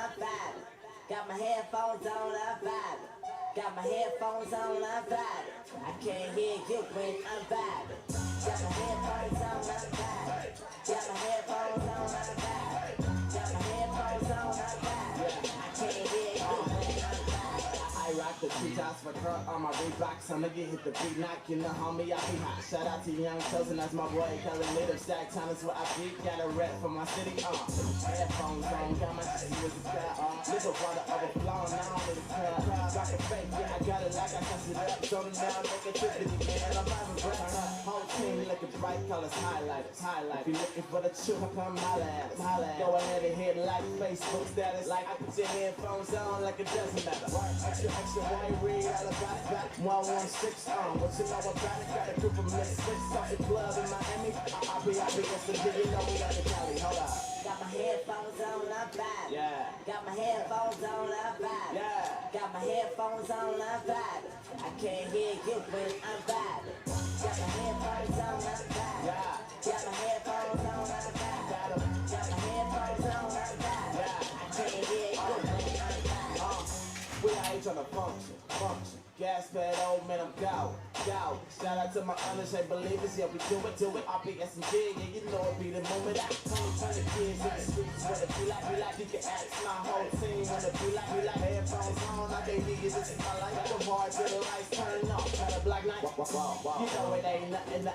I'm vibing. Got my headphones on, I'm vibing. Got my headphones on, I'm vibing. I can't hear you when I'm vibing. Got my headphones on, I'm vibing. Got my headphones on, I'm vibing. Got my headphones on, I'm vibing. I can't hear you when I'm vibing. I rock the T-tops for truck on my Reeboks. I'ma get hit the beat, knocking the homie, I be hot. Shout out to Young Chosen, that's my boy. Color native, stack time is what I beat. Got a rep for my city, headphones on, got my shit with the cat on. Little water overflowing, now I'm in the crowd. Rock it fake, yeah, I got it like I touch it up. So now negativity, man, I'm having breath. Whole team looking bright colors, highlighters. If you looking for the truth, come holla at us. Go ahead and hit like Facebook status. Like I put your headphones on like it doesn't matter. Extra white, read all about it. 116 on, what you know about it? Got a group of misfits off the club in Miami. I'll be yesterday, you know we got the Cali. Hold up. Got my headphones on, I'm vibing. Yeah. Got my headphones on, I'm vibing. Yeah. Got my headphones on, I'm vibing. I can't hear you when I'm vibing. Got my headphones on, I'm vibing. Yeah. Got my headphones on, I'm vibing. Got my headphones on, I'm vibing. Yeah. I can't hear you when I'm vibing. We out here trying to function. Gas pad, old man, I'm go. Shout out to my unshape believers, yeah, we do it. RPS and G, yeah, you know it be the moment. I turn the kids in the streets, what it be like. You can ask my whole team when it be like. Headphones on, I can't hear you, this is my life. Go hard till the lights turn off, got a black night. You know it ain't nothing.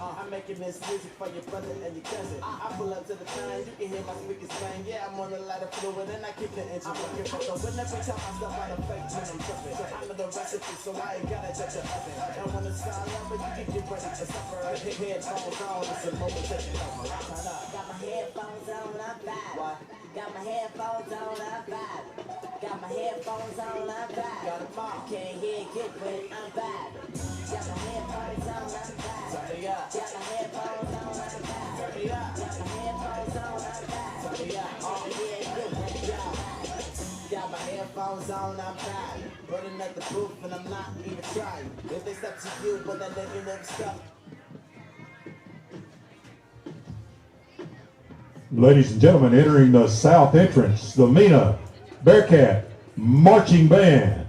I'm making this music for your brother and your cousin. I pull up to the time, you can hear my speakers bang. Yeah, I'm on a lot of fluid and I kick the engine. I'm looking for the win every time I step out of fake when I'm tripping. So I'm the recipe, so I ain't gotta touch the oven. And when it's all over, you can get ready for supper. Headphones on, it's a moment that you know. Got my headphones on, I'm vibing. Got my headphones on, I'm vibing. Got my headphones on, I'm vibing. Can't hear you when I'm vibing. Got my headphones on, I'm vibing. Got my headphones on, I'm vibing. Got my headphones on, I'm vibing. Can't hear you when I'm vibing. Got my headphones on, I'm vibing. Running at the booth and I'm not even trying. If they step to you, but that nigga never stop. Ladies and gentlemen, entering the south entrance, the Mena Bearcat Marching Band.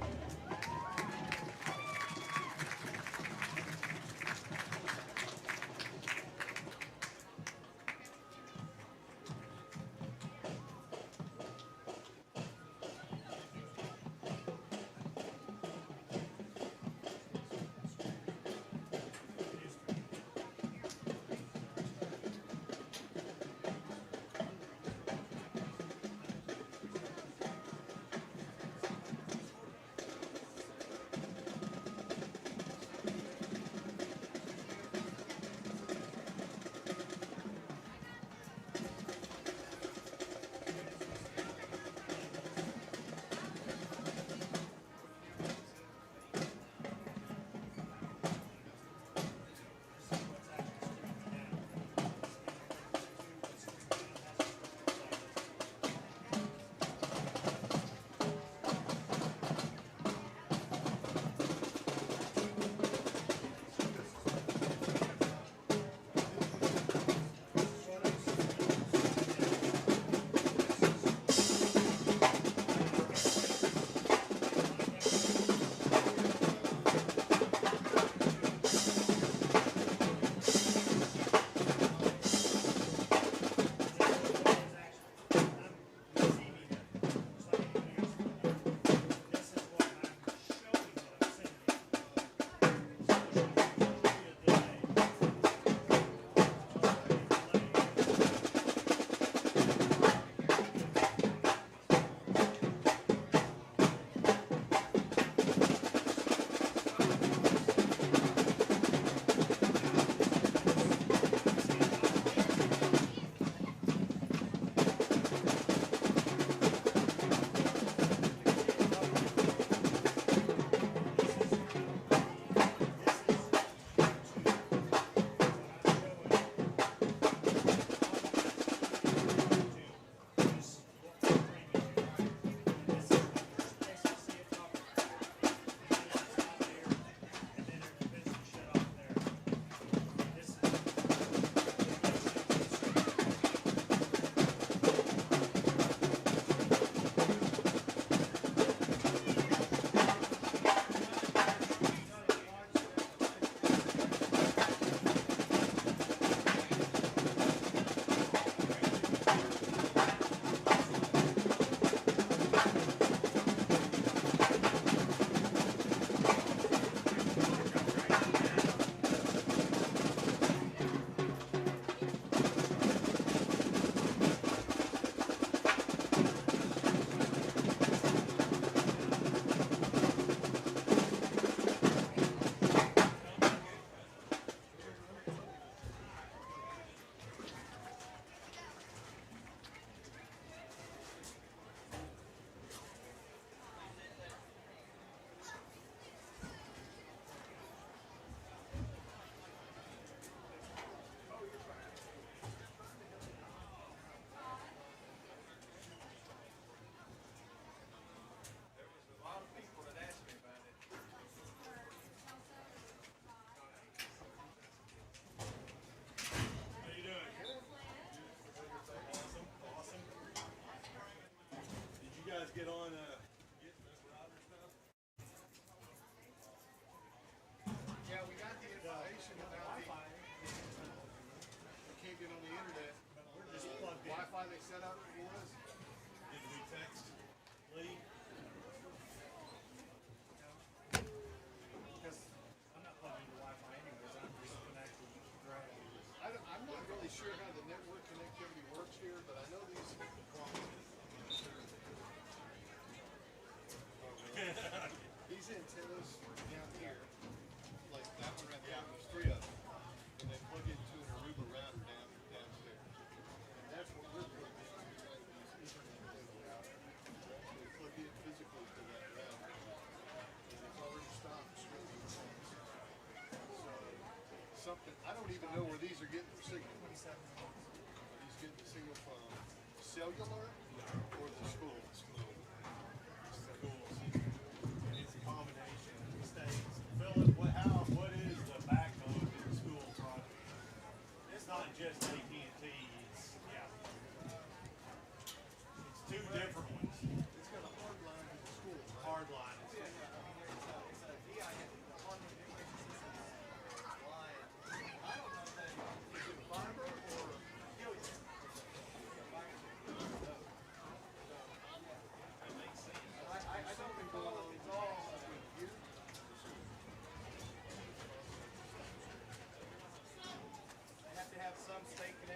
sure how the network connectivity works here, but I know these. These antennas down here, like that one right there, there's 3 of them, and they plug into an Aruba router downstairs. And that's what we're plugged into, like these Ethernet routers. They plug in physically to that router, and it's already stopped streaming calls. So something, I don't even know where these are getting the signal. Are these getting the signal from cellular or the school? Schools. It's a combination of states. Philip, what is the backbone to the school product? It's not just AT&T. It's two different ones. It's got a hard line to the school. Right? Hard line. It's a VI, the Harmon Information Systems line. I don't know if that Is it fiber or? I don't recall if it's all Here? they have to have some state connection.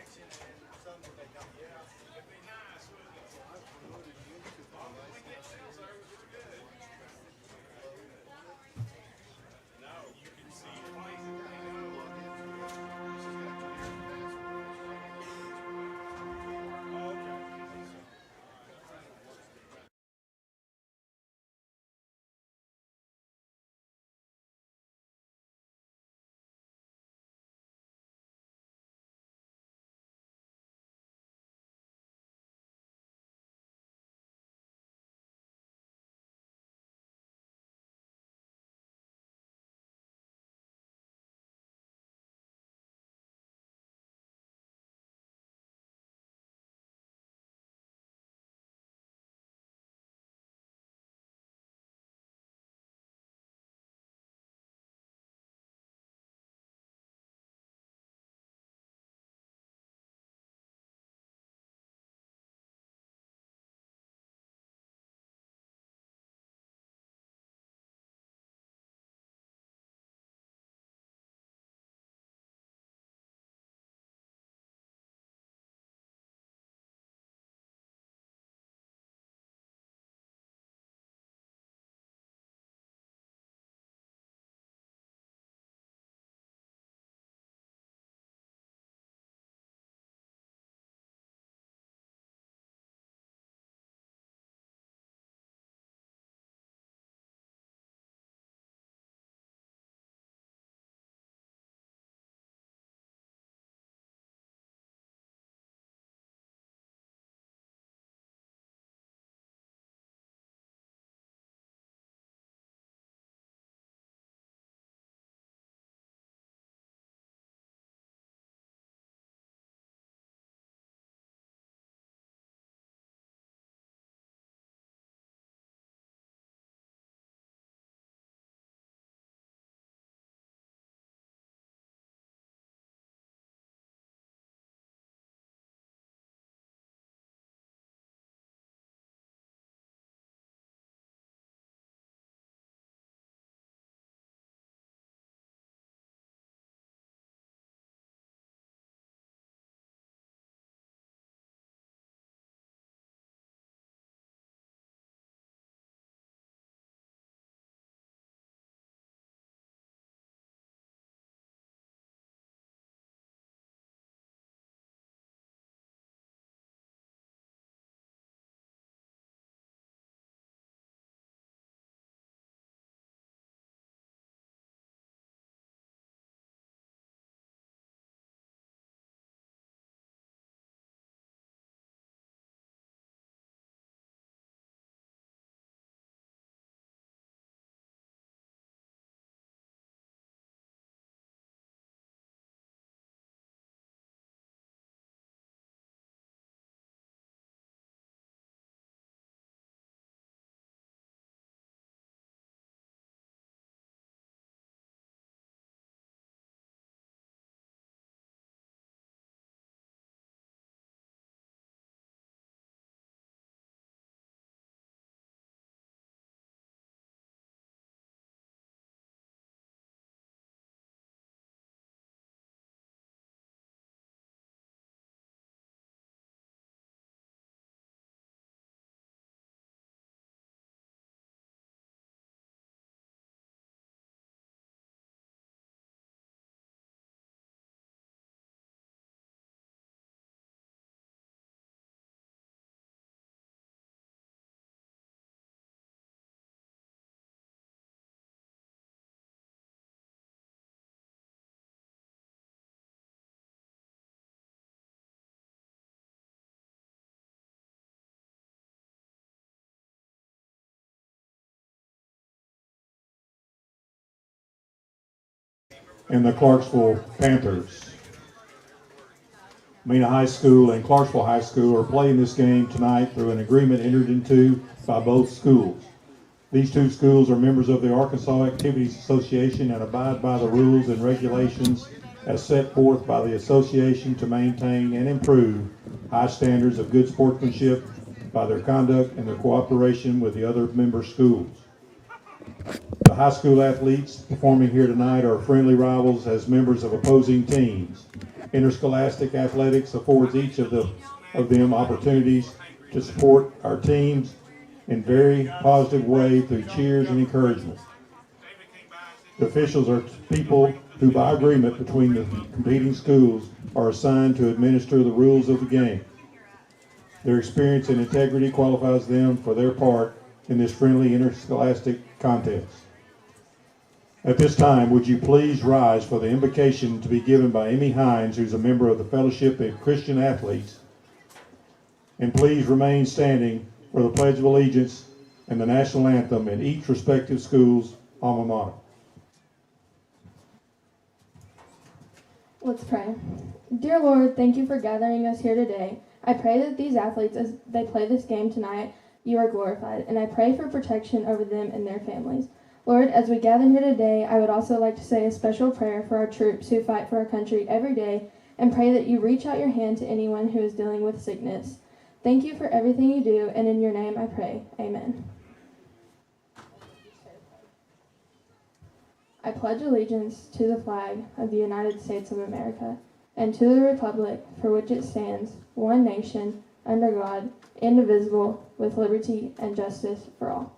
and the Clarksville Panthers. Mena High School and Clarksville High School are playing this game tonight through an agreement entered into by both schools. These two schools are members of the Arkansas Activities Association and abide by the rules and regulations as set forth by the association to maintain and improve high standards of good sportsmanship by their conduct and their cooperation with the other member schools. The high school athletes performing here tonight are friendly rivals as members of opposing teams. Interscholastic athletics affords each of them opportunities to support our teams in very positive way through cheers and encouragement. The officials are people who, by agreement between the competing schools, are assigned to administer the rules of the game. Their experience and integrity qualifies them for their part in this friendly interscholastic contest. At this time, would you please rise for the invocation to be given by Amy Hines, who's a member of the Fellowship of Christian Athletes, and please remain standing for the Pledge of Allegiance and the National Anthem in each respective school's alma mater. Let's pray. Dear Lord, thank you for gathering us here today. I pray that these athletes, as they play this game tonight, you are glorified, and I pray for protection over them and their families. Lord, as we gather here today, I would also like to say a special prayer for our troops who fight for our country every day, and pray that you reach out your hand to anyone who is dealing with sickness. Thank you for everything you do, and in your name I pray. Amen. I pledge allegiance to the flag of the United States of America, and to the republic for which it stands, one nation, under God, indivisible, with liberty and justice for all.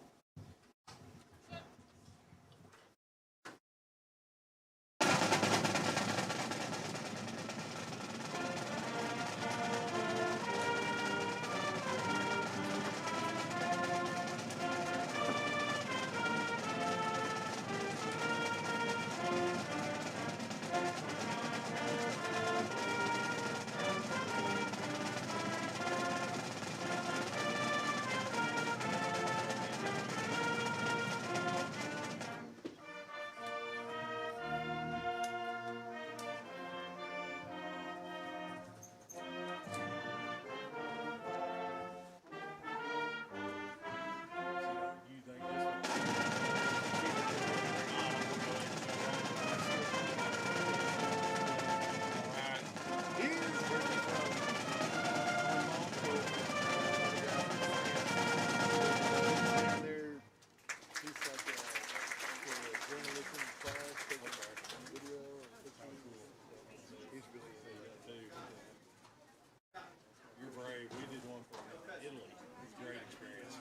You're brave. We did one for Italy. It's a great experience.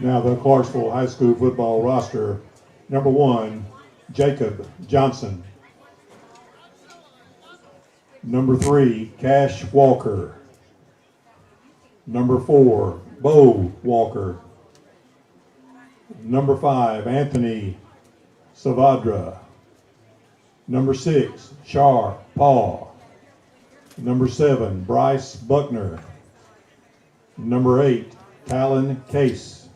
Now the Clarksville High School football roster Number 1, Jacob Johnson. Number 3, Cash Walker. Number 4, Bo Walker. Number 5, Anthony Savadra. Number 6, Char Paul. Number 7, Bryce Buckner. Number 8, Talon Case.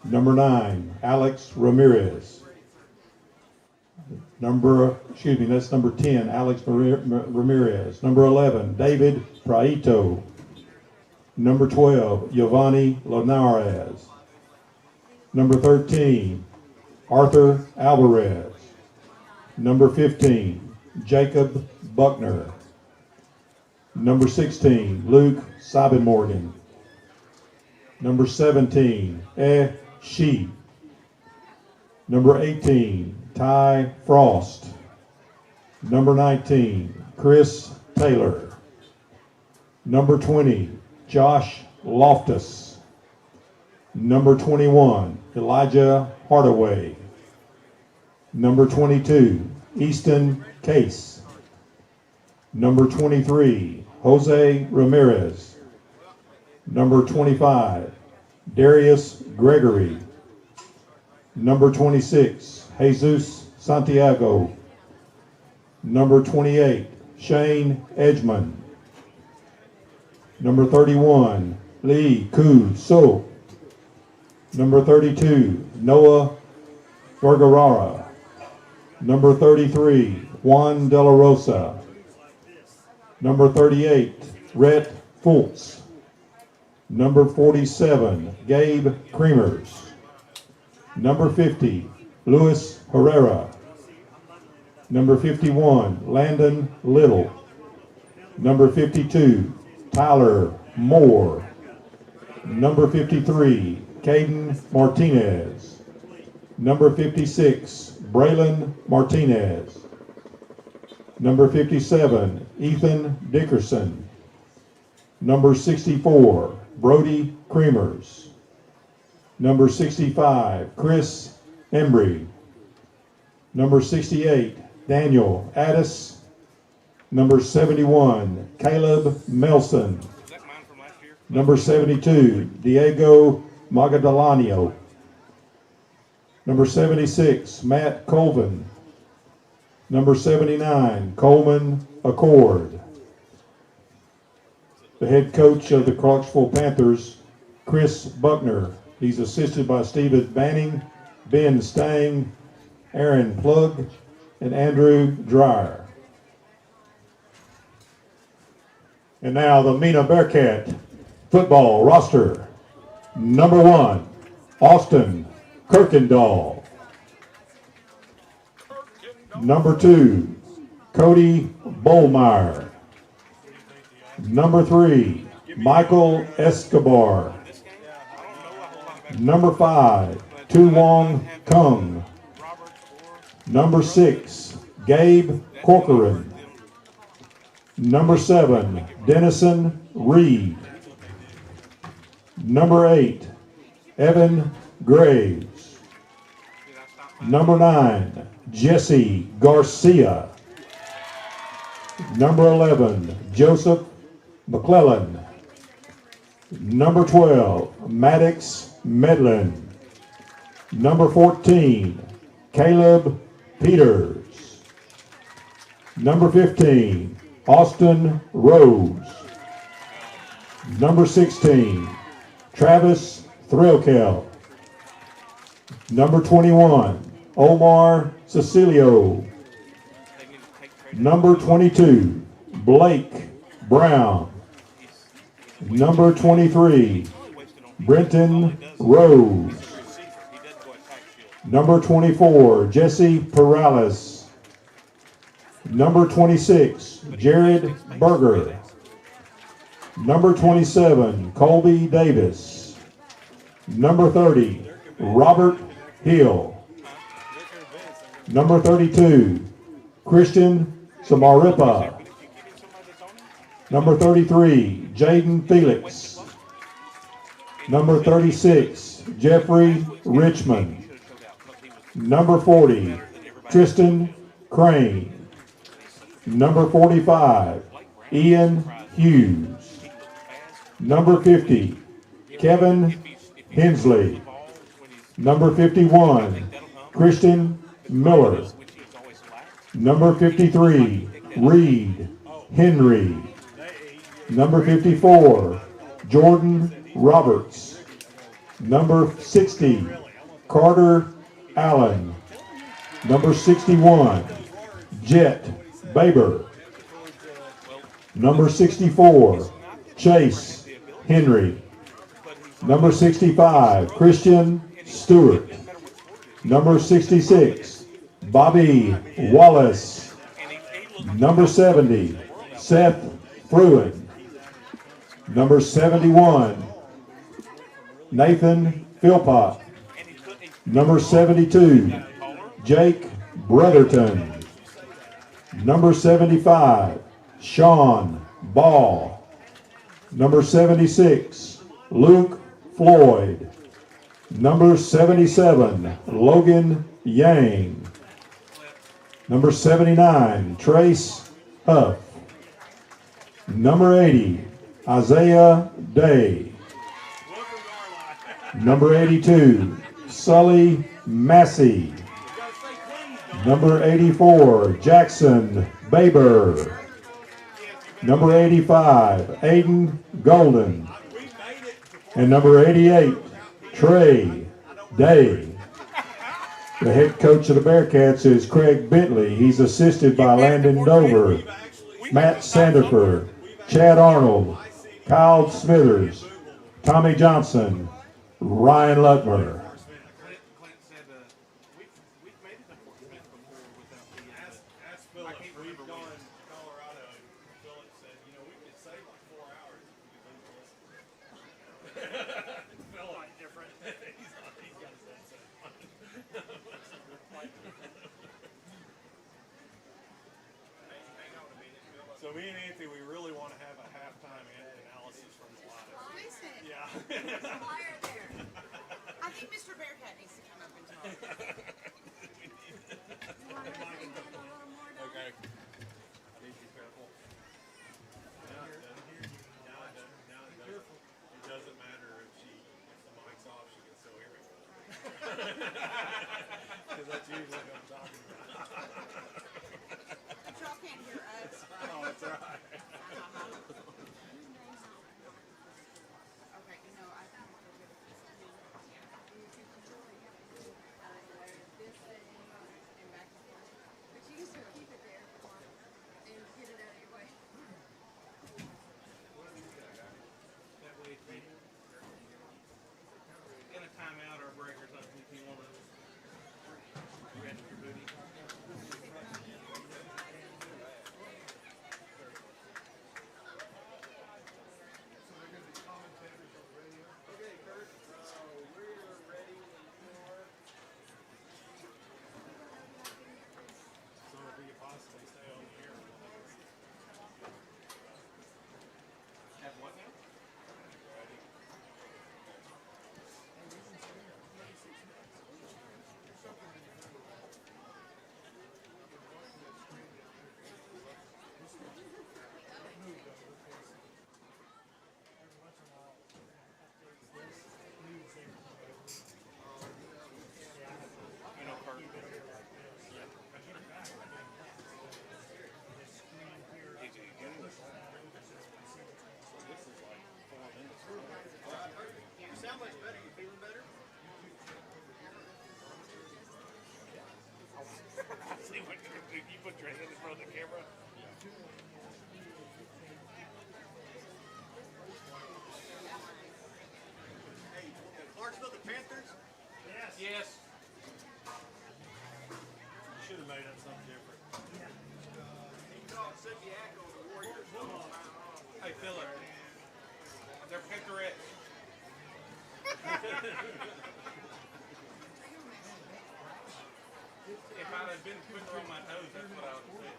Number 9, Alex Ramirez. That's number 10, Alex Ramirez. Number 11, David Praito. Number 12, Giovanni Linares. Number 13, Arthur Alvarez. Number 15, Jacob Buckner. Number 16, Luke Sabin-Morgan. Number 17, Shi. Number 18, Ty Frost. Number 19, Chris Taylor. Number 20, Josh Loftus. Number 21, Elijah Hardaway. Number 22, Easton Case. Number 23, Jose Ramirez. Number 25, Darius Gregory. Number 26, Jesus Santiago. Number 28, Shane Edgman. Number 31, Lee Koo So. Number 32, Noah Vergara. Number 33, Juan De La Rosa. Number 38, Rhett Fultz. Number 47, Gabe Creamers. Number 50, Luis Herrera. Number 51, Landon Little. Number 52, Tyler Moore. Number 53, Caden Martinez. Number 56, Braylon Martinez. Number 57, Ethan Dickerson. Number 64, Brody Creamers. Number 65, Chris Embry. Number 68, Daniel Addis. Number 71, Caleb Melson. Number 72, Diego Magadalanio. Number 76, Matt Colvin. Number 79, Coleman Accord. The head coach of the Clarksville Panthers, Chris Buckner. He's assisted by Stephen Banning, Ben Stang, Aaron Plug, and Andrew Dreyer. And now the Mena Bearcat football roster. Number 1, Austin Kirkendall. Number 2, Cody Bollmeyer. Number 3, Michael Escobar. Number 5, Tu Wong Kung. Number 6, Gabe Corcoran. Number 7, Dennison Reed. Number 8, Evan Graves. Number 9, Jesse Garcia. Number 11, Joseph McClellan. Number 12, Maddox Medlin. Number 14, Caleb Peters. Number 15, Austin Rose. Number 16, Travis Threlkel. Number 21, Omar Cecilio. Number 22, Blake Brown. Number 23, Brenton Rose. Number 24, Jesse Perales. Number 26, Jared Berger. Number 27, Colby Davis. Number 30, Robert Hill. Number 32, Christian Samaripa. Number 33, Jaden Felix. Number 36, Jeffrey Richmond. Number 40, Tristan Crane. Number 45, Ian Hughes. Number 50, Kevin Hensley. Number 51, Christian Miller. Number 53, Reed Henry. Number 54, Jordan Roberts. Number 60, Carter Allen. Number 61, Jet Baber. Number 64, Chase Henry. Number 65, Christian Stewart. Number 66, Bobby Wallace. Number 70, Seth Fruin. Number 71, Nathan Philpott. Number 72, Jake Brotherton. Number 75, Sean Ball. Number 76, Luke Floyd. Number 77, Logan Yang. Number 79, Trace Huff. Number 80, Isaiah Day. Number 82, Sully Massey. Number 84, Jackson Baber. Number 85, Aiden Golden. And number 88, Trey Day. The head coach of the Bearcats is Craig Bentley. He's assisted by Landon Dover, Matt Sandifer, Chad Arnold, Kyle Smithers, Tommy Johnson, Ryan Lutmer. So me and Anthony, we really want to have a halftime analysis from the line. Listen, Yeah. there's a liar there. I think Mr. Bearcat needs to come up and talk. You want to bring him a little more down? Okay. I need to be careful. Now it doesn't. It doesn't matter if the mic's off, she can still hear me. Because that's usually what I'm talking about. But y'all can't hear us. Oh, that's right. Okay, you know, I think we'll go get a piece of meat. This thing and back and forth. But you can still keep it there and get it out of your way. In a timeout or a break or something, if you want to rest your booty. So if we could possibly stay on the air. Have what now? You know, Kurt. You sound much better. You feeling better? See what you put your hand in front of the camera? Hey, Clarksville the Panthers? Yes. You should have made up something different. You call it Subiaco the Warriors. Hey, Philip. They're Pantherettes. If I'd have been quicker on my toes, that's what I would have said.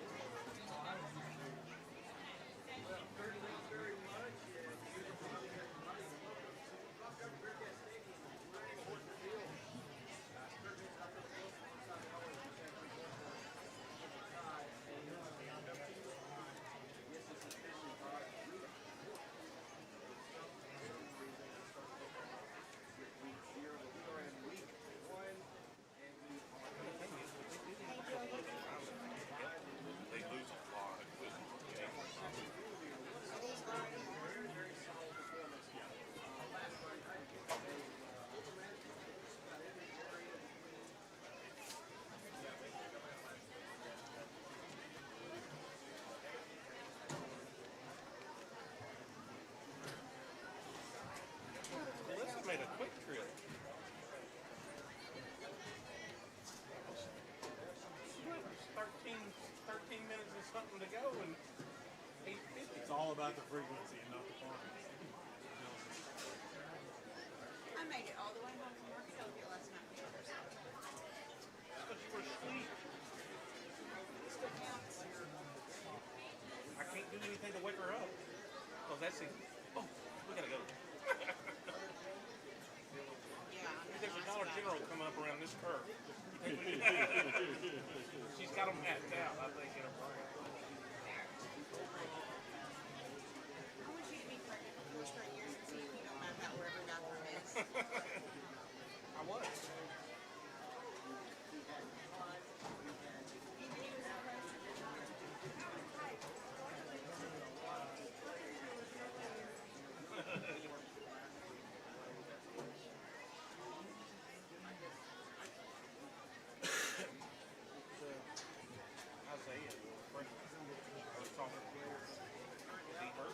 something to go and 8:50. It's all about the frequency and not the quantity. I made it all the way home from work last night. Because you were asleep. It still counts. I can't do anything to wake her up. Because that's it. Oh, we gotta go. Yeah. There's a Dollar General come up around this curve. She's got them mapped out, I think, in her brain. I want you to be pregnant for 4 straight years and see if you don't map out where every bathroom is. I was. Isaiah, I was talking to her. Deeper.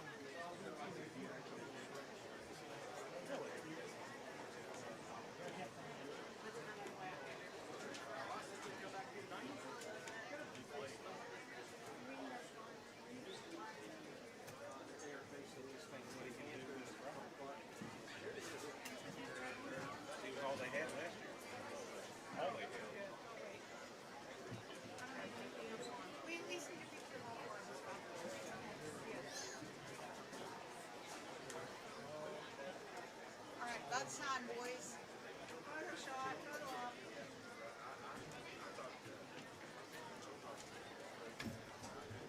It was all they had last year. All they had. We at least need a picture of all four of us. All right, that's time, boys. Photo shot, photo op.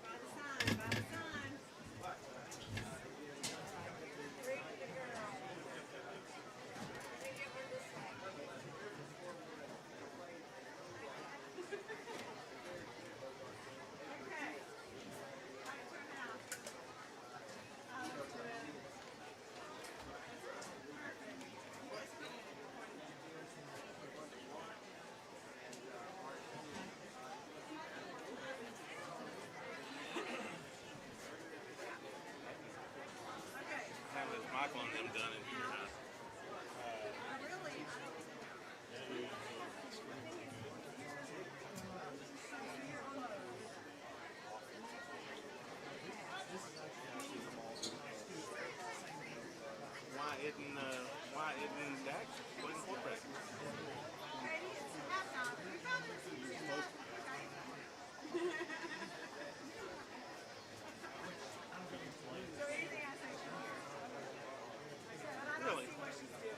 By the sign, by the sign. Read the girl. Take it with this way. Okay. How you turn out? Okay. How is Michael and them done in here, huh? Really? Why isn't Dax playing quarterback? Katie, it's halftime. We got this. So anything I say from here. But I don't Really? see what she's doing.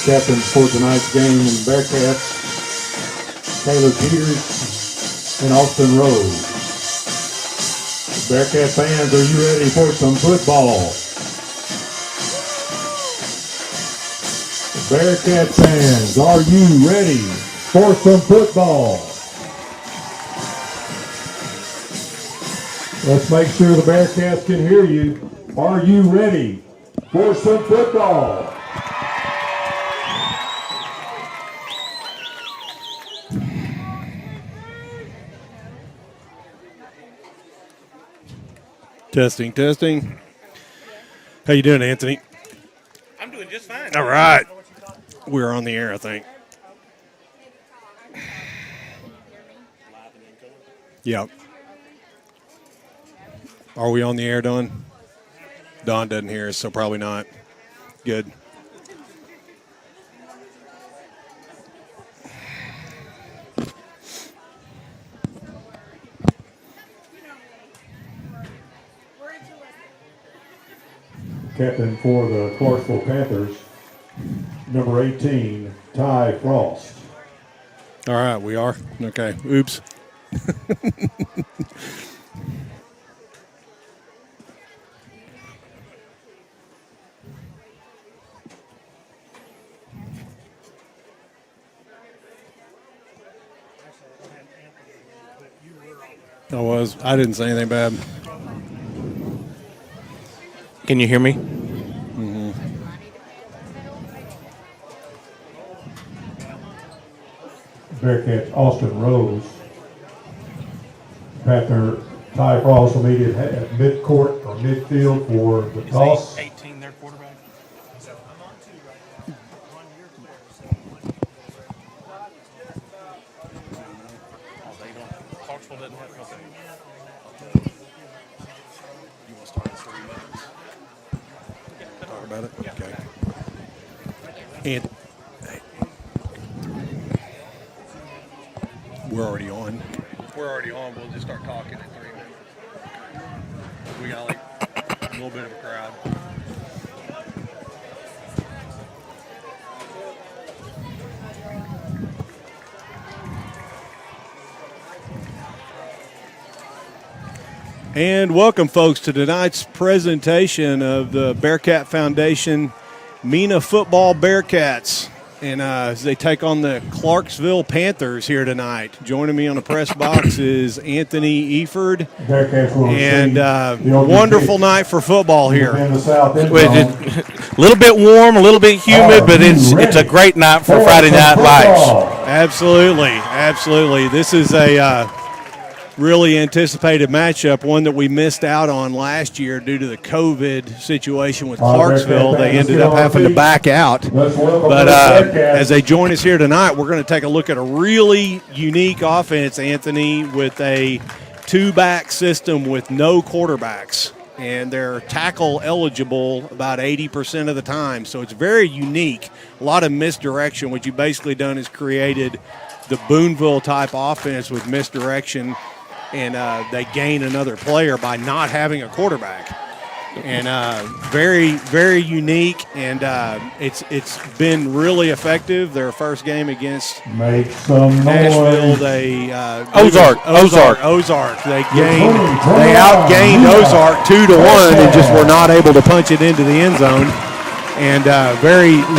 Captains for tonight's game in Bearcats, Taylor Peters and Austin Rose. Bearcat fans, are you ready for some football? Bearcat fans, are you ready for some football? Let's make sure the Bearcats can hear you. Are you ready for some football? Testing, testing. How you doing, Anthony? I'm doing just fine. All right. We're on the air, I think. Yep. Are we on the air, Don? Don doesn't hear us, so probably not. Good. Captain for the Clarksville Panthers, number 18, Ty Frost. All right, we are. Okay. Oops. I didn't say anything bad. Can you hear me? Bearcats Austin Rose. Panther Ty Frost will meet at midcourt or midfield for the toss. 18 their quarterback. So I'm on 2 right now. 1 year player, so 1 Oh, they don't. Clarksville doesn't have. Okay. You want to start in 3 minutes? Talk about it? Okay. And we're already on. We're already on. We'll just start talking in 3 minutes. We got like a little bit of a crowd. And welcome, folks, to tonight's presentation of the Bearcat Foundation Mena Football Bearcats. And as they take on the Clarksville Panthers here tonight. Joining me on the press box is Anthony Eford. And wonderful night for football here. A little bit warm, a little bit humid, but it's a great night for Friday Night Lights. Absolutely, absolutely. This is a really anticipated matchup, one that we missed out on last year due to the COVID situation with Clarksville. They ended up having to back out. But as they join us here tonight, we're going to take a look at a really unique offense, Anthony, with a 2-back system with no quarterbacks. And they're tackle eligible about 80% of the time. So it's very unique. A lot of misdirection. What you've basically done is created the Boonville-type offense with misdirection. And they gain another player by not having a quarterback. And very, very unique, and it's been really effective. Their first game against Nashville, they Ozark. They outgained Ozark 2-1, and just were not able to punch it into the end zone. And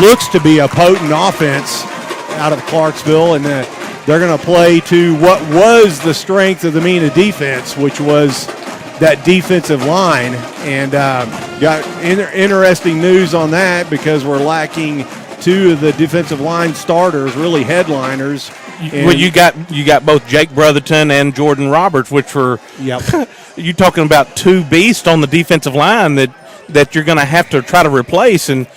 looks to be a potent offense out of Clarksville, and they're going to play to what was the strength of the Mena defense, which was that defensive line. And got interesting news on that because we're lacking 2 of the defensive line starters, really headliners. Well, you got both Jake Brotherton and Jordan Roberts, which were you're talking about 2 beasts on the defensive line that you're going to have to try to replace. And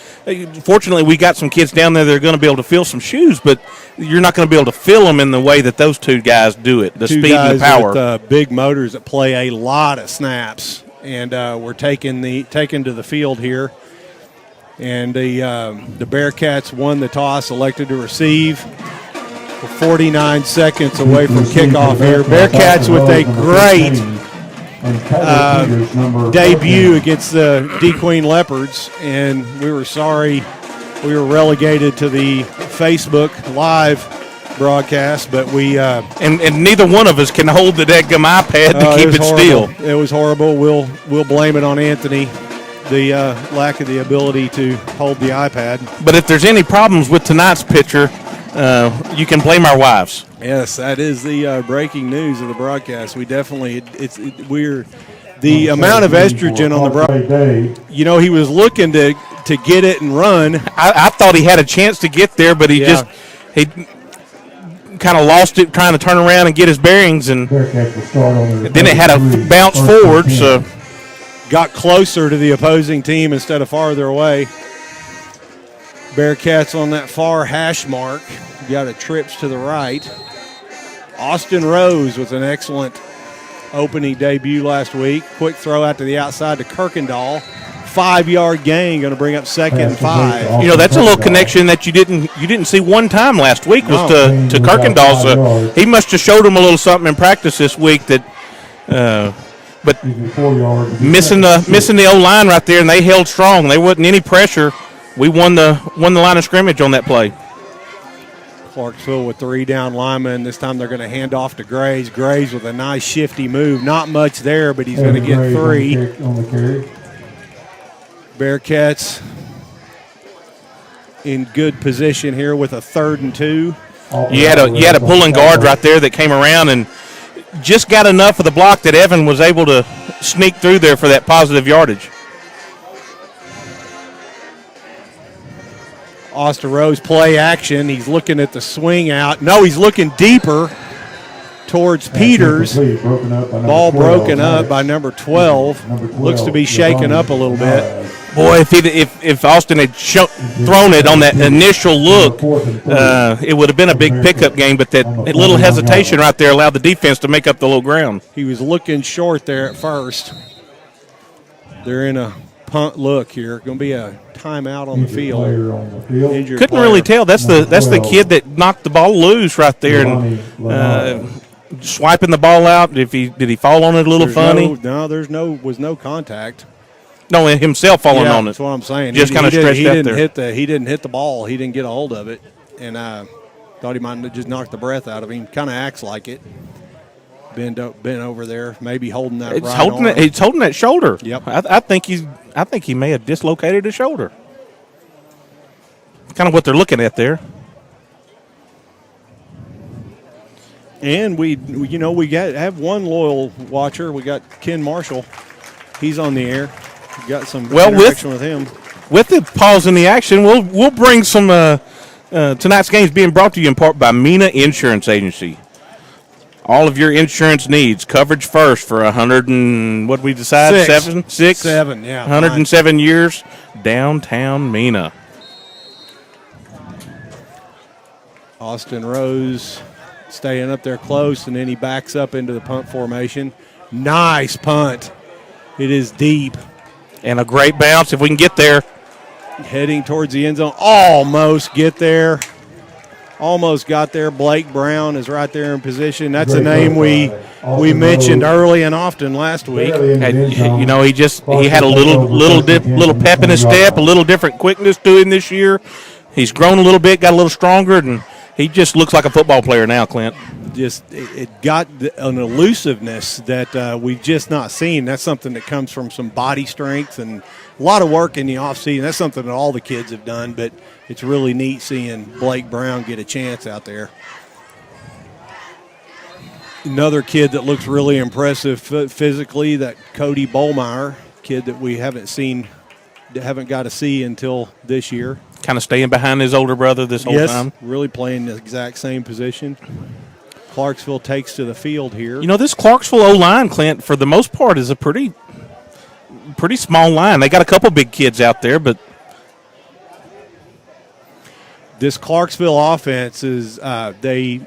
fortunately, we got some kids down there that are going to be able to fill some shoes, but you're not going to be able to fill them in the way that those 2 guys do it, the 2 speed and the power. With, big motors that play a lot of snaps, and we're taken to the field here. And the Bearcats won the toss, elected to receive. We're 49 seconds away from kickoff here. Bearcats with a great debut against the D Queen Leopards, and we were sorry we were relegated to the Facebook Live broadcast, but we and neither one of us can hold the dadgum iPad to keep it still. It was horrible. We'll blame it on Anthony, the lack of the ability to hold the iPad. But if there's any problems with tonight's picture, you can blame our wives. Yes, that is the breaking news of the broadcast. We definitely we're the amount of estrogen on the broadcast. You know, he was looking to get it and run. I thought he had a chance to get there, but he kind of lost it trying to turn around and get his bearings, and then it had to bounce forward. So got closer to the opposing team instead of farther away. Bearcats on that far hash mark. Got a trips to the right. Austin Rose with an excellent opening debut last week. Quick throw out to the outside to Kirkendall. 5-yard gain, going to bring up 2nd and 5. You know, that's a little connection that you didn't see one time last week was to Kirkendall. So he must have showed him a little something in practice this week that. But missing the O-line right there, and they held strong. There wasn't any pressure. We won the line of scrimmage on that play. Clarksville with 3 down linemen. This time they're going to hand off to Graves. Graves with a nice shifty move. Not much there, but he's going to get 3. Bearcats in good position here with a 3rd and 2. You had a pulling guard right there that came around and just got enough of the block that Evan was able to sneak through there for that positive yardage. Austin Rose play action. He's looking at the swing out. No, he's looking deeper towards Peters. Ball broken up by number 12. Looks to be shaken up a little bit. Boy, if Austin had thrown it on that initial look, it would have been a big pickup game, but that little hesitation right there allowed the defense to make up the little ground. He was looking short there at first. They're in a punt look here. Going to be a timeout on the field. Injured Couldn't player. really tell. That's the kid that knocked the ball loose right there and swiping the ball out. Did he fall on it a little funny? Was no contact. No, himself falling on it. That's what I'm saying. Just kind of stretched out there. He didn't hit the ball. He didn't get a hold of it, and I thought he might have just knocked the breath out of him. Kind of acts like it. Bent over there, maybe holding that. It's holding that shoulder. Yep. I think he may have dislocated his shoulder. Kind of what they're looking at there. And we have one loyal watcher. We got Ken Marshall. He's on the air. We got some interaction with him. With the pause in the action, we'll bring some tonight's game is being brought to you in part by Mena Insurance Agency. All of your insurance needs, coverage first for 100 and what we decide? Seven, yeah. 107 years, downtown Mena. Austin Rose staying up there close, and then he backs up into the punt formation. Nice punt. It is deep. And a great bounce if we can get there. Heading towards the end zone. Almost get there. Almost got there. Blake Brown is right there in position. That's a name we mentioned early and often last week. And, he had a little pep in his step, a little different quickness to him this year. He's grown a little bit, got a little stronger, and he just looks like a football player now, Clint. It got an elusiveness that we've just not seen. That's something that comes from some body strength and a lot of work in the offseason. That's something that all the kids have done, but it's really neat seeing Blake Brown get a chance out there. Another kid that looks really impressive physically, that Cody Bollmeyer, kid that we haven't got to see until this year. Kind of staying behind his older brother this whole time. Really playing the exact same position. Clarksville takes to the field here. This Clarksville O-line, Clint, for the most part is a pretty small line. They got a couple big kids out there, but this Clarksville offense is they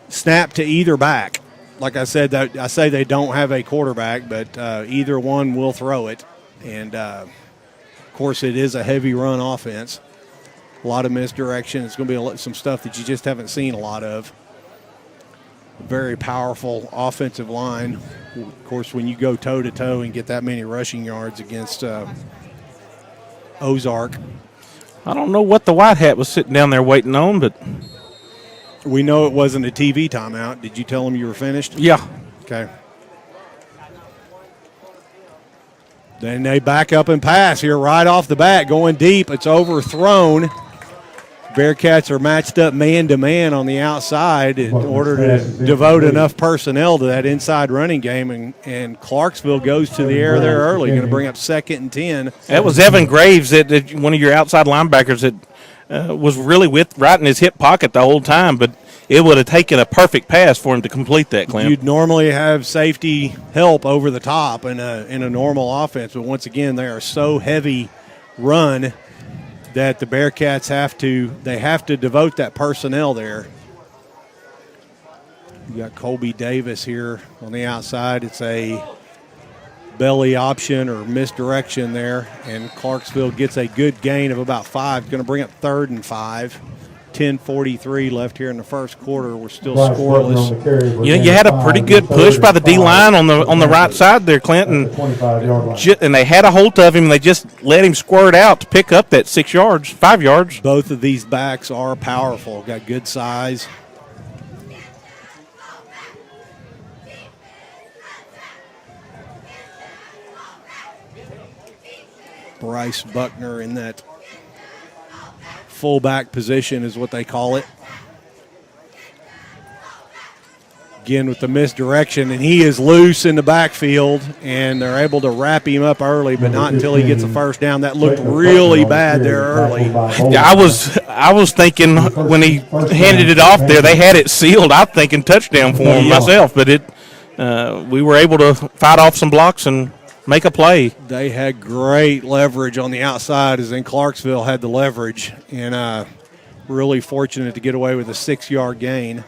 snap to either back. Like I said, I say they don't have a quarterback, but either one will throw it. And, of course, it is a heavy run offense. A lot of misdirection. It's going to be some stuff that you just haven't seen a lot of. Very powerful offensive line. Of course, when you go toe-to-toe and get that many rushing yards against Ozark. I don't know what the white hat was sitting down there waiting on, but we know it wasn't a TV timeout. Did you tell him you were finished? Yeah. Okay. Then they back up and pass here right off the bat, going deep. It's overthrown. Bearcats are matched up man-to-man on the outside in order to devote enough personnel to that inside running game, and Clarksville goes to the air there early, going to bring up 2nd and 10. That was Evan Graves, that one of your outside linebackers that was really right in his hip pocket the whole time, but it would have taken a perfect pass for him to complete that, Clint. You'd normally have safety help over the top in a normal offense, but once again, they are so heavy run that the Bearcats have to devote that personnel there. You got Colby Davis here on the outside. It's a belly option or misdirection there, and Clarksville gets a good gain of about 5. Going to bring up 3rd and 5. 10:43 left here in the first quarter. We're still scoreless. You had a pretty good push by the D-line on the right side there, Clinton. And they had a hold of him, and they just let him squirt out to pick up that 5 yards. Both of these backs are powerful, got good size. Bryce Buckner in that fullback position is what they call it. Again with the misdirection, and he is loose in the backfield, and they're able to wrap him up early, but not until he gets a first down. That looked really bad there early. Yeah, I was thinking when he handed it off there, they had it sealed. I'm thinking touchdown for him myself, but we were able to fight off some blocks and make a play. They had great leverage on the outside, as in Clarksville had the leverage, and really fortunate to get away with a 6-yard gain.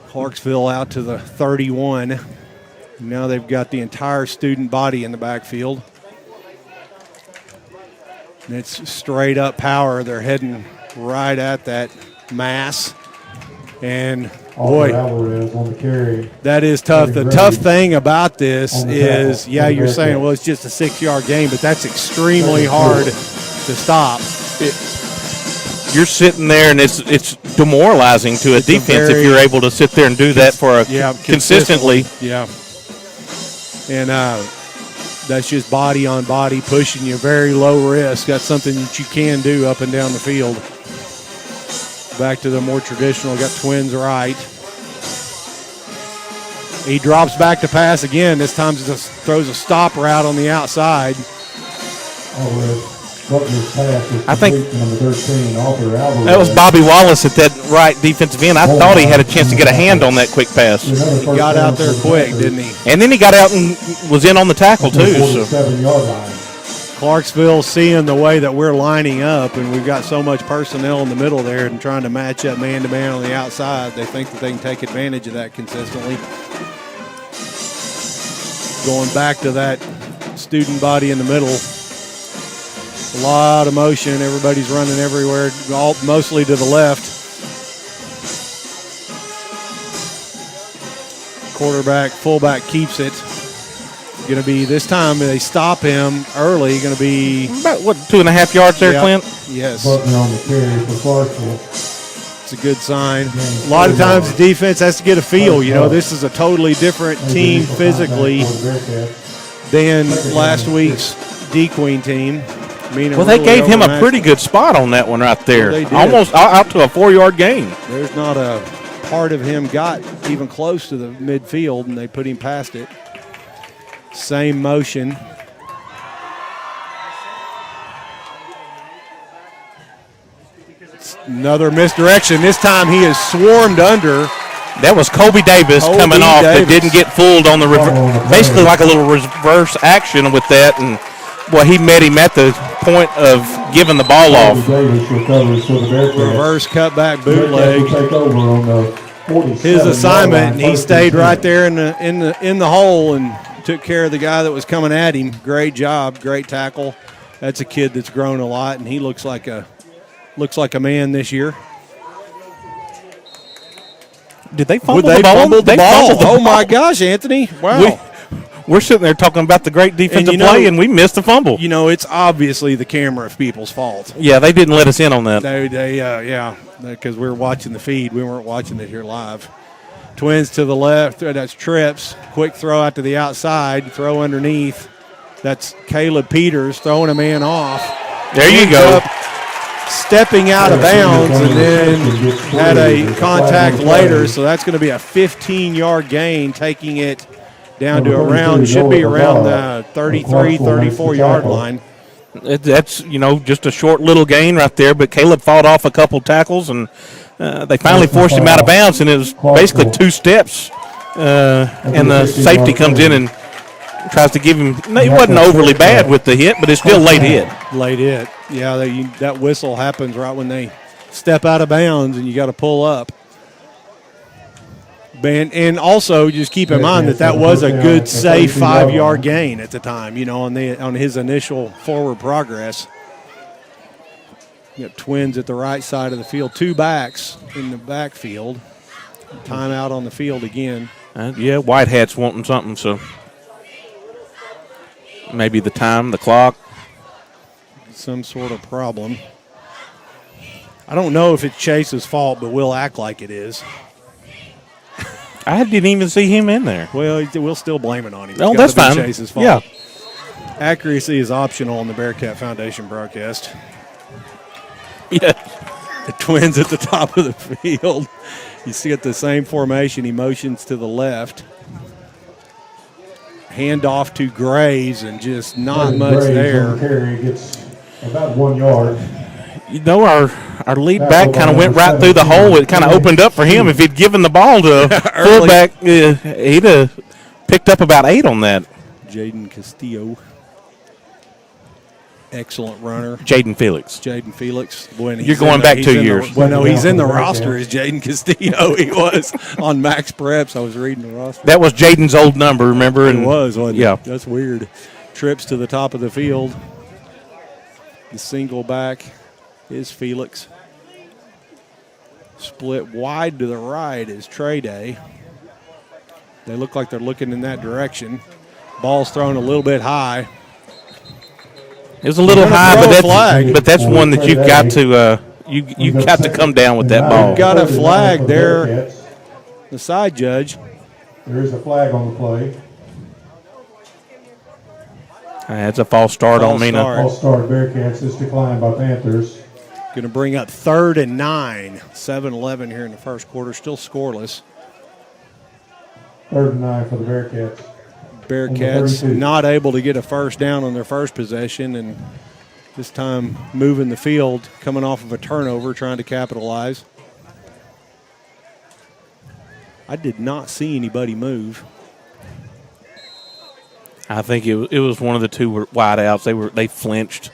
Clarksville out to the 31. Now they've got the entire student body in the backfield. And it's straight up power. They're heading right at that mass. And boy, that is tough. The tough thing about this is, you're saying, well, it's just a 6-yard game, but that's extremely hard to stop. You're sitting there, and it's demoralizing to a defense if you're able to sit there and do that for consistently. Yeah. And that's just body on body pushing you, very low risk. That's something that you can do up and down the field. Back to the more traditional, got Twins right. He drops back to pass again. This time just throws a stop route on the outside. I think that was Bobby Wallace at that right defensive end. I thought he had a chance to get a hand on that quick pass. He got out there quick, didn't he? And then he got out and was in on the tackle, too. Clarksville seeing the way that we're lining up, and we've got so much personnel in the middle there and trying to match up man-to-man on the outside, they think that they can take advantage of that consistently. Going back to that student body in the middle. A lot of motion. Everybody's running everywhere, mostly to the left. Quarterback, fullback keeps it. Going to be this time they stop him early. Going to be about 2.5 yards there, Clint. Yes. It's a good sign. A lot of times the defense has to get a feel. This is a totally different team physically than last week's D-Queen team. Well, they gave him a pretty good spot on that one right there. Almost out to a 4-yard gain. There's not a part of him got even close to the midfield, and they put him past it. Same motion. Another misdirection. This time he is swarmed under. That was Kobe Davis coming off that didn't get fooled on the basically like a little reverse action with that, and he met him at the point of giving the ball off. Reverse cutback bootleg. His assignment, and he stayed right there in the hole and took care of the guy that was coming at him. Great job, great tackle. That's a kid that's grown a lot, and he looks like a man this year. Did they fumble the ball? They fumbled the ball. Oh my gosh, Anthony! Wow. We're sitting there talking about the great defensive play, and we missed the fumble. It's obviously the camera people's fault. Yeah, they didn't let us in on that. Because we were watching the feed. We weren't watching it here live. Twins to the left. That's Trips. Quick throw out to the outside. Throw underneath. That's Caleb Peters throwing a man off. There you go. Stepping out of bounds, and then had a contact later. So that's going to be a 15-yard gain, taking it down to should be around the 33, 34-yard line. That's, just a short little gain right there, but Caleb fought off a couple tackles, and they finally forced him out of bounds, and it was basically 2 steps, and the safety comes in and tries to give him – it wasn't overly bad with the hit, but it's still late hit. Late hit. Yeah, that whistle happens right when they step out of bounds, and you got to pull up. And also just keep in mind that was a good, safe 5-yard gain at the time, on his initial forward progress. You got Twins at the right side of the field, 2 backs in the backfield. Timeout on the field again. Whitehat's wanting something, so maybe the time, the clock. Some sort of problem. I don't know if it's Chase's fault, but we'll act like it is. I didn't even see him in there. Well, we'll still blame it on him. Oh, that's fine. Chase's fault. Yeah. Accuracy is optional on the Bearcat Foundation broadcast. Yeah. The Twins at the top of the field. You see it the same formation. He motions to the left. Handoff to Graves, and just not much Graves there. on the carry gets about 1 yard. You know, our lead back kind of went right through the hole. It kind of opened up for him. If he'd given the ball to a fullback, he'd have picked up about 8 on that. Jaden Castillo. Excellent runner. Jaden Felix. Jaden Felix. Boy, You're going back 2 years. Well, no, he's in the roster as Jaden Castillo. He was on Max Preps. I was reading the roster. That was Jaden's old number, remember? It was, wasn't it? Yeah. That's weird. Trips to the top of the field. The single back is Felix. Split wide to the right is Trey Day. They look like they're looking in that direction. Ball's thrown a little bit high. It was a little high, but that's one that you've got to you got to come down with that ball. You've got a flag there. The side judge. There is a flag on the play. That's a false start on Mena. False start. Bearcats is declined by Panthers. Going to bring up 3rd and 9. 7-11 here in the first quarter. Still scoreless. 3rd and 9 for the Bearcats. Bearcats not able to get a first down on their first possession, and this time moving the field, coming off of a turnover, trying to capitalize. I did not see anybody move. I think it was one of the 2 wide outs. They flinched.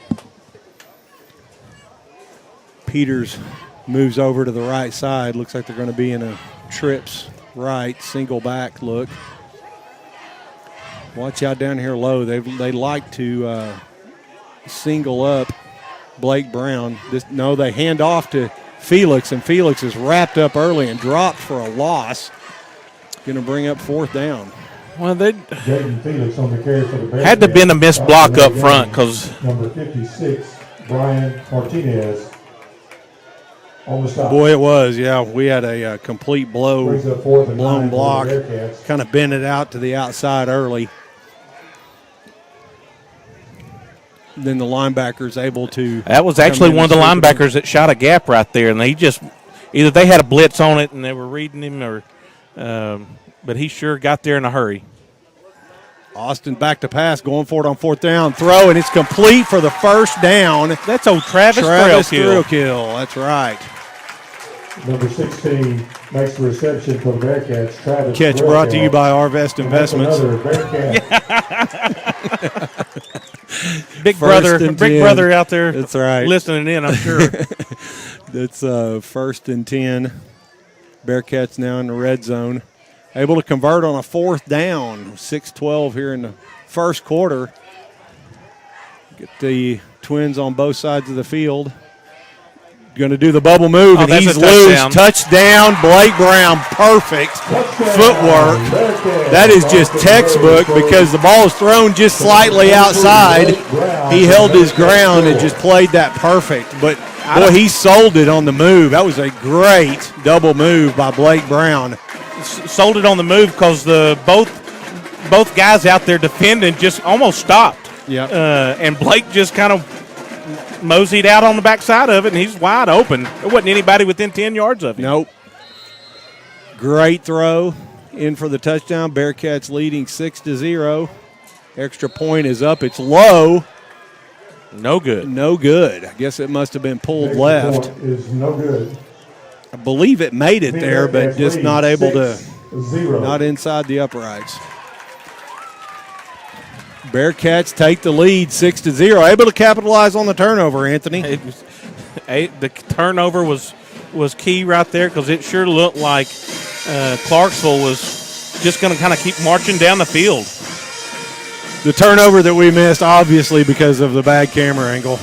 Peters moves over to the right side. Looks like they're going to be in a trips right, single back look. Watch out down here low. They like to single up Blake Brown. They hand off to Felix, and Felix is wrapped up early and dropped for a loss. Going to bring up 4th down. Well, they Jaden Felix on the carry for the Bearcats. had to have been a missed block up front because number 56, Brian Martinez. On the stop. Boy, it was, yeah. We had a complete blown block. Kind of bent it out to the outside early. Then the linebacker's able to. That was actually one of the linebackers that shot a gap right there, and they just either they had a blitz on it and they were reading him, or but he sure got there in a hurry. Austin back to pass, going for it on 4th down. Throw, and it's complete for the first down. That's old Travis Thrillkill. That's right. Number 16 makes the reception for the Bearcats. Travis Catch Thrillkill. brought to you by Arvest Investments. Another Bearcat. Big brother out there. That's right. Listening in, I'm sure. That's 1st and 10. Bearcats now in the red zone. Able to convert on a 4th down. 6-12 here in the first quarter. Get the Twins on both sides of the field. Going to do the bubble move, and he's loose. Touchdown, Blake Brown. Perfect footwork. That is just textbook because the ball is thrown just slightly outside. He held his ground and just played that perfect. But, boy, he sold it on the move. That was a great double move by Blake Brown. Sold it on the move because both guys out there defending just almost stopped. Yeah. And Blake just kind of moseyed out on the backside of it, and he's wide open. There wasn't anybody within 10 yards of him. Nope. Great throw in for the touchdown. Bearcats leading 6-0. Extra point is up. It's low. No good. No good. I guess it must have been pulled left. Is no good. I believe it made it there, but just not able to, not inside the uprights. Bearcats take the lead 6-0. Able to capitalize on the turnover, Anthony. The turnover was key right there because it sure looked like Clarksville was just going to kind of keep marching down the field. The turnover that we missed, obviously, because of the bad camera angle.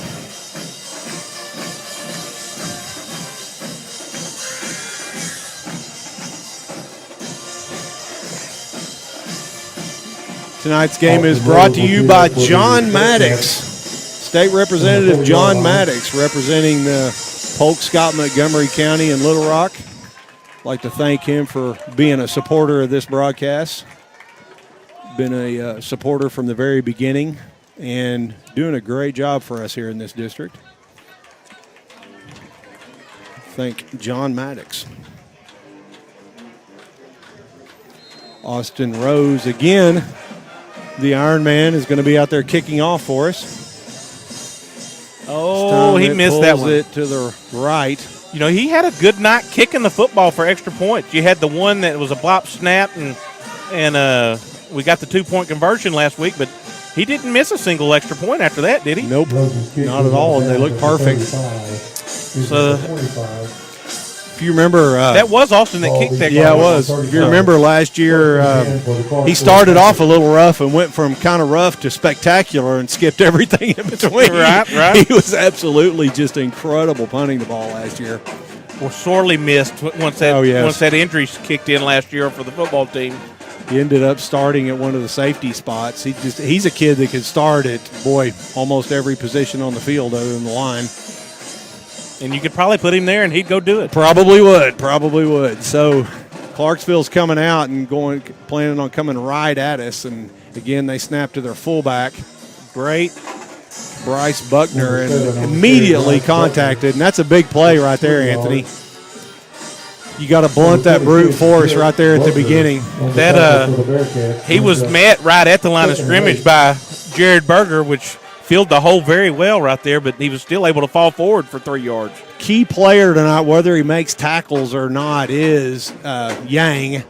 Tonight's game is brought to you by John Maddox, State Representative John Maddox, representing the Polk, Scott, Montgomery County, and Little Rock. I'd like to thank him for being a supporter of this broadcast. Been a supporter from the very beginning and doing a great job for us here in this district. Thank John Maddox. Austin Rose again. The Iron Man is going to be out there kicking off for us. Oh, he missed that one. It to the right. You know, he had a good night kicking the football for extra points. You had the one that was a bop snap, and we got the 2-point conversion last week, but he didn't miss a single extra point after that, did he? Nope, not at all, and they look perfect. So, if you remember, that was Austin that kicked that. Yeah, it was. If you remember last year, he started off a little rough and went from kind of rough to spectacular and skipped everything in between. Right. He was absolutely just incredible punting the ball last year. Well, sorely missed once that injury kicked in last year for the football team. He ended up starting at one of the safety spots. He's a kid that could start at, almost every position on the field other than the line. And you could probably put him there and he'd go do it. Probably would. So Clarksville's coming out and planning on coming right at us. And again, they snap to their fullback. Great. Bryce Buckner, and immediately contacted. And that's a big play right there, Anthony. You got to blunt that brute force right there at the beginning. He was met right at the line of scrimmage by Jared Berger, which filled the hole very well right there, but he was still able to fall forward for 3 yards. Key player tonight, whether he makes tackles or not, is Yang.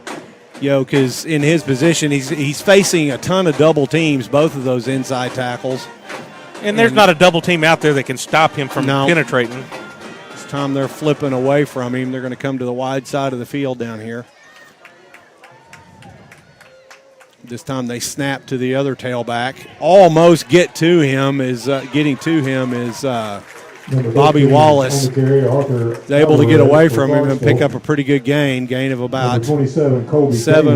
Because in his position, he's facing a ton of double teams, both of those inside tackles. And there's not a double team out there that can stop him from penetrating. This time they're flipping away from him. They're going to come to the wide side of the field down here. This time they snap to the other tailback. Almost getting to him is Bobby Wallace. Is able to get away from him and pick up a pretty good gain of about 7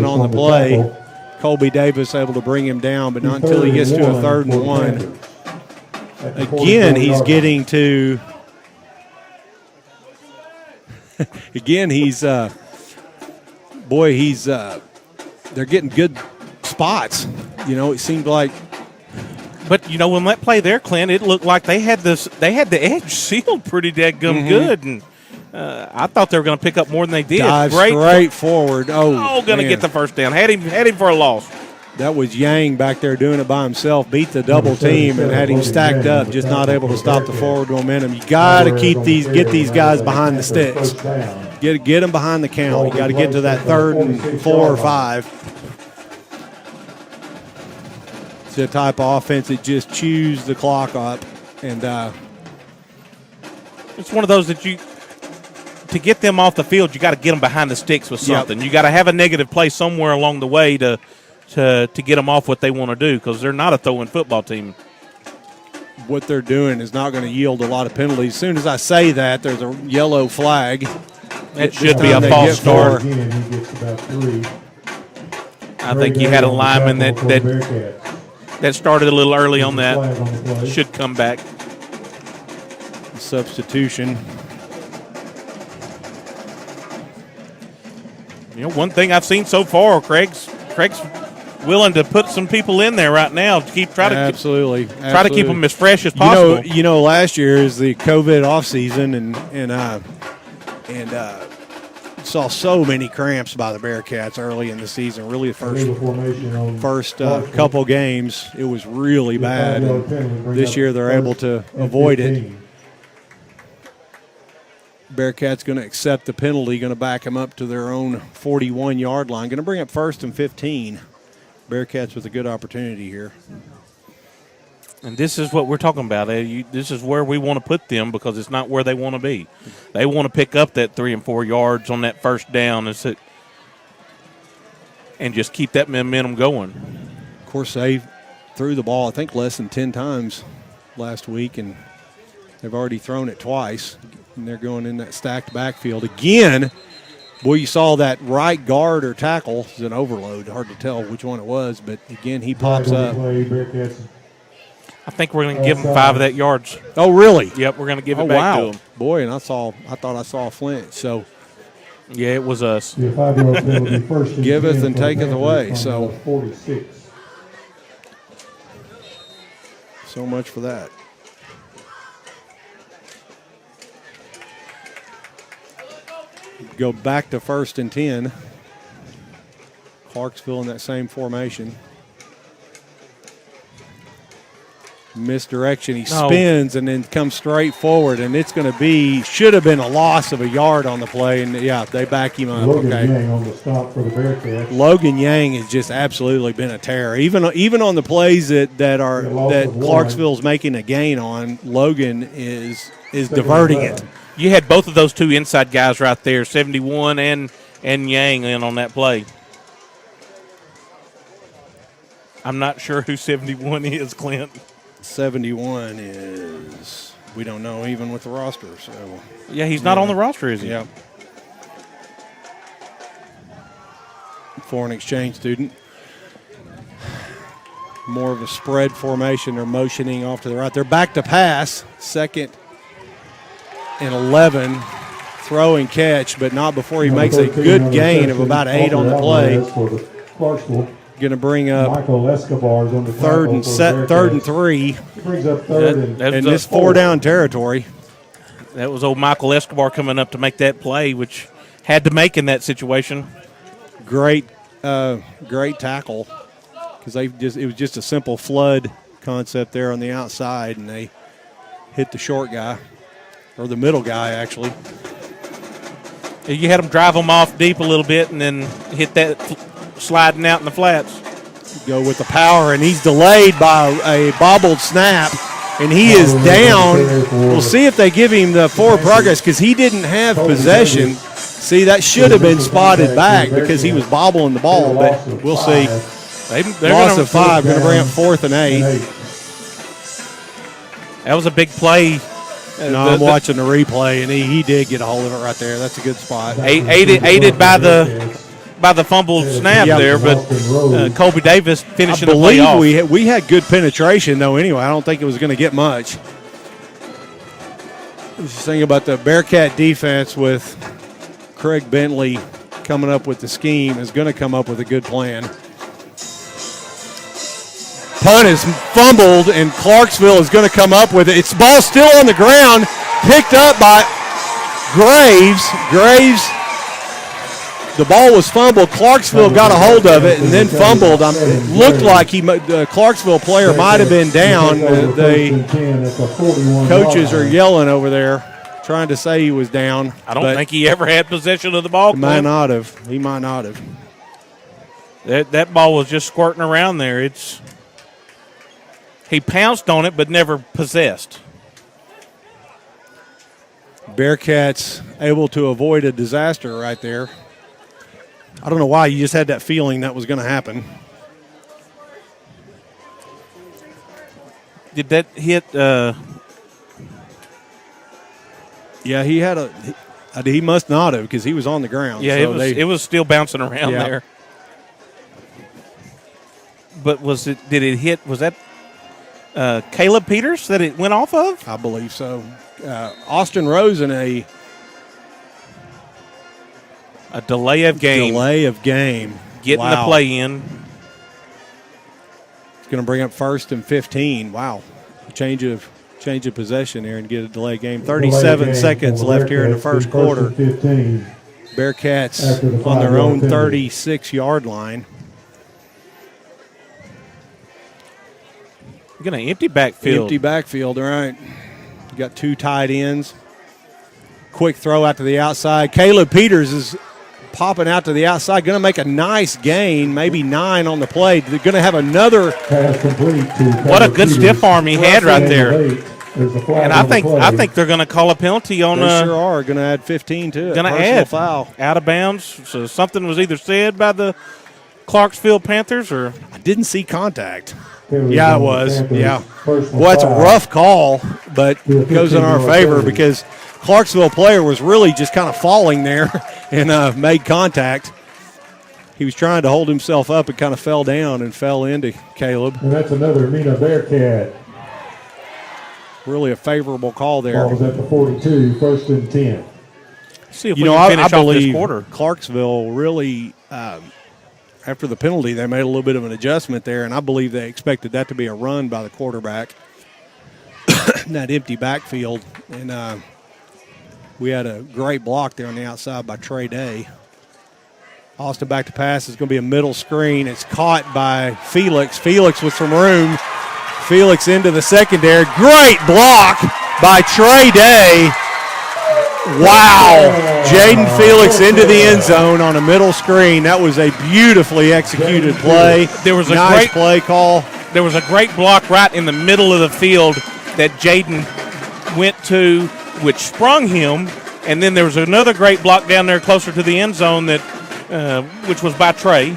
on the play. Colby Davis able to bring him down, but not until he gets to a 3rd and 1. Again, he's getting to. Again, they're getting good spots. It seemed like. But when that play there, Clint, it looked like they had the edge sealed pretty dadgum good, and I thought they were going to pick up more than they did. Dive straight forward. Going to get the first down. Had him for a loss. That was Yang back there doing it by himself. Beat the double team and had him stacked up, just not able to stop the forward momentum. You got to get these guys behind the sticks. Get them behind the count. You got to get to that 3rd and 4 or 5. It's the type of offense that just chews the clock up, and it's one of those that to get them off the field, you got to get them behind the sticks with something. You got to have a negative play somewhere along the way to get them off what they want to do, because they're not a throwing football team. What they're doing is not going to yield a lot of penalties. As soon as I say that, there's a yellow flag. That should be a false start. I think you had a lineman that started a little early on that. Should come back. Substitution. One thing I've seen so far, Craig's willing to put some people in there right now to try to keep them as fresh as possible. Last year is the COVID off season, and saw so many cramps by the Bearcats early in the season. Really, the first couple games, it was really bad. And this year, they're able to avoid it. Bearcats going to accept the penalty, going to back them up to their own 41-yard line. Going to bring up 1st and 15. Bearcats with a good opportunity here. And this is what we're talking about. This is where we want to put them, because it's not where they want to be. They want to pick up that 3 and 4 yards on that first down and just keep that momentum going. Of course, they threw the ball, I think, less than 10 times last week, and they've already thrown it twice. And they're going in that stacked backfield again. Boy, you saw that right guard or tackle. It's an overload. Hard to tell which one it was, but again, he pops up. I think we're going to give him 5 of that yards. Oh, really? Yep, we're going to give it back to him. Boy, and I thought I saw a flinch. So, yeah, it was us. Giveth and taketh away. So, 46. So much for that. Go back to 1st and 10. Clarksville in that same formation. Misdirection. He spins and then comes straight forward, and it's going to be, should have been a loss of a yard on the play, and yeah, they back him up. Logan Yang on the stop for the Bearcats. Logan Yang has just absolutely been a terror. Even on the plays that Clarksville's making a gain on, Logan is diverting it. You had both of those two inside guys right there, 71 and Yang in on that play. I'm not sure who 71 is, Clint. 71 is, we don't know even with the roster. So yeah, he's not on the roster, is he? Yeah. Foreign exchange student. More of a spread formation. They're motioning off to the right. They're back to pass. 2nd and 11. Throw and catch, but not before he makes a good gain of about 8 on the play. Going to bring up Michael Escobar's on the 3rd and 3. He brings up 3rd and this 4-down territory. That was old Michael Escobar coming up to make that play, which had to make in that situation. Great tackle, because it was just a simple flood concept there on the outside, and they hit the short guy, or the middle guy actually. You had them drive them off deep a little bit and then hit that sliding out in the flats. Go with the power, and he's delayed by a bobbled snap, and he is down. We'll see if they give him the forward progress, because he didn't have possession. See, that should have been spotted back because he was bobbling the ball, but we'll see. Loss of 5, going to bring up 4th and 8. That was a big play. No, I'm watching the replay, and he did get a hold of it right there. That's a good spot. Aided by the fumbled snap there, but Colby Davis finishing the play off. We had good penetration, though, anyway. I don't think it was going to get much. I was just thinking about the Bearcat defense with Craig Bentley coming up with the scheme is going to come up with a good plan. Punt is fumbled, and Clarksville is going to come up with it. It's ball still on the ground, picked up by Graves. The ball was fumbled. Clarksville got a hold of it and then fumbled. It looked like the Clarksville player might have been down. The coaches are yelling over there, trying to say he was down. I don't think he ever had possession of the ball. He might not have. That ball was just squirting around there. He pounced on it but never possessed. Bearcats able to avoid a disaster right there. I don't know why. You just had that feeling that was going to happen. Did that hit? Yeah, he had he must not have, because he was on the ground. Yeah, so it was still bouncing around there. But did it hit? Was that Caleb Peters that it went off of? I believe so. Austin Rose in a delay of game. Getting the play in. It's going to bring up 1st and 15. Wow. Change of possession there and get a delay game. 37 seconds left here in the first quarter. Bearcats on their own 36-yard line. Going to empty backfield. All right. You got 2 tight ends. Quick throw out to the outside. Caleb Peters is popping out to the outside. Going to make a nice gain, maybe 9 on the play. They're going to have another. What a good stiff arm he had right there. And I think they're going to call a penalty on. They sure are going to add 15 to it. Going to add foul out of bounds. So something was either said by the Clarksville Panthers or I didn't see contact. Yeah, it was. Yeah. Well, it's a rough call, but it goes in our favor because Clarksville player was really just kind of falling there and made contact. He was trying to hold himself up and kind of fell down and fell into Caleb. And that's another Mena Bearcat. Really a favorable call there. Ball was at the 42, 1st and 10. See if we can finish off this quarter. Clarksville really after the penalty, they made a little bit of an adjustment there, and I believe they expected that to be a run by the quarterback in that empty backfield. And We had a great block there on the outside by Trey Day. Austin back to pass. It's going to be a middle screen. It's caught by Felix. Felix with some room. Felix into the secondary. Great block by Trey Day. Wow. Jaden Felix into the end zone on a middle screen. That was a beautifully executed play. There was a nice great play call. There was a great block right in the middle of the field that Jaden went to, which sprung him, and then there was another great block down there closer to the end zone that, which was by Trey.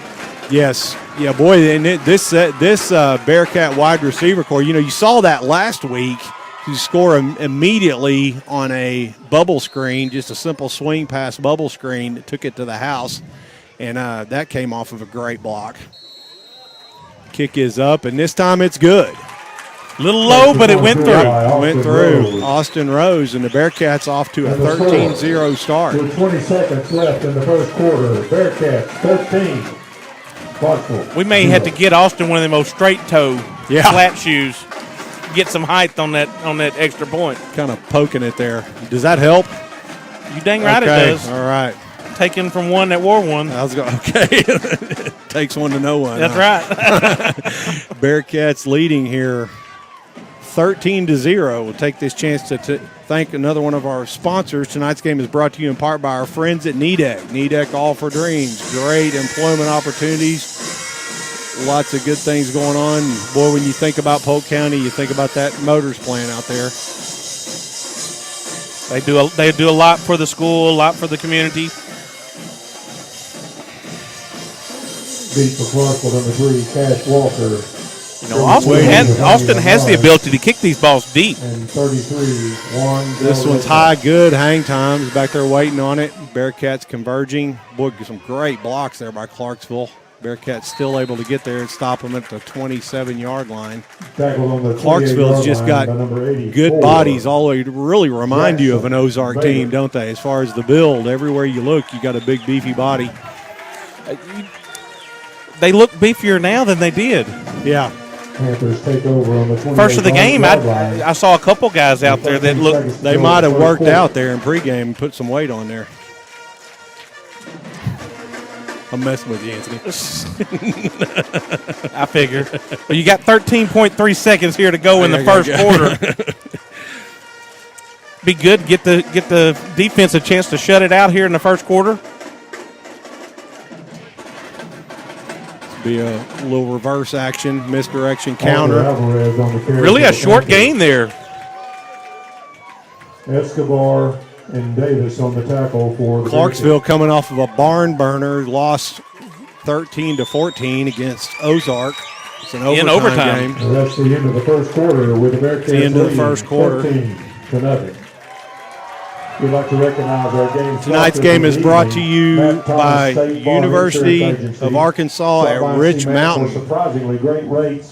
Yes, yeah, boy, and this Bearcat wide receiver core. You know, you saw that last week. You score immediately on a bubble screen, just a simple swing pass bubble screen that took it to the house, and that came off of a great block. Kick is up, and this time it's good. A little low, but it went through. Went through. Austin Rose, and the Bearcats off to a 13-0 start. With 20 seconds left in the first quarter, Bearcats 13. Clarksville. We may have to get Austin one of them old straight-toe flat shoes. Get some height on that extra point. Kind of poking it there. Does that help? You dang right it does. All right. Taken from one that wore one. I was going, okay. Takes one to know one. That's right. Bearcats leading here 13-0. We'll take this chance to thank another one of our sponsors. Tonight's game is brought to you in part by our friends at NEDEC. NEDEC All for Dreams. Great employment opportunities. Lots of good things going on. Boy, when you think about Polk County, you think about that motors plant out there. They do a lot for the school, a lot for the community. Beat for Clarksville, number 3, Cash Walker. You know, Austin has the ability to kick these balls deep. And 33-1. This one's high, good hang times. Back there waiting on it. Bearcats converging. Boy, some great blocks there by Clarksville. Bearcats still able to get there and stop them at the 27-yard line. Clarksville's just got good bodies all over. Really remind you of an Ozark team, don't they? As far as the build, everywhere you look, you got a big, beefy body. They look beefier now than they did. Yeah. Panthers take over on the first of the game, I saw a couple guys out there that looked. They might have worked out there in pregame and put some weight on there. I'm messing with you, Anthony. I figure. But you got 13.3 seconds here to go in the first quarter. Be good. Get the defense a chance to shut it out here in the first quarter. Be a little reverse action, misdirection, counter. Really a short gain there. Escobar and Davis on the tackle for the Clarksville coming off of a barn burner, lost 13-14 against Ozark. It's an overtime game. And that's the end of the first quarter with the Bearcats the end of the first quarter. 13-0. We'd like to recognize our game. Tonight's game is brought to you by University of Arkansas at Rich Mountain.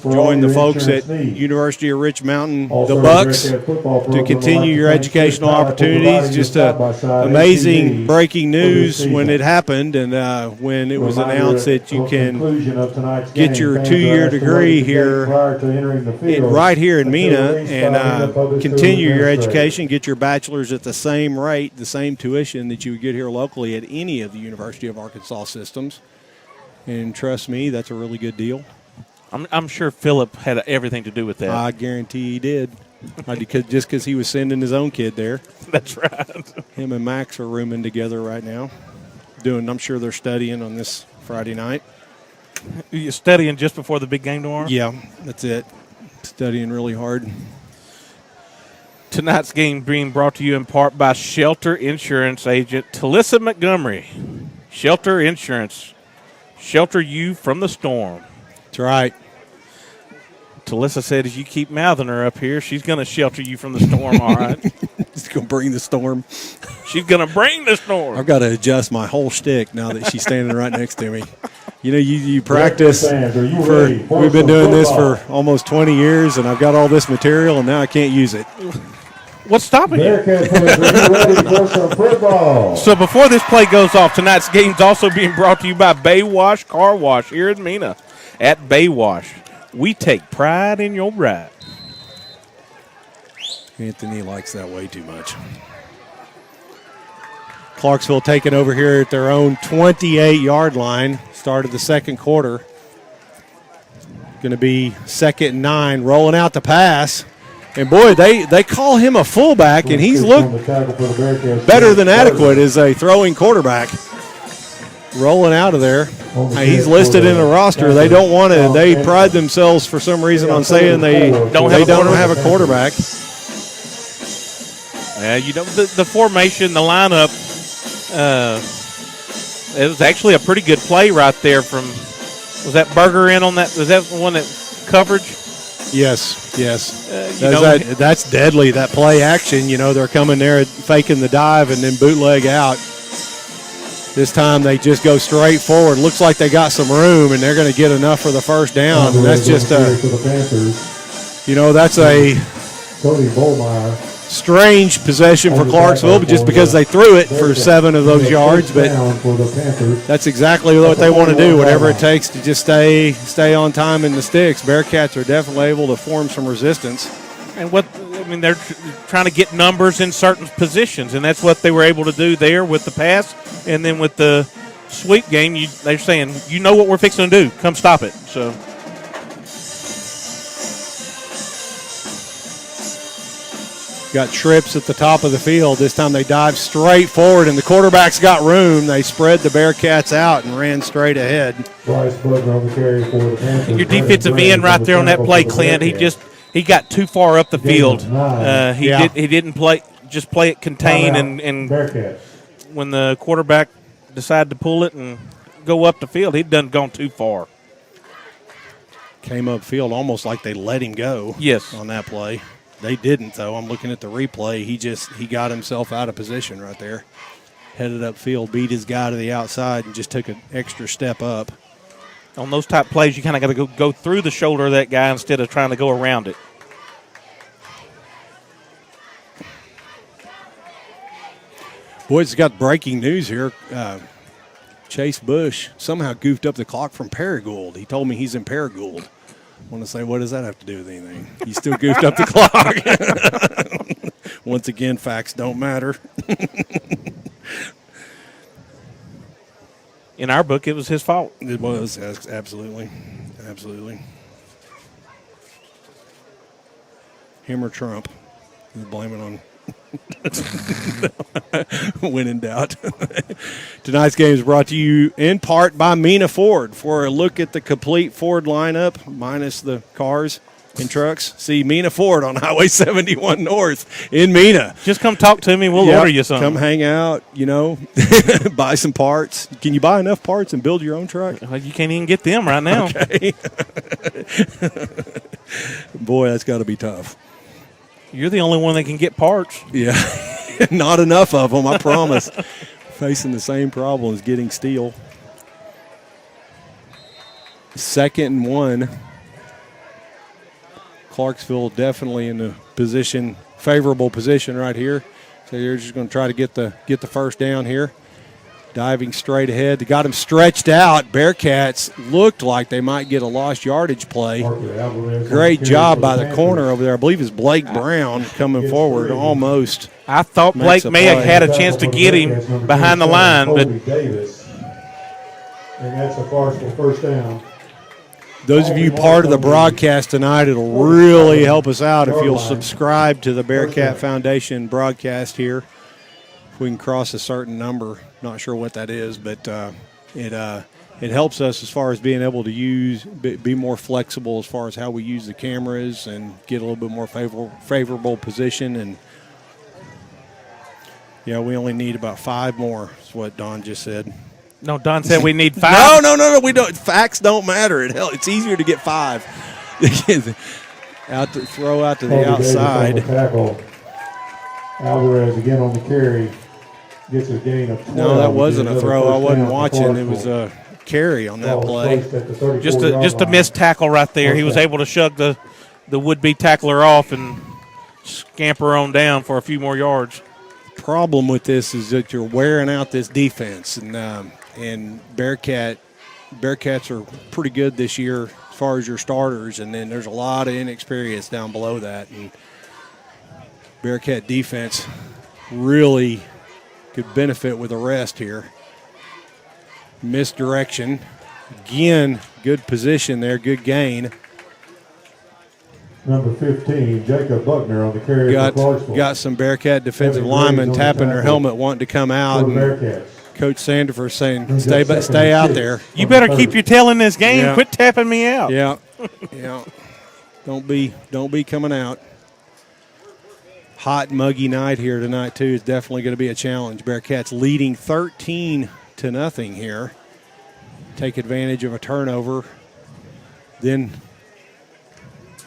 Join the folks at University of Rich Mountain, the Bucks, to continue your educational opportunities. Just amazing breaking news when it happened and when it was announced that you can get your 2-year degree here right here in Mena and continue your education, get your bachelor's at the same rate, the same tuition that you would get here locally at any of the University of Arkansas systems. And trust me, that's a really good deal. I'm sure Philip had everything to do with that. I guarantee he did. Just because he was sending his own kid there. That's right. Him and Max are rooming together right now. I'm sure they're studying on this Friday night. You're studying just before the big game tomorrow? Yeah, that's it. Studying really hard. Tonight's game being brought to you in part by Shelter Insurance agent Talissa Montgomery. Shelter Insurance. Shelter you from the storm. That's right. Talissa said as you keep mouthing her up here, she's going to shelter you from the storm, all right? She's going to bring the storm. She's going to bring the storm. I've got to adjust my whole shtick now that she's standing right next to me. You know, you practice. We've been doing this for almost 20 years, and I've got all this material, and now I can't use it. What's stopping you? Football. So before this play goes off, tonight's game's also being brought to you by Baywash Car Wash here in Mena. At Baywash, we take pride in your ride. Anthony likes that way too much. Clarksville taking over here at their own 28-yard line. Started the second quarter. Going to be 2nd and 9, rolling out the pass. And, boy, they call him a fullback, and he's looked better than adequate as a throwing quarterback. Rolling out of there. He's listed in the roster. They don't want to. They pride themselves for some reason on saying they don't have a quarterback. Yeah, the formation, the lineup, it was actually a pretty good play right there from, was that Berger in on that? Was that the one that coverage? Yes. That's deadly, that play action. They're coming there faking the dive and then bootleg out. This time they just go straight forward. Looks like they got some room, and they're going to get enough for the first down. And that's just that's a strange possession for Clarksville, just because they threw it for 7 of those yards. But that's exactly what they want to do, whatever it takes to just stay on time in the sticks. Bearcats are definitely able to form some resistance. And they're trying to get numbers in certain positions, and that's what they were able to do there with the pass. And then with the sweep game, they're saying, what we're fixing to do. Come stop it. So got trips at the top of the field. This time they dive straight forward, and the quarterback's got room. They spread the Bearcats out and ran straight ahead. Your defensive end right there on that play, Clint, he got too far up the field. He didn't play it contained, and when the quarterback decided to pull it and go up the field, he'd gone too far. Came upfield almost like they let him go. Yes. On that play. They didn't, though. I'm looking at the replay. He got himself out of position right there. Headed upfield, beat his guy to the outside, and just took an extra step up. On those type plays, you kind of got to go through the shoulder of that guy instead of trying to go around it. Boys, got breaking news here. Chase Bush somehow goofed up the clock from Paragould. He told me he's in Paragould. I want to say, what does that have to do with anything? He still goofed up the clock. Once again, facts don't matter. In our book, it was his fault. It was, absolutely. Absolutely. Him or Trump. Blame it on when in doubt. Tonight's game is brought to you in part by Mena Ford. For a look at the complete Ford lineup, minus the cars and trucks, see Mena Ford on Highway 71 North in Mena. Just come talk to me. We'll order you something. Come hang out, buy some parts. Can you buy enough parts and build your own truck? You can't even get them right now. Okay. Boy, that's got to be tough. You're the only one that can get parts. Yeah, not enough of them, I promise. Facing the same problems, getting steel. 2nd and 1. Clarksville definitely in the favorable position right here. So they're just going to try to get the first down here. Diving straight ahead. They got him stretched out. Bearcats looked like they might get a lost yardage play. Great job by the corner over there. I believe it's Blake Brown coming forward almost. I thought Blake may have had a chance to get him behind the line, but. And that's a partial first down. Those of you part of the broadcast tonight, it'll really help us out if you'll subscribe to the Bearcat Foundation broadcast here. If we can cross a certain number, not sure what that is, but it helps us as far as being able to be more flexible as far as how we use the cameras and get a little bit more favorable position. And yeah, we only need about 5 more. Is what Don just said. No, Don said we need 5. No, we don't. Facts don't matter. It's easier to get 5. Throw out to the outside. Alvarez again on the carry. Gets a gain of 12. No, that wasn't a throw. I wasn't watching. It was a carry on that play. Just a missed tackle right there. He was able to shug the would-be tackler off and scamper on down for a few more yards. Problem with this is that you're wearing out this defense, and Bearcats are pretty good this year as far as your starters, and then there's a lot of inexperience down below that. And Bearcat defense really could benefit with a rest here. Misdirection. Again, good position there, good gain. Number 15, Jacob Buckner on the carry for Clarksville. Got some Bearcat defensive linemen tapping their helmet, wanting to come out. And Coach Sandifer saying, stay out there. You better keep your tail in this game. Yeah. Quit tapping me out. Yeah, yeah. Don't be coming out. Hot, muggy night here tonight, too. Is definitely going to be a challenge. Bearcats leading 13-0 here. Take advantage of a turnover. Then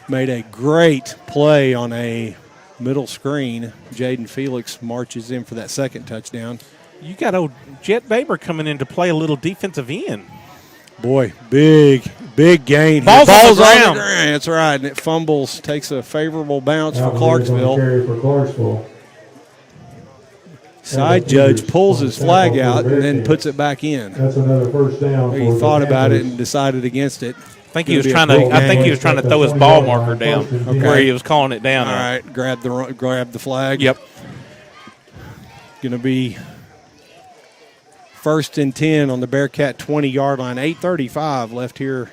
made a great play on a middle screen. Jaden Felix marches in for that second touchdown. You got old Jet Baber coming in to play a little defensive end. Boy, big gain. Ball's on the ground. That's right, and it fumbles, takes a favorable bounce for Clarksville. Carry for Clarksville. Side judge pulls his flag out and then puts it back in. That's another first down. He thought about it and decided against it. I think he was trying to throw his ball marker down where he was calling it down. All right, grab the flag. Yep. Going to be 1st and 10 on the Bearcat 20-yard line. 8:35 left here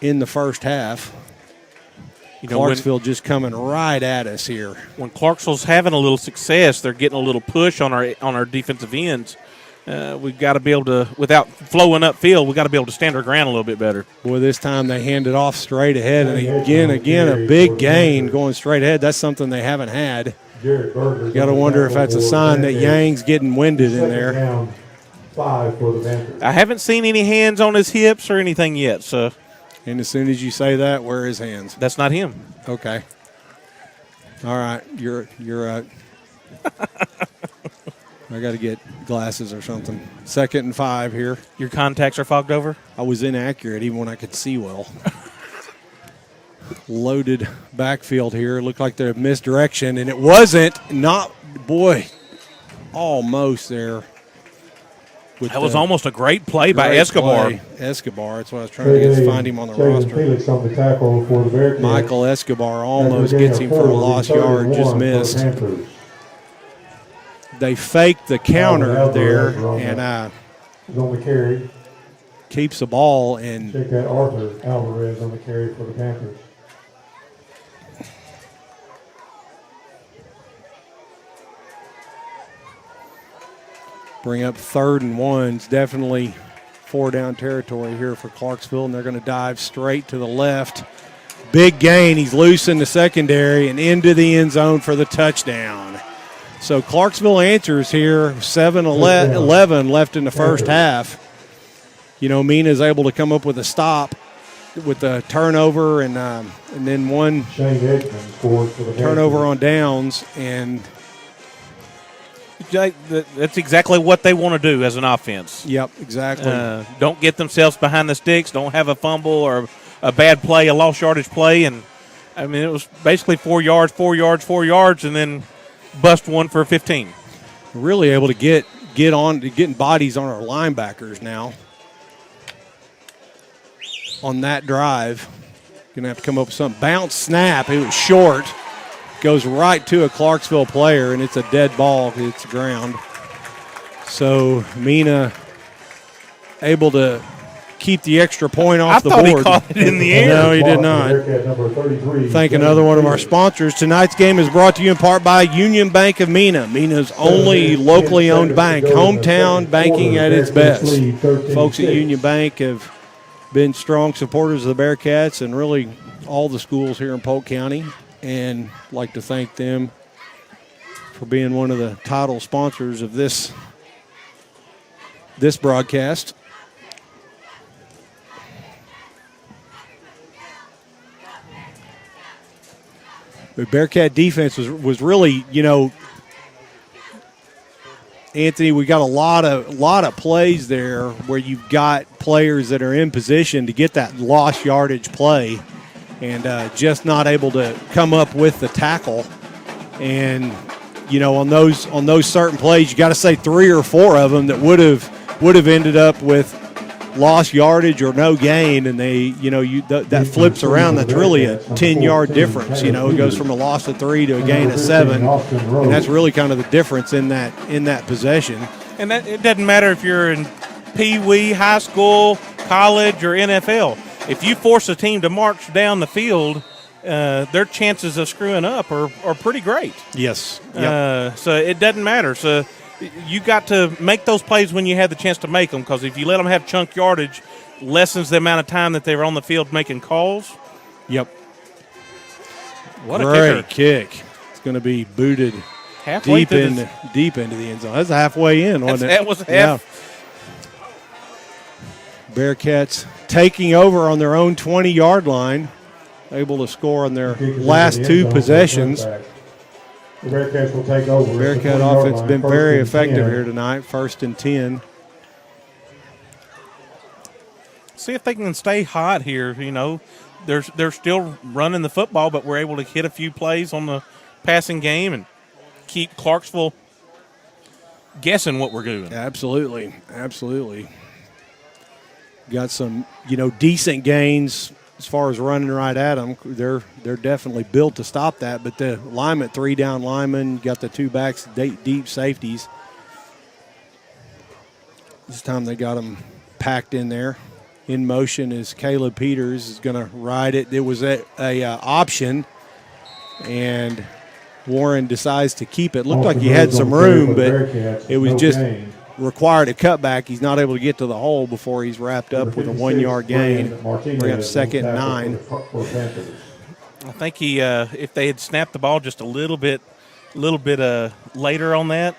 in the first half. Clarksville just coming right at us here. When Clarksville's having a little success, they're getting a little push on our defensive ends. We've got to be able to, without flowing upfield, we've got to be able to stand our ground a little bit better. Boy, this time they hand it off straight ahead, and again a big gain going straight ahead. That's something they haven't had. You got to wonder if that's a sign that Yang's getting winded in there. 5 for the Panthers. I haven't seen any hands on his hips or anything yet, so. And as soon as you say that, where are his hands? That's not him. Okay. All right, you're I got to get glasses or something. 2nd and 5 here. Your contacts are fogged over? I was inaccurate even when I could see well. Loaded backfield here. Looked like they're misdirection, and it wasn't. Almost there. That was almost a great play by Escobar. Escobar, that's what I was trying to get, find him on the roster. Felix on the tackle for the Bearcats. Michael Escobar almost gets him for a lost yard, just missed. They faked the counter there, and on the carry. Keeps the ball. And check that Arthur Alvarez on the carry for the Panthers. Bring up 3rd and 1. It's definitely 4-down territory here for Clarksville, and they're going to dive straight to the left. Big gain. He's loose in the secondary and into the end zone for the touchdown. So Clarksville answers here, 7-11 left in the first half. Mena's able to come up with a stop with a turnover and then one turnover on downs. And that's exactly what they want to do as an offense. Yep, exactly. Don't get themselves behind the sticks. Don't have a fumble or a bad play, a lost yardage play. And, it was basically 4 yards, and then bust one for 15. Really able to getting bodies on our linebackers now. On that drive, going to have to come up with something. Bounce snap. It was short. Goes right to a Clarksville player, and it's a dead ball. It's the ground. So Mena able to keep the extra point off the board. I thought he caught it in the air. No, he did not. Thank another one of our sponsors. Tonight's game is brought to you in part by Union Bank of Mena, Mena's only locally owned bank. Hometown banking at its best. Folks at Union Bank have been strong supporters of the Bearcats and really all the schools here in Polk County. And I'd like to thank them for being one of the title sponsors of this broadcast. The Bearcat defense was really, Anthony, we got a lot of plays there where you've got players that are in position to get that lost yardage play. And just not able to come up with the tackle. And, on those certain plays, you got to say 3 or 4 of them that would have ended up with lost yardage or no gain, and that flips around. That's really a 10-yard difference. It goes from a loss of 3 to a gain of 7, and that's really kind of the difference in that possession. And that it doesn't matter if you're in Pee Wee, high school, college, or NFL. If you force a team to march down the field, their chances of screwing up are pretty great. Yes. Yep. So it doesn't matter. So you got to make those plays when you have the chance to make them, because if you let them have chunk yardage, lessens the amount of time that they were on the field making calls. Yep. What Great a kicker. kick. It's going to be booted Halfway deep into the end zone. That's halfway in, wasn't it? That was half. Yeah. Bearcats taking over on their own 20-yard line, able to score on their last 2 possessions. The Bearcats will take over. Bearcat offense has been very effective here tonight, 1st and 10. See if they can stay hot here. They're still running the football, but we're able to hit a few plays on the passing game and keep Clarksville guessing what we're doing. Absolutely. Got some, decent gains as far as running right at them. They're definitely built to stop that. But the lineman, 3 down linemen, got the 2 backs, deep safeties. This time they got them packed in there. In motion is Caleb Peters is going to ride it. It was a option, and Warren decides to keep it. Looked like he had some room, but it was just required a cutback. He's not able to get to the hole before he's wrapped up with a 1-yard gain. Bring up 2nd and 9. I think if they had snapped the ball just a little bit later on that,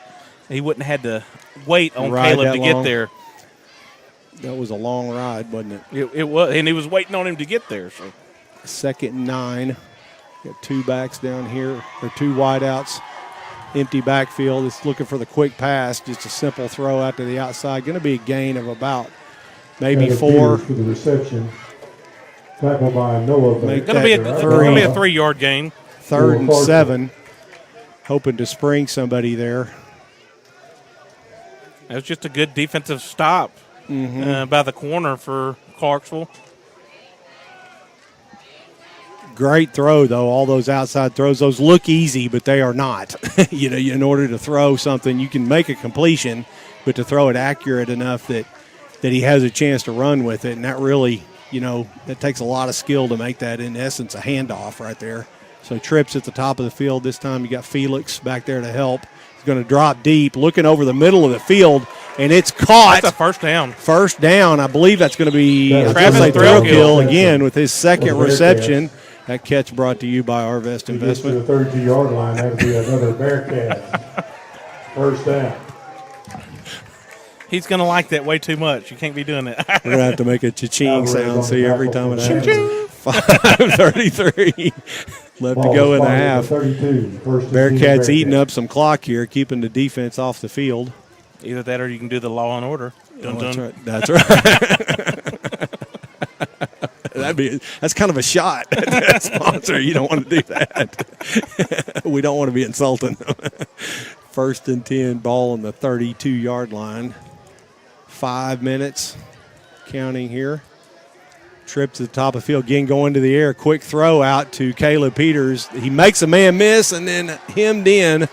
he wouldn't have had to wait on Caleb to get there. That was a long ride, wasn't it? It was, and he was waiting on him to get there. So 2nd and 9. Got 2 backs down here, or 2 wideouts. Empty backfield. It's looking for the quick pass. Just a simple throw out to the outside. Going to be a gain of about maybe 4. For the reception. Tackled by Noah. Going to be a 3-yard gain. 3rd and 7. Hoping to spring somebody there. That was just a good defensive stop by the corner for Clarksville. Great throw, though. All those outside throws, those look easy, but they are not. In order to throw something, you can make a completion, but to throw it accurate enough that he has a chance to run with it, and that really, that takes a lot of skill to make that, in essence, a handoff right there. So trips at the top of the field. This time you got Felix back there to help. He's going to drop deep, looking over the middle of the field, and it's caught. That's a first down. First down. I believe that's going to be Travis Thrill again with his 2nd reception. That catch brought to you by Arvest Investment. To the 32-yard line, that would be another Bearcat. First down. He's going to like that way too much. You can't be doing that. We're going to have to make a cha-ching sound, see, every time it happens. 5:33 left to go in the half. Bearcats eating up some clock here, keeping the defense off the field. Either that or you can do the Law and Order. Dun-dun. That's right. That's kind of a shot at that sponsor. You don't want to do that. We don't want to be insulting them. 1st and 10, ball on the 32-yard line. 5 minutes counting here. Trip to the top of the field, again going to the air. Quick throw out to Caleb Peters. He makes a man miss and then hemmed in.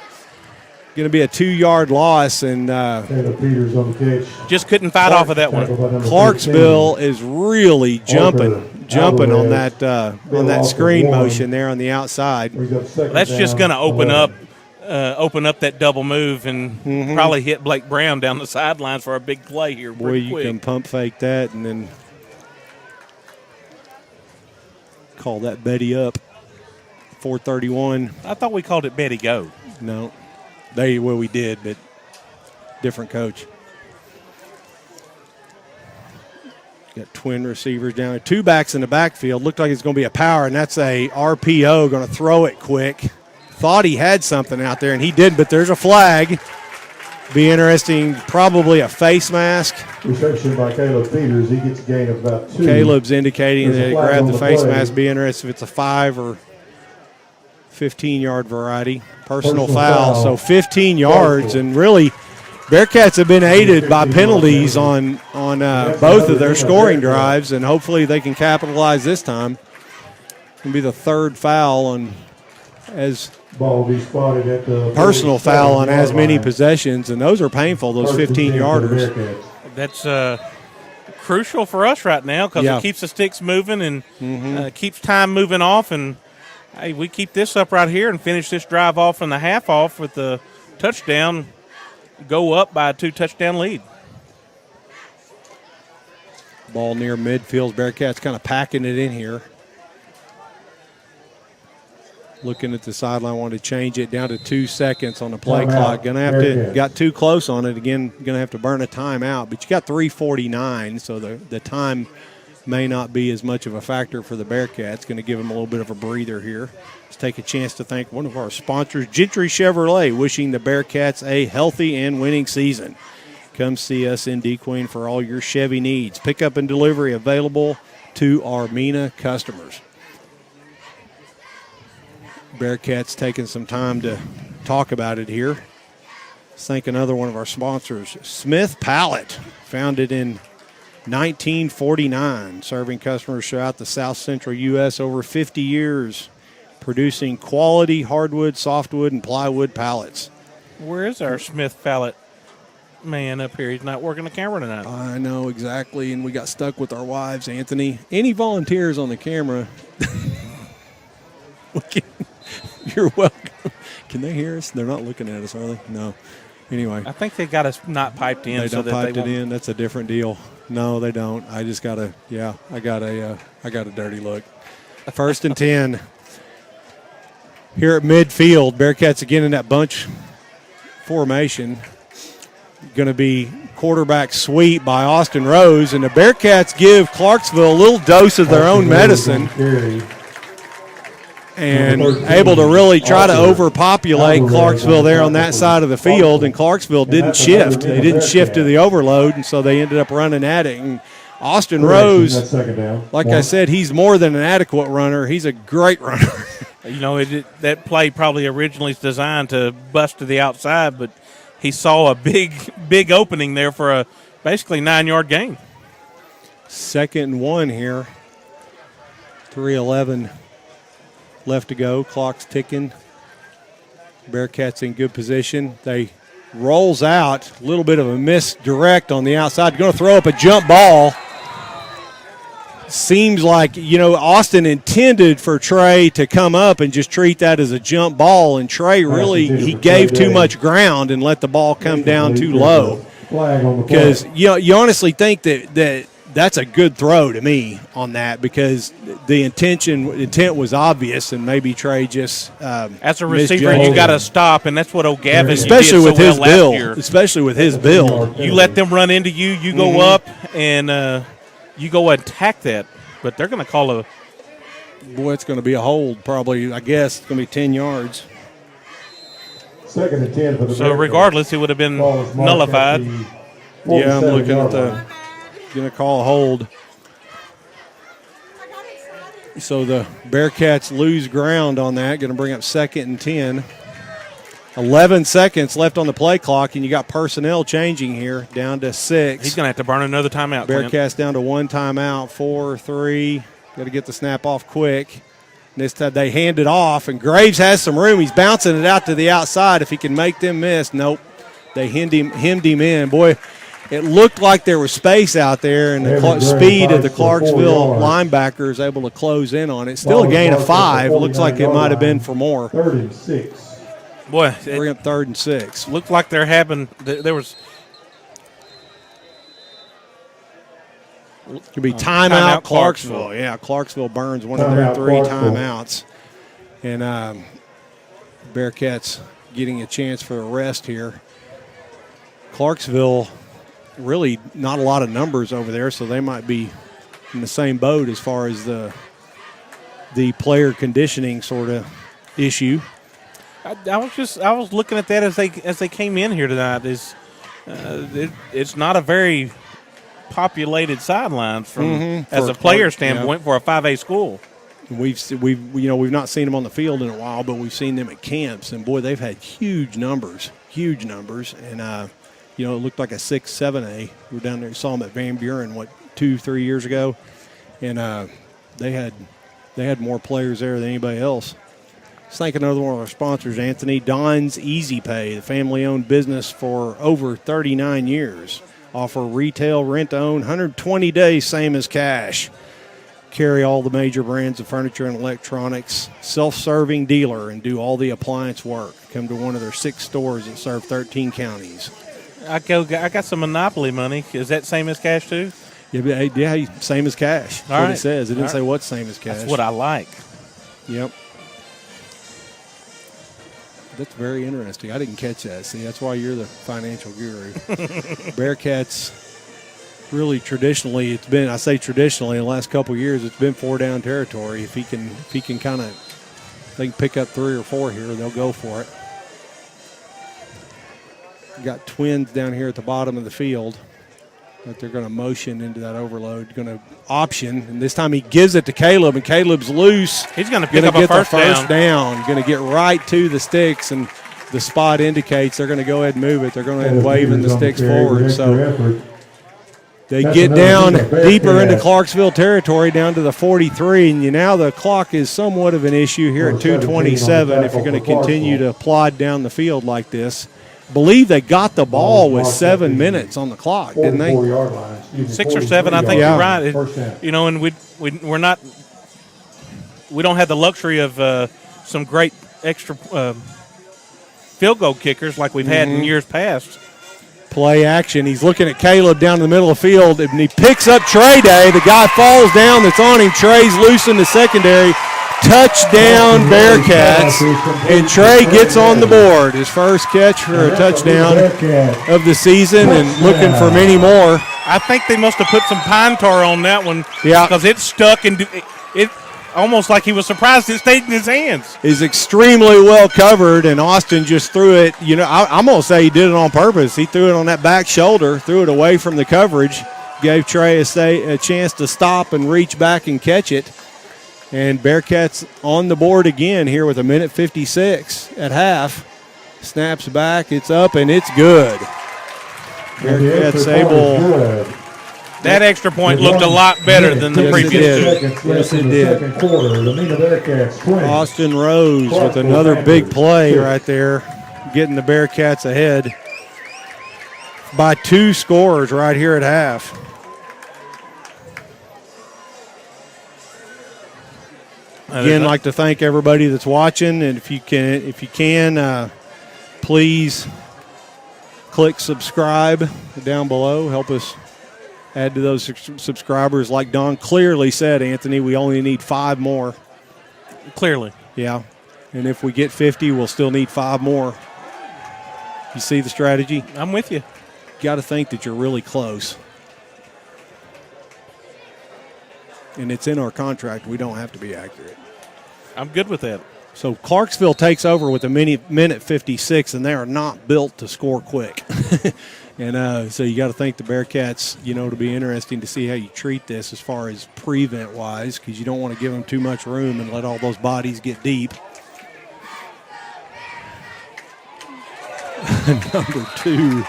Going to be a 2-yard loss, and Caleb Peters on the catch. Just couldn't fight off of that one. Clarksville is really jumping on that screen motion there on the outside. That's just going to open up that double move and probably hit Blake Brown down the sidelines for a big play here. Boy, you can pump fake that and then call that Betty up. 4:31. I thought we called it Betty Go. No. We did, but different coach. Got twin receivers down there. 2 backs in the backfield. Looked like it's going to be a power, and that's a RPO, going to throw it quick. Thought he had something out there, and he did, but there's a flag. Be interesting, probably a face mask. Reception by Caleb Peters. He gets a gain of about 2. Caleb's indicating that he grabbed the face mask. Be interested if it's a 5 or 15-yard variety. Personal foul. So 15 yards, and really Bearcats have been aided by penalties on both of their scoring drives, and hopefully they can capitalize this time. It'll be the third foul on as Ball will be spotted at the personal foul on as many line. possessions, and those are painful, those 15-yarders. That's crucial for us right now because Yeah. it keeps the sticks moving and keeps time moving off. And, hey, we keep this up right here and finish this drive off and the half off with the touchdown, go up by a 2-touchdown lead. Ball near midfield. Bearcats kind of packing it in here. Looking at the sideline, wanted to change it down to 2 seconds on the play clock. Gonna have to, got too close on it again. Gonna have to burn a timeout, but you got 3:49, so the time may not be as much of a factor for the Bearcats. Going to give them a little bit of a breather here. Let's take a chance to thank one of our sponsors, Gentry Chevrolet, wishing the Bearcats a healthy and winning season. Come see us in DeQueen for all your Chevy needs. Pickup and delivery available to our Mena customers. Bearcats taking some time to talk about it here. Let's thank another one of our sponsors, Smith Pallet, founded in 1949, serving customers throughout the South Central U.S. over 50 years, producing quality hardwood, softwood, and plywood pallets. Where is our Smith pallet man up here? He's not working the camera tonight. I know exactly, and we got stuck with our wives, Anthony. Any volunteers on the camera? You're welcome. Can they hear us? They're not looking at us, are they? No. Anyway. I think they got us not piped in. They so don't that piped they it in. That's a different deal. No, they don't. I just got a I got a dirty look. 1st and 10. Here at midfield, Bearcats again in that bunch formation. Going to be quarterback sweep by Austin Rose, and the Bearcats give Clarksville a little dose of their own medicine. And able to really try to overpopulate Clarksville there on that side of the field, and Clarksville didn't shift. They didn't shift to the overload, and so they ended up running at it. And Austin Rose, like I said, he's more than an adequate runner. He's a great runner. You know, that play probably originally is designed to bust to the outside, but he saw a big opening there for a basically 9-yard gain. 2nd and 1 here. 3:11 left to go. Clock's ticking. Bearcats in good position. They rolls out. A little bit of a misdirect on the outside. Going to throw up a jump ball. Seems like, Austin intended for Trey to come up and just treat that as a jump ball, and Trey really, he gave too much ground and let the ball come down too low. Because you honestly think that's a good throw to me on that, because the intent was obvious, and maybe Trey just as a receiver you got to stop, and that's what O'Gavin especially did with so his well build. last year. Especially with his build, you let them run into you. You go up and you go attack that, but they're going to call a. Boy, it's going to be a hold. Probably, I guess it's going to be 10 yards. 2nd and 10 for the So regardless, it would have been nullified. Yeah, I'm looking at the. Going to call a hold. So the Bearcats lose ground on that. Going to bring up 2nd and 10. 11 seconds left on the play clock, and you got personnel changing here down to 6. He's going to have to burn another timeout. Bearcats down to 1 timeout, 4-3. Got to get the snap off quick. This time they hand it off, and Graves has some room. He's bouncing it out to the outside. If he can make them miss, nope. They hemmed him in. Boy, it looked like there was space out there, and the speed of the Clarksville linebacker is able to close in on it. Still a gain of 5. Looks like it might have been for more. 3rd and 6. Boy, bring up 3rd and 6. Looked like there was. Could be timeout Clarksville. Yeah, Clarksville burns one of their 3 timeouts. And Bearcats getting a chance for a rest here. Clarksville, really not a lot of numbers over there, so they might be in the same boat as far as the player conditioning sort of issue. I was looking at that as they came in here tonight. It's not a very populated sideline from as a player standpoint for a 5A school. We've not seen them on the field in a while, but we've seen them at camps, and boy, they've had huge numbers, and It looked like a 6-7A. We were down there, saw them at Van Buren, 2-3 years ago, and they had more players there than anybody else. Let's thank another one of our sponsors, Anthony. Don's Easy Pay, the family-owned business for over 39 years. Offer retail, rent-to-own, 120 days, same as cash. Carry all the major brands of furniture and electronics. Self-serving dealer and do all the appliance work. Come to one of their 6 stores that serve 13 counties. I got some Monopoly money. Is that same as cash too? Yeah, same as cash. That's what it says. It didn't say what same as cash. That's what I like. Yep. That's very interesting. I didn't catch that. See, that's why you're the financial guru. Bearcats, really traditionally, it's been, I say traditionally, in the last couple of years, it's been 4-down territory. If he can kind of, they can pick up 3 or 4 here, they'll go for it. Got Twins down here at the bottom of the field that they're going to motion into that overload, going to option, and this time he gives it to Caleb, and Caleb's loose. He's going to pick up a first down. Going to get right to the sticks, and the spot indicates they're going to go ahead and move it. They're going to head waving the sticks forward. So they get down deeper into Clarksville territory, down to the 43, and now the clock is somewhat of an issue here at 2:27 if you're going to continue to plod down the field like this. Believe they got the ball with 7 minutes on the clock, didn't they? 6 or 7, I think you're right. And we're not, we don't have the luxury of some great extra field goal kickers like we've had in years past. Play action. He's looking at Caleb down in the middle of the field, and he picks up Trey Day. The guy falls down that's on him. Trey's loose in the secondary. Touchdown Bearcats, and Trey gets on the board. His first catch for a touchdown of the season, and looking for many more. I think they must have put some pine tar on that one, because it stuck, and it almost like he was surprised it stayed in his hands. Is extremely well covered, and Austin just threw it. I'm going to say he did it on purpose. He threw it on that back shoulder, threw it away from the coverage, gave Trey a chance to stop and reach back and catch it. And Bearcats on the board again here with 1:56 at half. Snaps back, it's up, and it's good. Bearcats able. That extra point looked a lot better than the previous two. Yes, it did. Austin Rose with another big play right there, getting the Bearcats ahead by 2 scores right here at half. Again, like to thank everybody that's watching, and if you can, please click subscribe down below. Help us add to those subscribers. Like Don clearly said, Anthony, we only need 5 more. Clearly. Yeah, and if we get 50, we'll still need 5 more. You see the strategy? I'm with you. Got to think that you're really close. And it's in our contract. We don't have to be accurate. I'm good with that. So Clarksville takes over with a minute 56, and they are not built to score quick. And so you got to think the Bearcats, it'll be interesting to see how you treat this as far as prevent-wise, because you don't want to give them too much room and let all those bodies get deep. Number 2,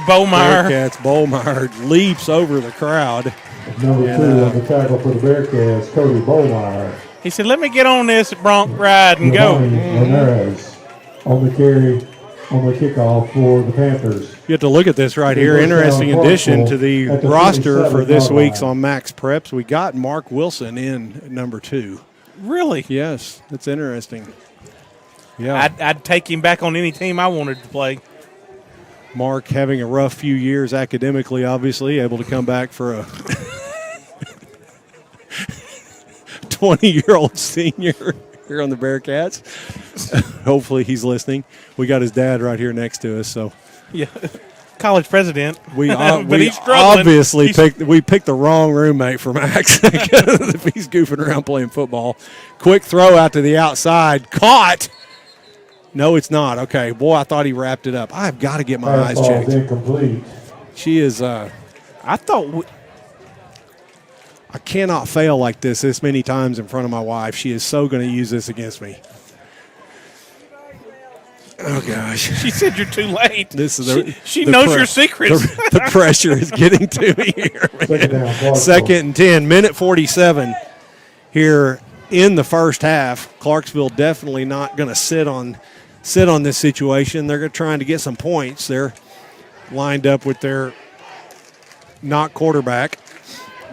Bowmeyer. Bearcats, Bowmeyer leaps over the crowd. Number 2 on the tackle for the Bearcats, Cody Bowmeyer. He said, let me get on this Bronc ride and go. Ramirez on the carry, on the kickoff for the Panthers. You have to look at this right here. Interesting addition to the roster for this week's on Max Preps. We got Mark Wilson in at number 2. Really? Yes, that's interesting. Yeah, I'd take him back on any team I wanted to play. Mark having a rough few years academically, obviously, able to come back for a 20-year-old senior here on the Bearcats. Hopefully he's listening. We got his dad right here next to us. So, yeah, college president. We he's struggling. Obviously picked the wrong roommate for Max if he's goofing around playing football. Quick throw out to the outside, caught. No, it's not. Okay, boy, I thought he wrapped it up. I've got to get my eyes checked. Incomplete. She is. I thought. I cannot fail like this many times in front of my wife. She is so going to use this against me. Oh, gosh. She said you're too late. This is she knows your secrets. The pressure is getting to me here. Second and 10, minute 47 here in the first half. Clarksville definitely not going to sit on this situation. They're trying to get some points. They're lined up with their not quarterback,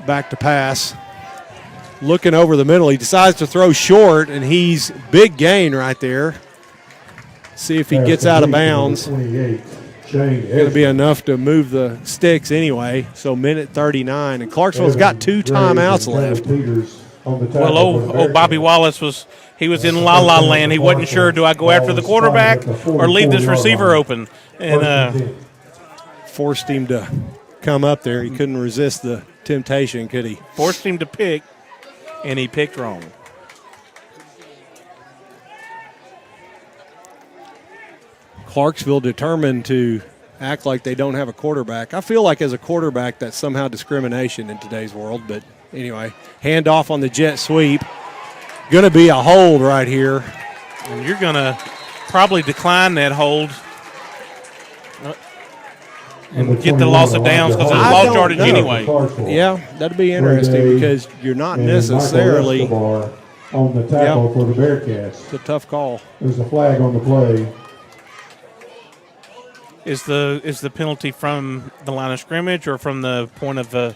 back to pass. Looking over the middle, he decides to throw short, and he's big gain right there. See if he gets out of bounds. Going to be enough to move the sticks anyway. So minute 39, and Clarksville's got 2 timeouts left. Well, Bobby Wallace was in la-la land. He wasn't sure, do I go after the quarterback or leave this receiver open? And forced him to come up there. He couldn't resist the temptation, could he? Forced him to pick, and he picked wrong. Clarksville determined to act like they don't have a quarterback. I feel like as a quarterback that's somehow discrimination in today's world. But anyway, handoff on the jet sweep. Going to be a hold right here. And you're going to probably decline that hold and get the loss of downs because it's lost yardage anyway. Yeah, that'd be interesting because you're not necessarily on the tackle for the Bearcats. It's a tough call. There's a flag on the play. Is the penalty from the line of scrimmage or from the point of the?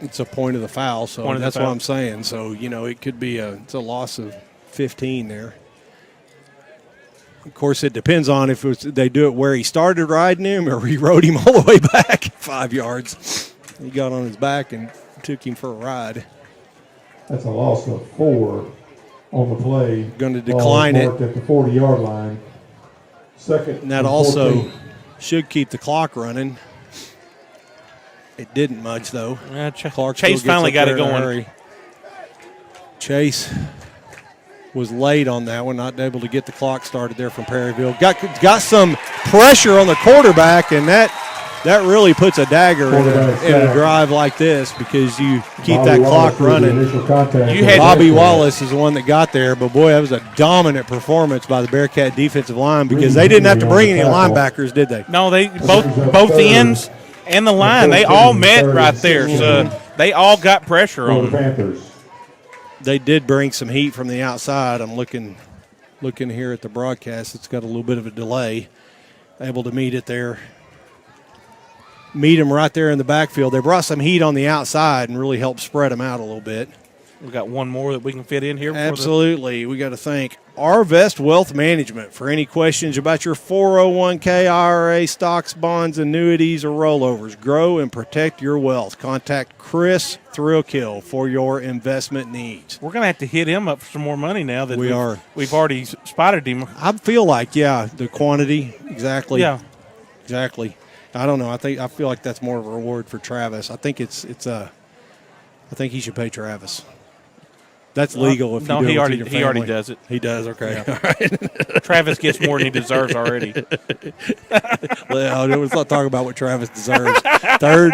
It's a point of the foul, so that's what I'm saying. So it could be it's a loss of 15 there. Of course, it depends on if they do it where he started riding him or he rode him all the way back 5 yards. He got on his back and took him for a ride. That's a loss of 4 on the play. Going to decline it at the 40-yard line. Second, and that also should keep the clock running. It didn't much, though. Chase finally got it going. Chase was late on that one, not able to get the clock started there from Perryville. Got some pressure on the quarterback, and that really puts a dagger in a drive like this because you keep that clock running. Bobby Wallace is the one that got there, but boy, that was a dominant performance by the Bearcat defensive line because they didn't have to bring any linebackers, did they? No, they both ends and the line, they all met right there. So they all got pressure on them. They did bring some heat from the outside. I'm looking here at the broadcast. It's got a little bit of a delay. Able to meet him right there in the backfield. They brought some heat on the outside and really helped spread them out a little bit. We got one more that we can fit in here. Absolutely. We got to thank Arvest Wealth Management. For any questions about your 401k, IRA, stocks, bonds, annuities, or rollovers, grow and protect your wealth. Contact Chris Thrillkill for your investment needs. We're going to have to hit him up for some more money now that we've already spotted him. I feel like, the quantity, exactly. Yeah. Exactly. I don't know. I feel like that's more of a reward for Travis. I think I think he should pay Travis. That's legal. If no, you do he it already with your family. does it. He does. Okay. Yeah. All right. Travis gets more than he deserves already. Well, let's not talk about what Travis deserves. You're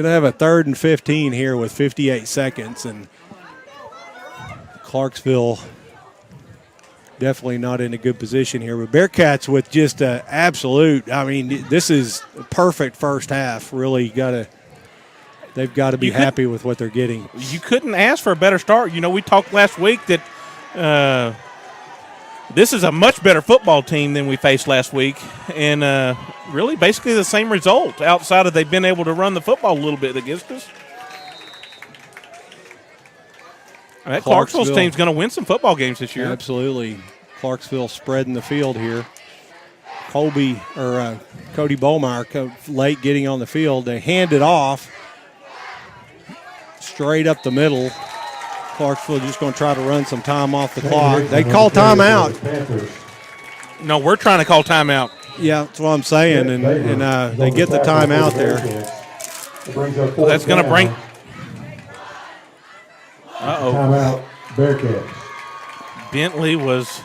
gonna have a 3rd and 15 here with 58 seconds, and Clarksville definitely not in a good position here. But Bearcats with just an absolute. I mean, this is a perfect first half. Really they've got to be happy with what they're getting. You couldn't ask for a better start. We talked last week that this is a much better football team than we faced last week, and really basically the same result outside of they've been able to run the football a little bit against us. That Clarksville's team's going to win some football games this year. Absolutely. Clarksville spreading the field here. Cody Bollmeyer late getting on the field. They hand it off straight up the middle. Clarksville just going to try to run some time off the clock. They call timeout. No, we're trying to call timeout. Yeah, that's what I'm saying, and they get the timeout there. That's going to bring. Timeout, Bearcats. Bentley was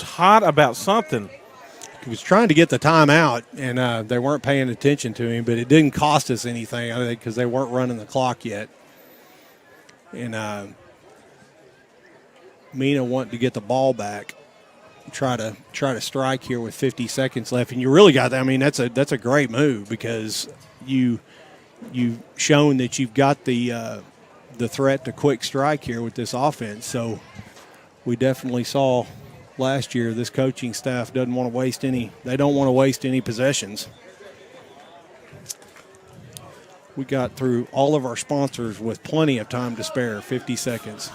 hot about something. He was trying to get the timeout, and they weren't paying attention to him, but it didn't cost us anything, I think, because they weren't running the clock yet. And Mena wanted to get the ball back. try to strike here with 50 seconds left. And you really got that. I mean, that's a great move because you've shown that you've got the threat to quick strike here with this offense. So we definitely saw last year this coaching staff doesn't want to waste any. They don't want to waste any possessions. We got through all of our sponsors with plenty of time to spare, 50 seconds.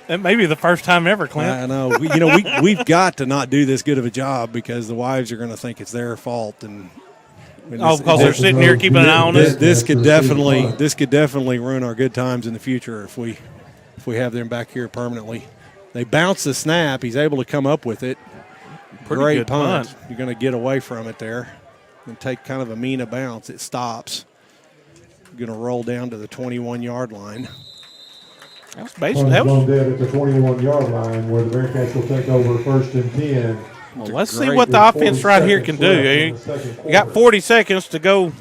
That may be the first time ever, Clint. I know. We've got to not do this good of a job because the wives are going to think it's their fault. And because they're sitting here keeping an eye on us. This could definitely ruin our good times in the future if we have them back here permanently. They bounce the snap. He's able to come up with it. Pretty Great good punt. punt. You're going to get away from it there and take kind of a Mena bounce. It stops. Going to roll down to the 21-yard line. That's basically that Going was. dead at the 21-yard line where the Bearcats will take over 1st and 10. Well, let's see what the offense right here can do. You got 40 seconds to go.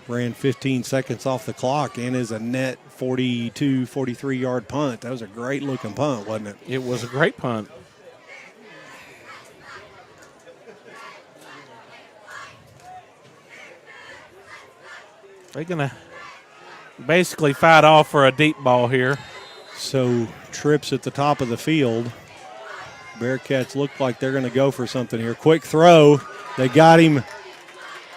Ran 15 seconds off the clock and is a net 42, 43-yard punt. That was a great-looking punt, wasn't it? It was a great punt. They're going to basically fight off for a deep ball here. So trips at the top of the field. Bearcats look like they're going to go for something here. Quick throw. They got him.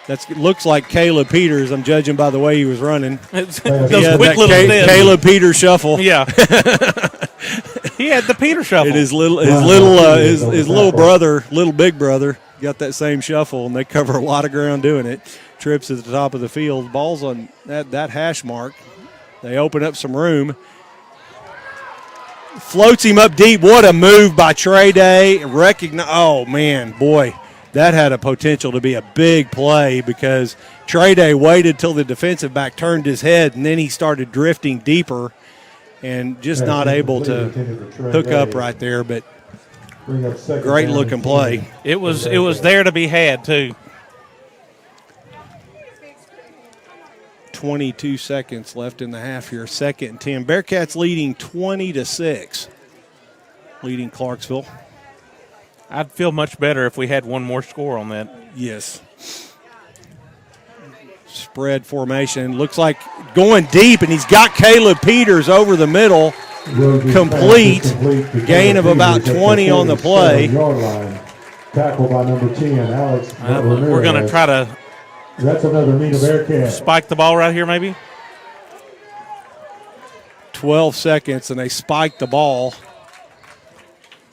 That looks like Caleb Peters. I'm judging by the way he was running. Those quick little steps. Caleb Peters shuffle. Yeah. He had the Peter shuffle. And his little brother, little big brother, got that same shuffle, and they cover a lot of ground doing it. Trips at the top of the field. Ball's on that hash mark. They open up some room. Floats him up deep. What a move by Trey Day. Oh, man, boy. That had a potential to be a big play because Trey Day waited till the defensive back turned his head, and then he started drifting deeper and just not able to hook up right there. But great-looking play. It was there to be had, too. 22 seconds left in the half here, 2nd and 10. Bearcats leading 20-6, leading Clarksville. I'd feel much better if we had one more score on that. Yes. Spread formation. Looks like going deep, and he's got Caleb Peters over the middle. Complete. Gain of about 20 on the play. Tackle by number 10, Alex. We're going to try to That's another Mena Bearcat. spike the ball right here, maybe. 12 seconds, and they spiked the ball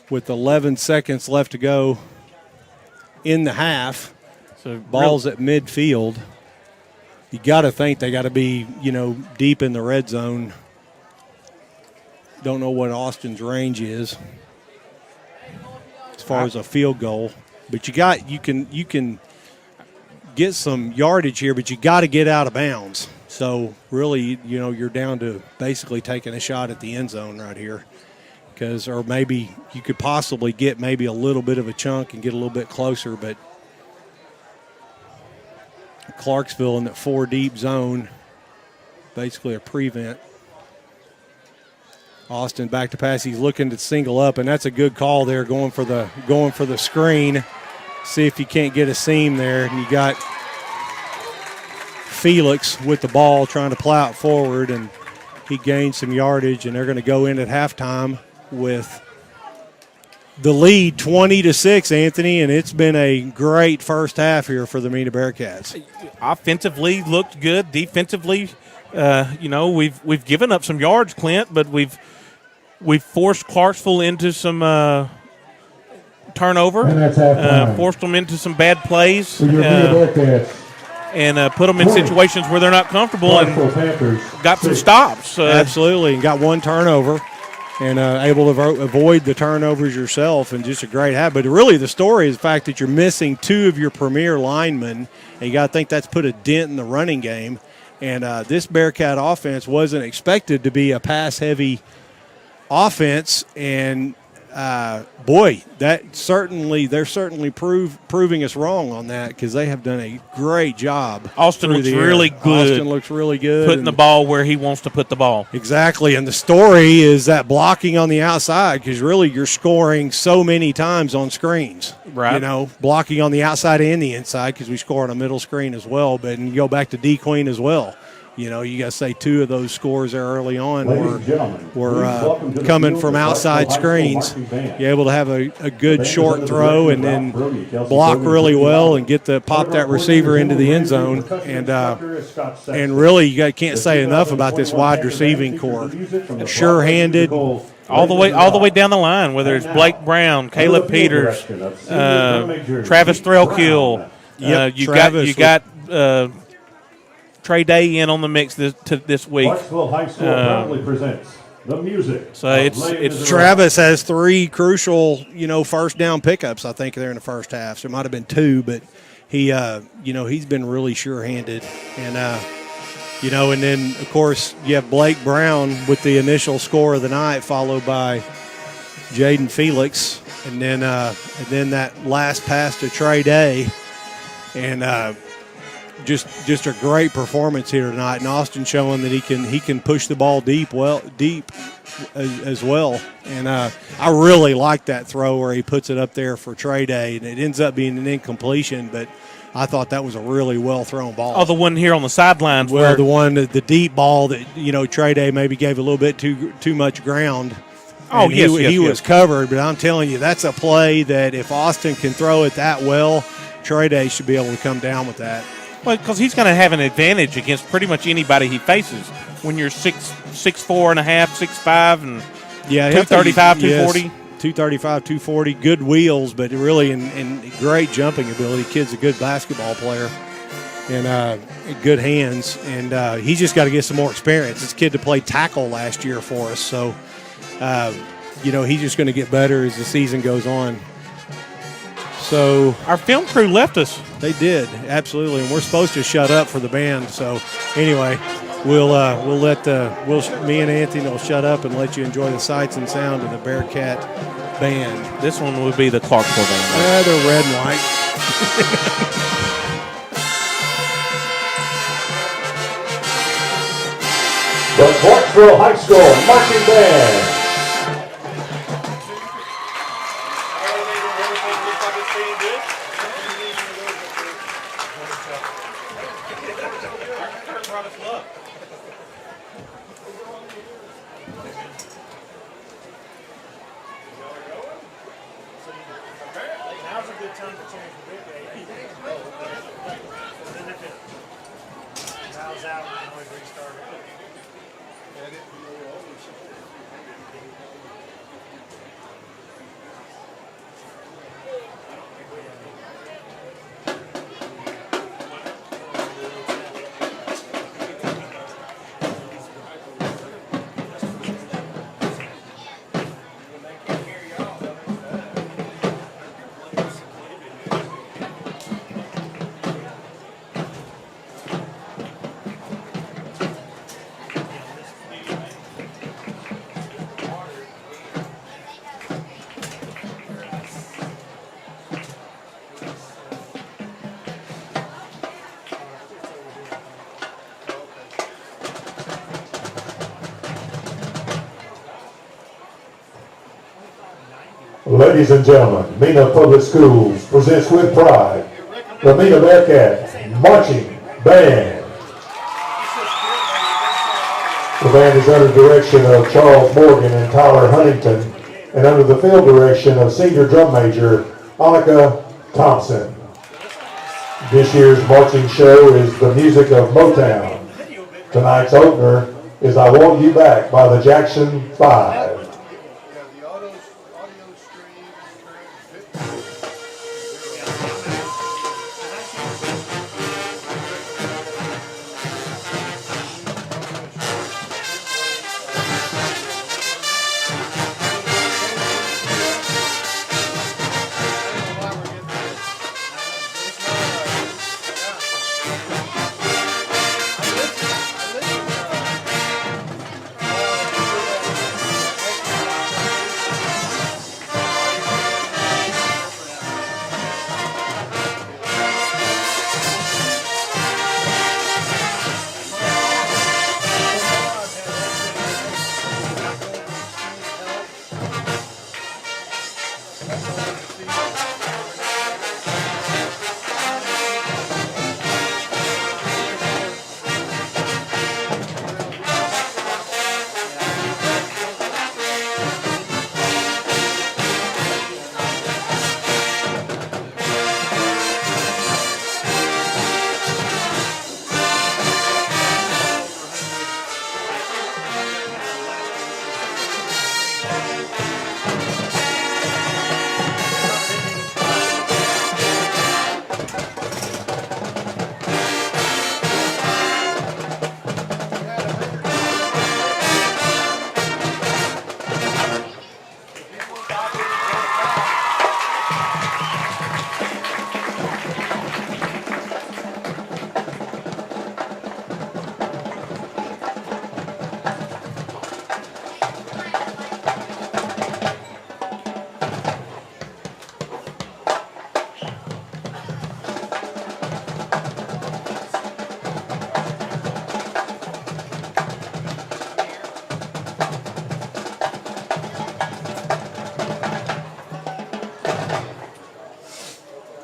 with 11 seconds left to go in the half. So Ball's at midfield. You got to think they got to be, deep in the red zone. Don't know what Austin's range is as far as a field goal, but you can get some yardage here, but you got to get out of bounds. So really, you're down to basically taking a shot at the end zone right here. Or maybe you could possibly get maybe a little bit of a chunk and get a little bit closer, but Clarksville in that 4 deep zone, basically a prevent. Austin back to pass. He's looking to single up, and that's a good call there, going for the screen. See if you can't get a seam there, and you got Felix with the ball trying to plow it forward, and he gained some yardage, and they're going to go in at halftime with the lead 20-6, Anthony, and it's been a great first half here for the Mena Bearcats. Offensively looked good. Defensively, we've given up some yards, Clint, but we've forced Clarksville into some turnover, And that's halftime. forced them into some bad plays, For your Mena Bearcats, and put them in situations where they're not comfortable, Clarksville and Panthers. got some stops. Absolutely, and got one turnover. And able to avoid the turnovers yourself, and just a great habit. But really, the story is the fact that you're missing 2 of your premier linemen, and you got to think that's put a dent in the running game. And this Bearcat offense wasn't expected to be a pass-heavy offense, and boy, they're certainly proving us wrong on that because they have done a great job. Austin looks really good. Austin looks really good. Putting the ball where he wants to put the ball. Exactly, and the story is that blocking on the outside because really you're scoring so many times on screens. Right. You know, blocking on the outside and the inside because we score on a middle screen as well. But and you go back to D Queen as well. You know, you got to say 2 of those scores there early on were coming from outside screens. You're able to have a good short throw and then block really well and pop that receiver into the end zone. And really, you can't say enough about this wide receiving core. Sure-handed. All the way down the line, whether it's Blake Brown, Caleb Peters, Travis Threlkill. You got Trey Day in on the mix this week. Clarksville High School proudly presents the music. So it's Travis has 3 crucial, first down pickups. I think they're in the first half. So it might have been 2, but he, he's been really sure-handed. And and then of course you have Blake Brown with the initial score of the night, followed by Jaden Felix, and then that last pass to Trey Day, and. Just a great performance here tonight, and Austin showing that he can push the ball deep as well. And I really like that throw where he puts it up there for Trey Day, and it ends up being an incompletion, but I thought that was a really well thrown ball. Oh, the one here on the sidelines. Well, the deep ball that Trey Day maybe gave a little bit too much ground. Oh, yes, he was covered, but I'm telling you, that's a play that if Austin can throw it that well, Trey Day should be able to come down with that. Well, because he's going to have an advantage against pretty much anybody he faces when you're 6'4 and a half, 6'5", and 235, 240. 235, 240, good wheels, but really in great jumping ability. Kid's a good basketball player and good hands, and he's just got to get some more experience. This kid to play tackle last year for us, so he's just going to get better as the season goes on. So our film crew left us. They did, absolutely, and we're supposed to shut up for the band. So anyway, me and Anthony will shut up and let you enjoy the sights and sound of the Bearcat band. This one would be the Clarksville band. They're red and white. The Clarksville High School marching band. Ladies and gentlemen, Mena Public Schools presents with pride the Mena Bearcats Marching Band. The band is under the direction of Charles Morgan and Tyler Huntington and under the field direction of senior drum major Annika Thompson. This year's marching show is the music of Motown. Tonight's opener is I Want You Back by the Jackson 5.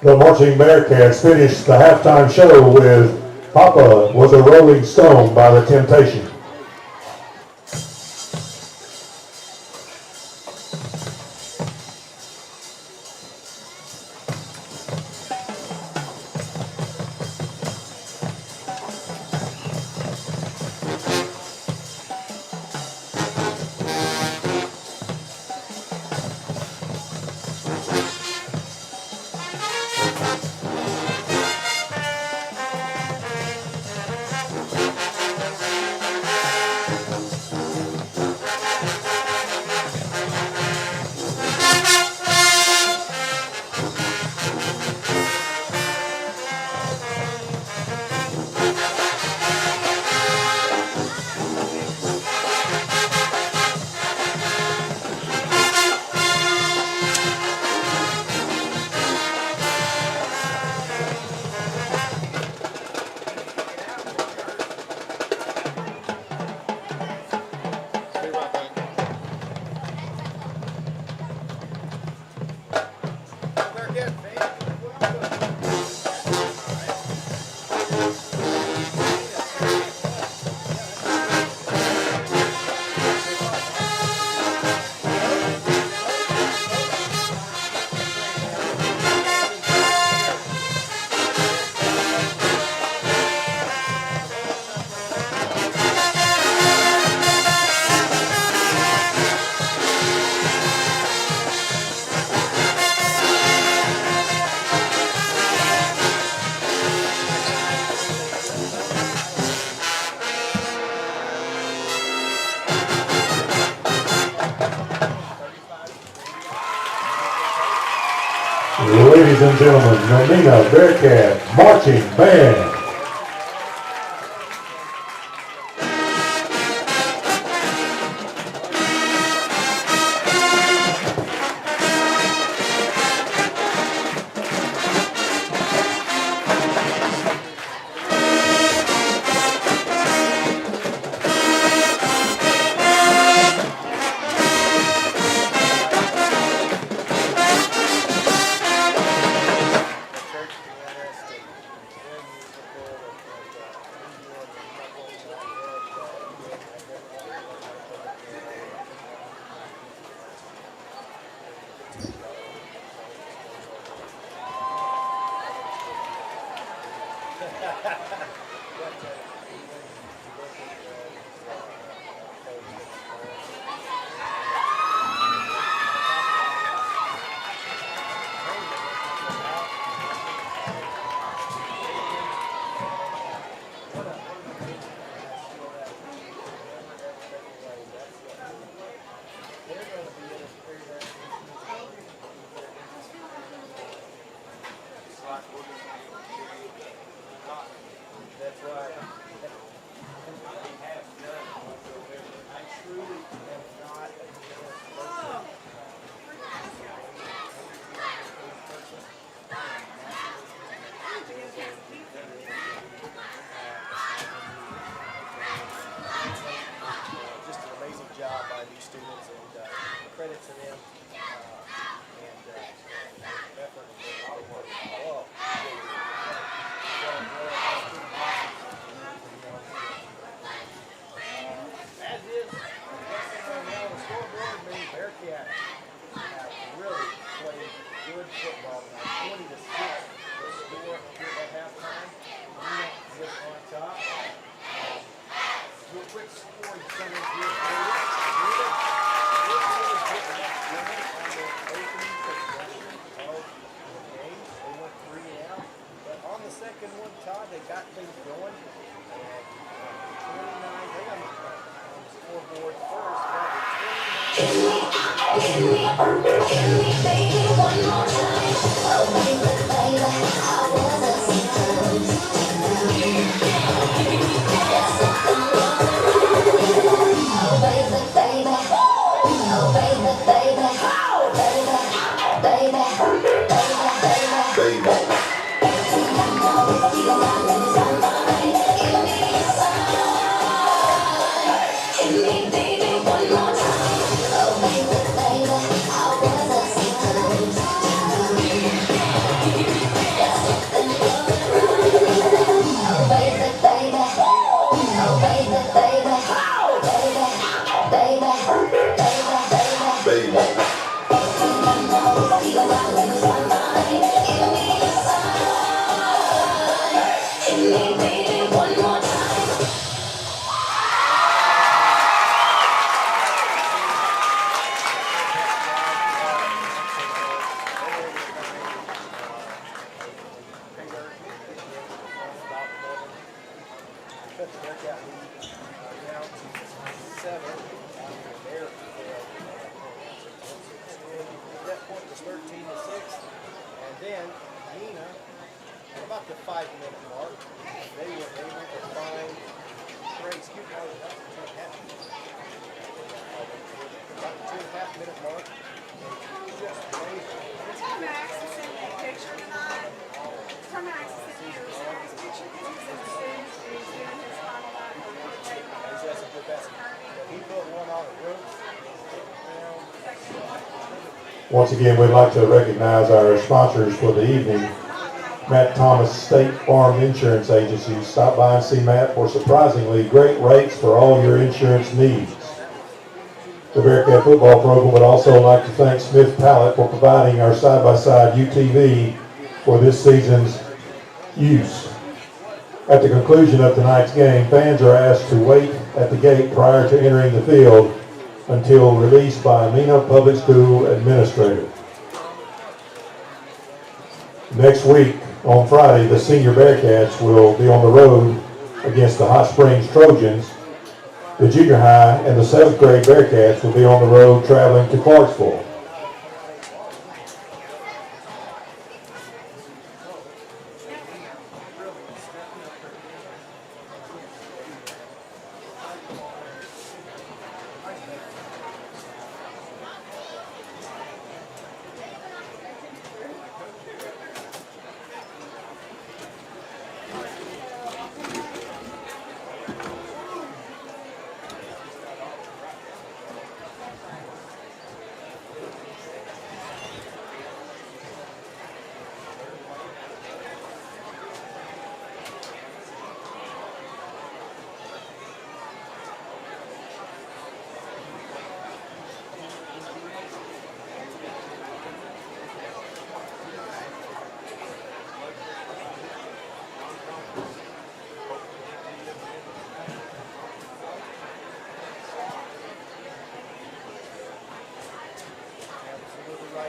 The Marching Bearcats finished the halftime show with Papa Was a Rolling Stone by The Temptation. Ladies and gentlemen, the Mena Bearcats Marching Band. Cut the Bearcat lead down to 7 after their failed at that point it was 13-6, and then Mena, at about the 5-minute mark, they were able to find Trey. Excuse me, about the 2.5-minute mark, and just amazing. Tom Max sent me a picture tonight. Tom Max sent me his picture because he's in the suit and he's doing his final night for the day. That's a good basket. He put one on the roof. Once again, we'd like to recognize our sponsors for the evening. Matt Thomas State Farm Insurance Agency. Stop by and see Matt for surprisingly great rates for all your insurance needs. The Bearcat football program would also like to thank Smith Pallet for providing our side-by-side UTV for this season's use. At the conclusion of tonight's game, fans are asked to wait at the gate prior to entering the field until released by a Mena Public School administrator. Next week, on Friday, the senior Bearcats will be on the road against the Hot Springs Trojans. The junior high and the 7th grade Bearcats will be on the road traveling to Clarksville.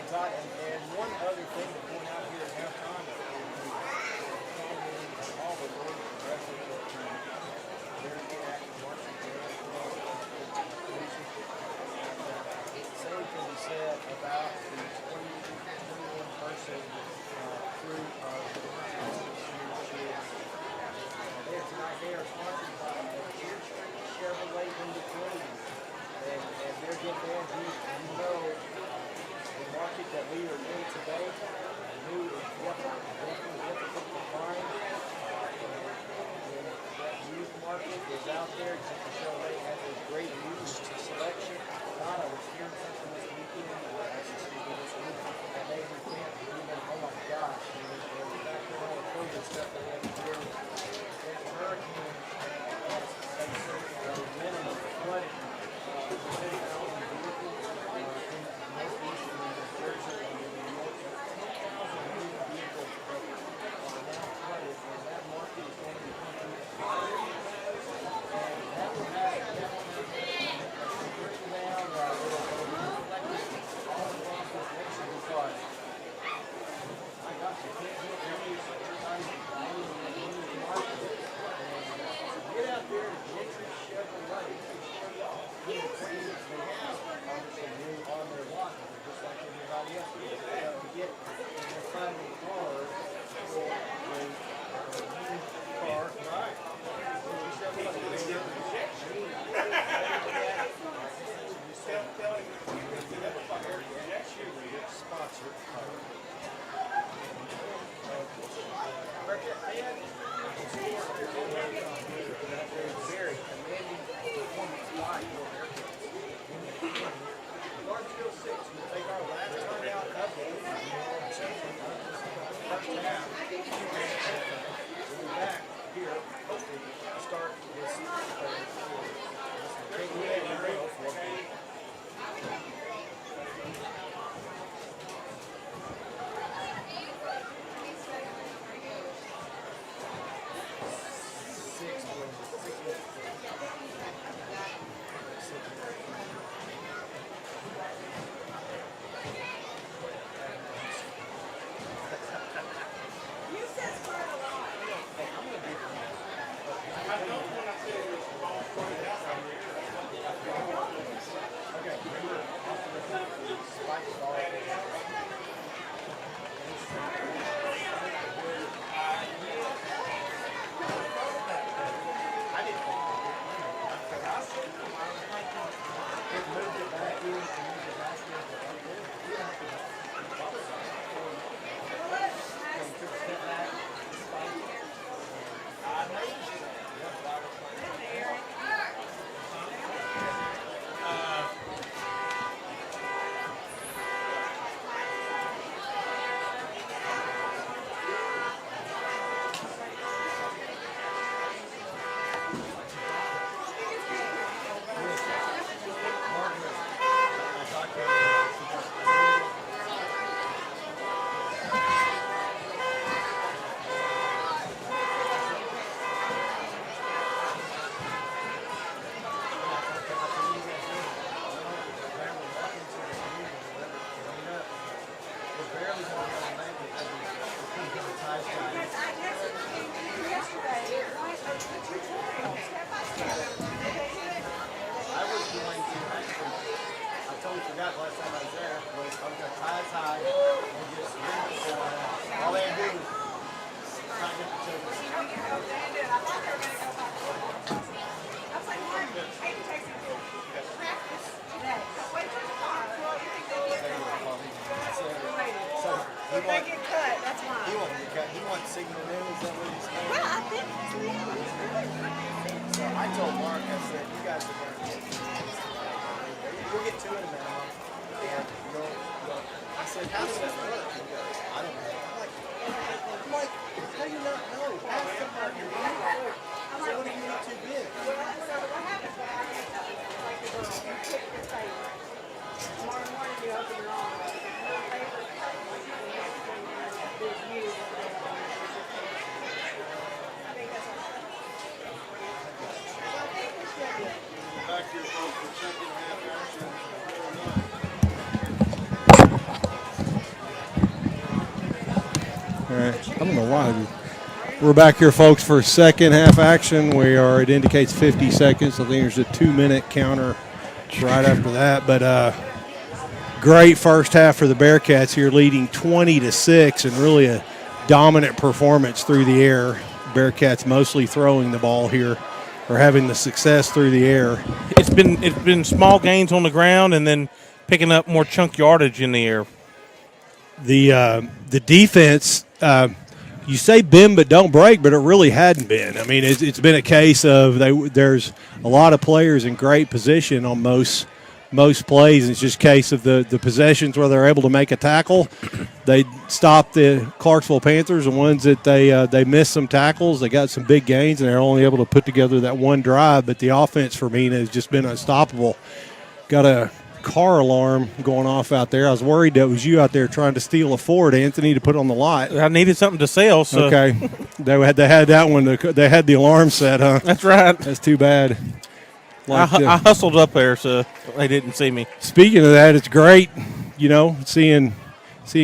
And one other thing to point out here at halftime, all the great progressive same can be said about the 21 person crew of tonight they are sponsored by Chevrolet in between. And they're good fans. You know the market that we are in today, who is definitely difficult to find. And that youth market is out there. Chevrolet has a great used selection. God, I was hearing something this weekend, and they repent, oh my gosh, and back to all the COVID stuff they had to do. There's a hurricane that's minimum flooding. 10,000 vehicles in northeast New Jersey and New York. 10,000 vehicles are now flooded, and that market is going to be pumping fire. And that will have bring down all across this nation because my gosh, you can't get any market. And get out there to Gentry Chevrolet. The trainers they have obviously new on their lot, just like everybody else. To get their final car for a new car, right? Sponsor. Very commanding performance by your Bearcats. Clarksville 6 will take our last time out of the first half. We'll be back here, hopefully, to start this third quarter. forgot the last time I was there, was I was at high and just ring it for all they had to do was try to get the children. I thought they were going to go back. I was like, Mark, Hayden takes him to practice today. Wait till tomorrow. Well, you think they get cut? So If they get cut, that's he fine. won't get cut. He wants signal news. Is that what he's saying? Well, I think that's the name. So I told Mark, I said, you guys are going to get we'll get two in a minute. And I said, how does that work? He goes, I don't know. I'm like, how do you not know? Ask somebody. So what do you need to bid? So what happens when I get like the girl, you pick your favorite. Tomorrow morning you open your own. Your favorite, like the next thing is you. I think that's what happens. So I think we should be. Back here, folks, for second half action. All right. I don't know why. We're back here, folks, for second half action. It indicates 50 seconds. I think there's a 2-minute counter right after that. But great first half for the Bearcats here, leading 20-6, and really a dominant performance through the air. Bearcats mostly throwing the ball here, or having the success through the air. It's been small gains on the ground and then picking up more chunk yardage in the air. The defense, you say bend but don't break, but it really hadn't been. I mean, it's been a case of there's a lot of players in great position on most plays. It's just a case of the possessions where they're able to make a tackle. They stopped the Clarksville Panthers, the ones that they missed some tackles. They got some big gains, and they're only able to put together that one drive. But the offense for Mena has just been unstoppable. Got a car alarm going off out there. I was worried that was you out there trying to steal a Ford, Anthony, to put on the lot. I needed something to sell. So. Okay. they had that one. They had the alarm set, huh? That's right. That's too bad. I hustled up there so they didn't see me. Speaking of that, it's great, seeing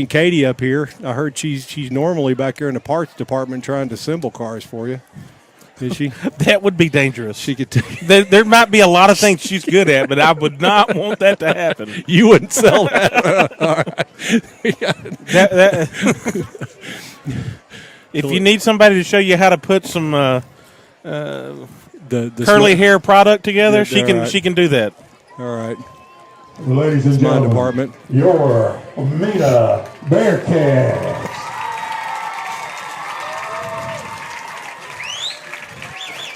Katie up here. I heard she's normally back here in the parts department trying to assemble cars for you. Is she? That would be dangerous. She could. There might be a lot of things she's good at, but I would not want that to happen. You wouldn't sell that. All right. If you need somebody to show you how to put some the curly hair product together, she can right. she can do that. All right. Ladies and My gentlemen, department. your Mena Bearcats.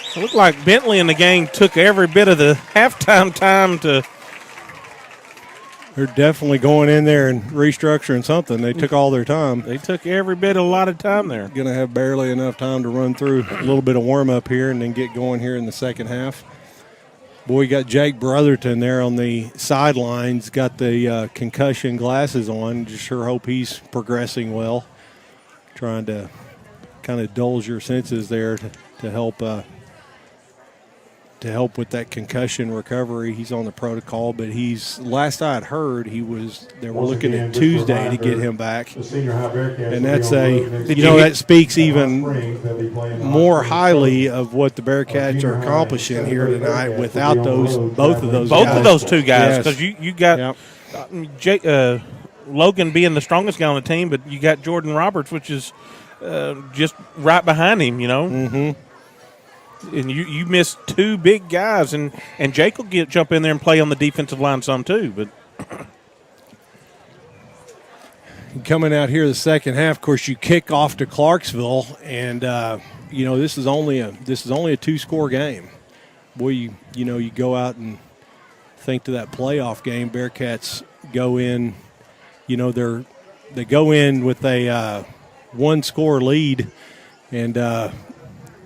It looked like Bentley and the gang took every bit of the halftime time to. They're definitely going in there and restructuring something. They took all their time. They took every bit of a lot of time there. Going to have barely enough time to run through a little bit of warm-up here and then get going here in the second half. Boy, you got Jake Brotherton there on the sidelines, got the concussion glasses on. Just sure hope he's progressing well. Trying to kind of dulls your senses there to help with that concussion recovery. He's on the protocol, but last I had heard they were looking at Tuesday to get him back. And that's that speaks even more highly of what the Bearcats are accomplishing here tonight without both of those two guys, because Yes. you got Logan being the strongest guy on the team, but you got Jordan Roberts, which is just right behind him, Mm-hmm. And you missed two big guys, and Jake will jump in there and play on the defensive line some too. But coming out here the second half, of course, you kick off to Clarksville, and this is only a 2-score game. Boy, you go out and think to that playoff game. Bearcats go in, they go in with a 1-score lead, and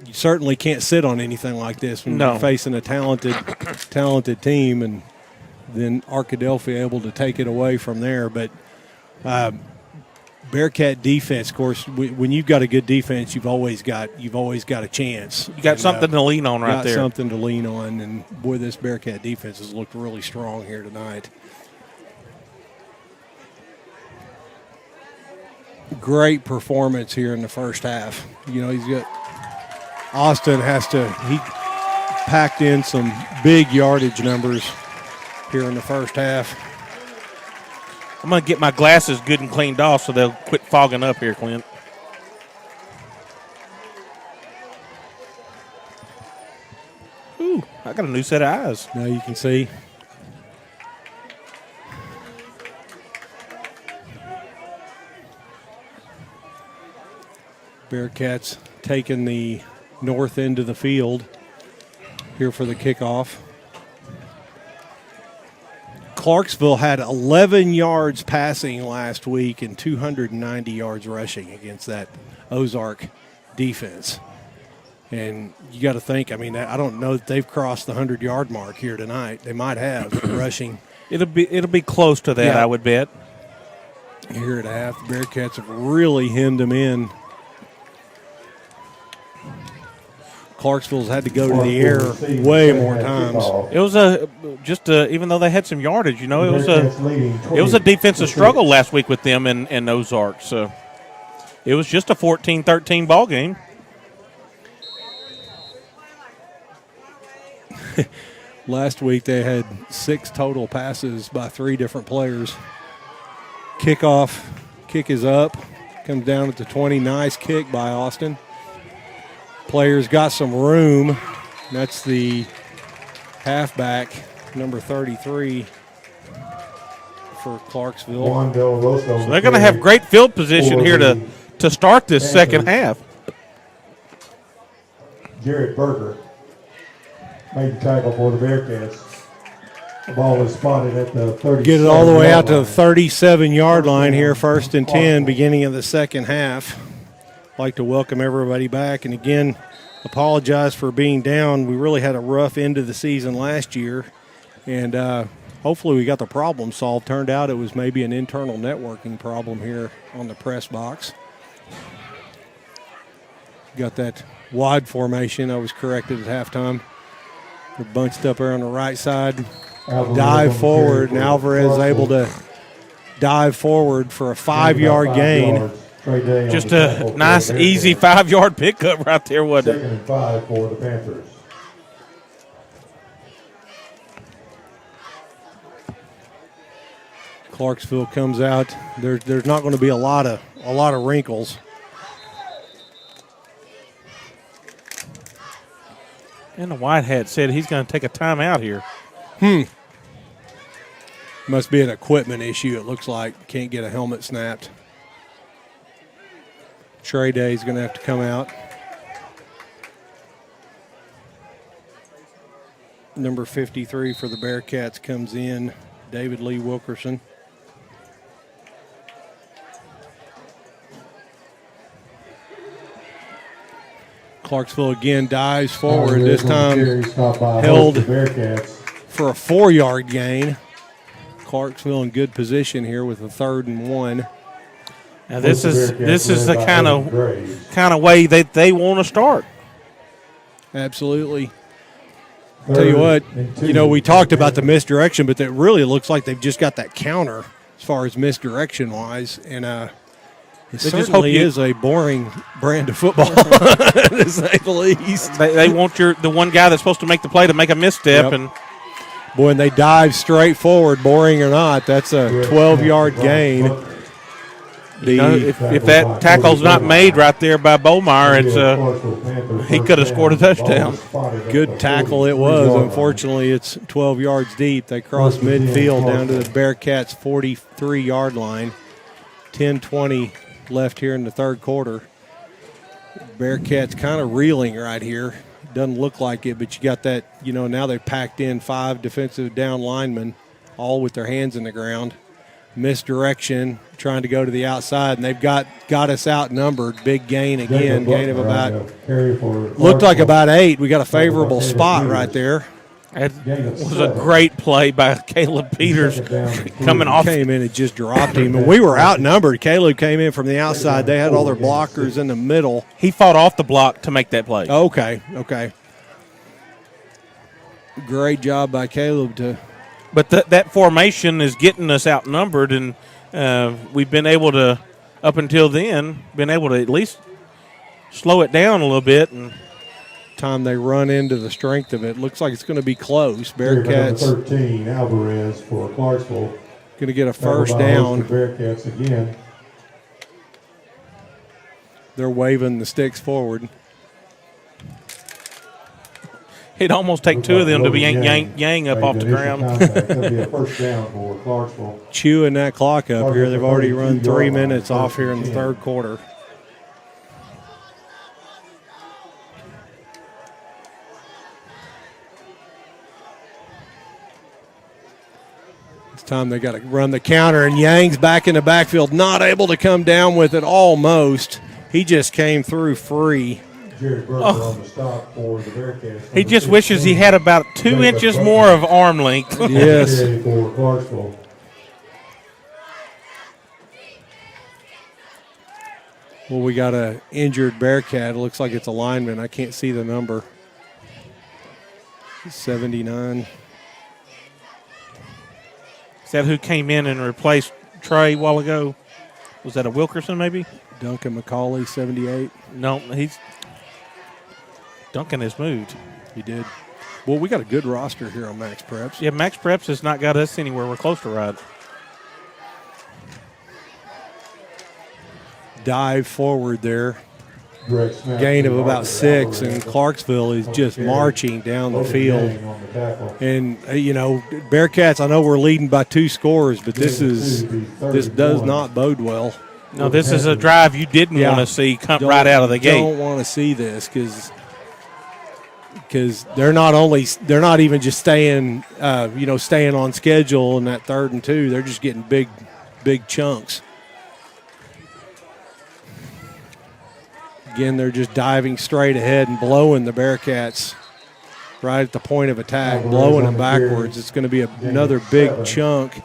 you certainly can't sit on anything like this when you're facing a talented team, and then Arkadelphia able to take it away from there. But Bearcat defense, of course, when you've got a good defense, you've always got a chance. You got something to lean on right there. Got something to lean on, and boy, this Bearcat defense has looked really strong here tonight. Great performance here in the first half. He's got Austin he packed in some big yardage numbers here in the first half. I'm going to get my glasses good and cleaned off so they'll quit fogging up here, Clint. Ooh, I got a new set of eyes. Now you can see. Bearcats taking the north end of the field here for the kickoff. Clarksville had 11 yards passing last week and 290 yards rushing against that Ozark defense. And you got to think, I mean, I don't know that they've crossed the 100-yard mark here tonight. They might have rushing. It'll be close to that, Yeah. I would bet. Here at half, the Bearcats have really hemmed them in. Clarksville's had to go to the air way more times. It was even though they had some yardage, it was a defensive struggle last week with them and Ozark. So it was just a 14-13 ball game. Last week they had 6 total passes by 3 different players. Kick is up, comes down at the 20. Nice kick by Austin. Players got some room. That's the halfback, number 33 for Clarksville. So they're going to have great field position here to start this second half. Jared Berger made the tackle for the Bearcats. The ball was spotted at the 37. Get it all the way out to the 37-yard line here, 1st and 10, beginning of the second half. Like to welcome everybody back, and again, apologize for being down. We really had a rough end of the season last year, and hopefully we got the problem solved. Turned out it was maybe an internal networking problem here on the press box. Got that wide formation. I was corrected at halftime. We're bunched up there on the right side. Dive forward, and Alvarez able to dive forward for a 5-yard gain. Just a nice, easy 5-yard pickup right there, wasn't it? 2nd and 5 for the Panthers. Clarksville comes out. There's not going to be a lot of wrinkles. And the Whitehead said he's going to take a timeout here. Must be an equipment issue, it looks like. Can't get a helmet snapped. Trey Day's going to have to come out. Number 53 for the Bearcats comes in, David Lee Wilkerson. Clarksville again dives forward, this time held for a 4-yard gain. Clarksville in good position here with a 3rd and 1. Now this is the kind of way that they want to start. Absolutely. Tell you what, we talked about the misdirection, but it really looks like they've just got that counter as far as misdirection wise, and it certainly is a boring brand of football, to say the least. They want the one guy that's supposed to make the play to make a misstep, and boy, and they dive straight forward, boring or not. That's a 12-yard gain. If that tackle's not made right there by Bomeyer, he could have scored a touchdown. Good tackle it was. Unfortunately, it's 12 yards deep. They cross midfield down to the Bearcats' 43-yard line. 10:20 left here in the third quarter. Bearcats kind of reeling right here. Doesn't look like it, but you got that, now they've packed in 5 defensive down linemen, all with their hands in the ground. Misdirection, trying to go to the outside, and they've got us outnumbered. Big gain again, gain of about, looked like about 8. We got a favorable spot right there. It was a great play by Caleb Peters coming off. Came in and just dropped him, and we were outnumbered. Caleb came in from the outside. They had all their blockers in the middle. He fought off the block to make that play. Okay. Great job by Caleb to. But that formation is getting us outnumbered, and we've been able to, up until then, at least slow it down a little bit. And time they run into the strength of it, looks like it's going to be close. Bearcats 13, Alvarez for Clarksville. Going to get a Tackle first by down. the Bearcats again. They're waving the sticks forward. It'd almost take two of them to be yang up off the ground. That'll be a first down for Clarksville. Chewing that clock up here. They've already run 3 32-yard line, minutes off here in the 10. third quarter. It's time they got to run the counter, and Yang's back in the backfield, not able to come down with it almost. He just came through free. Jared Burger on the stop for the Bearcats. He just wishes he had about 2 inches more of arm length. Yes. For Clarksville. Well, we got a injured Bearcat. It looks like it's a lineman. I can't see the number. 79. Is that who came in and replaced Trey a while ago? Was that a Wilkerson maybe? Duncan McCauley, 78. No, Duncan has moved. He did. Well, we got a good roster here on Max Preps. Yeah, Max Preps has not got us anywhere. We're close to right. Dive forward there. Greg Smith, Gain of about 6, and Clarksville is just marching down the field. And, Bearcats, I know we're leading by 2 scores, but this does not bode well. No, this is a drive you didn't want to see come right out of the gate. Don't want to see this because they're not even just staying on schedule in that 3rd and 2. They're just getting big chunks. Again, they're just diving straight ahead and blowing the Bearcats right at the point of attack, blowing them backwards. It's going to be another big chunk.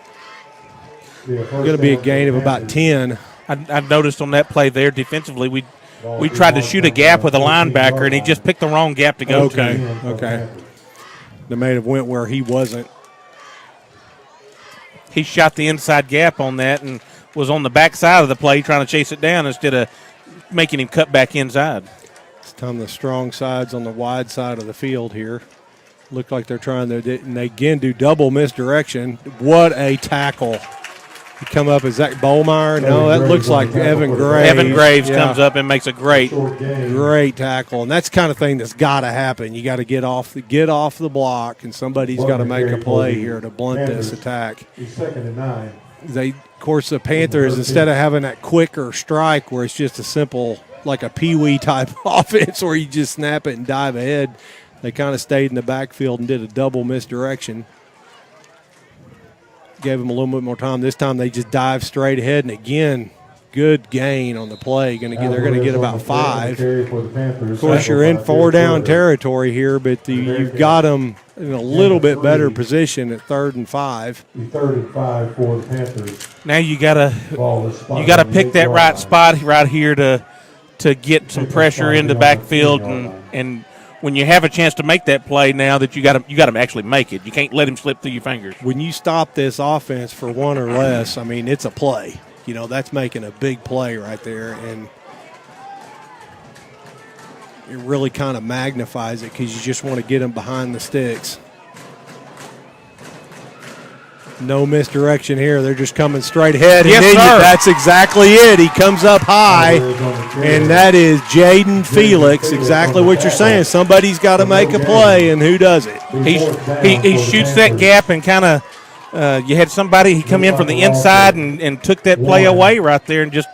It's going to be a gain of about 10. I noticed on that play there defensively, we tried to shoot a gap with a linebacker, and he just picked the wrong gap to go to. Okay. They may have went where he wasn't. He shot the inside gap on that and was on the backside of the play trying to chase it down instead of making him cut back inside. It's time the strong side's on the wide side of the field here. Look like they're trying to, and they again do double misdirection. What a tackle. He come up, is that Bollmeyer? No, that looks like Evan Graves. Evan Graves comes up and makes a great tackle, and that's the kind of thing that's got to happen. You got to get off the block, and somebody's got to make a play here to blunt this attack. 2nd and 9. Of course, the Panthers, instead of having that quicker strike where it's just a simple, like a peewee type offense where you just snap it and dive ahead, they kind of stayed in the backfield and did a double misdirection. Gave them a little bit more time. This time they just dive straight ahead, and again, good gain on the play. They're going to get about 5. Of course, you're in 4-down territory here, but you've got them in a little bit better position at 3rd and 5. 3rd and 5 for the Panthers. Now you gotta pick that right spot right here to get some pressure in the backfield, and when you have a chance to make that play now that you got to actually make it. You can't let him slip through your fingers. When you stop this offense for 1 or less, I mean, it's a play. That's making a big play right there, and it really kind of magnifies it because you just want to get them behind the sticks. No misdirection here. They're just coming straight ahead. Yes, and sir. That's exactly it. He comes up high, and that is Jaden Felix. Exactly what you're saying. Somebody's got to make a play, and who does it? He shoots that gap and kind of you had somebody, he come in from the inside and took that play away right there and just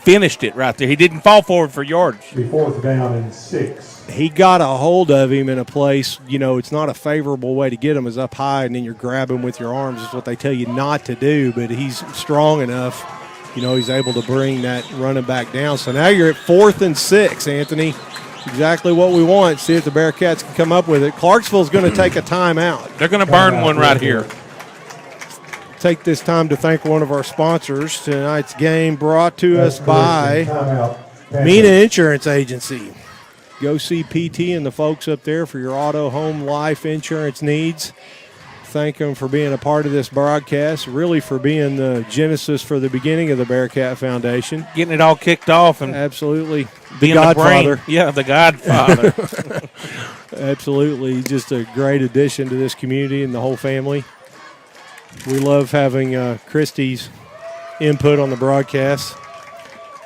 finished it right there. He didn't fall forward for yards. 4th down and 6. He got a hold of him in a place, it's not a favorable way to get him is up high, and then you're grabbing with your arms is what they tell you not to do, but he's strong enough, he's able to bring that running back down. So now you're at 4th and 6, Anthony. Exactly what we want. See if the Bearcats can come up with it. Clarksville's going to take a timeout. They're going to burn one right here. Take this time to thank one of our sponsors. Tonight's game brought to us by Mena Insurance Agency. Go see PT and the folks up there for your auto, home, life insurance needs. Thank them for being a part of this broadcast, really for being the genesis for the beginning of the Bearcat Foundation. Getting it all kicked off. And absolutely. Being the Godfather. The Godfather. Absolutely. Just a great addition to this community and the whole family. We love having Christy's input on the broadcast.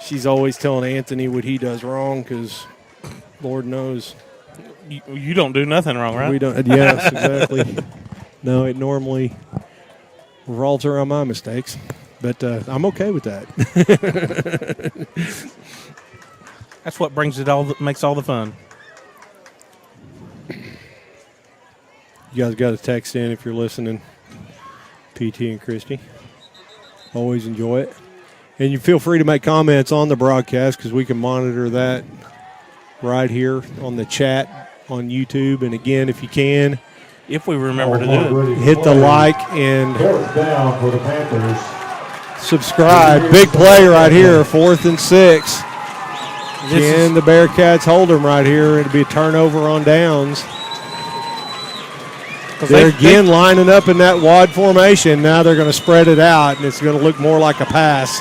She's always telling Anthony what he does wrong because Lord knows. You don't do nothing wrong, right? We don't. Yes, exactly. No, it normally revolves around my mistakes, but I'm okay with that. That's what brings it all. Makes all the fun. You guys got a text in if you're listening. PT and Christy. Always enjoy it. And you feel free to make comments on the broadcast because we can monitor that right here on the chat on YouTube. And again, if you can, if we remember to do it, hit the like and down for the Panthers. Subscribe. Big play right here, 4th and 6. Can the Bearcats hold them right here? It'll be a turnover on downs. They're again lining up in that wad formation. Now they're going to spread it out, and it's going to look more like a pass.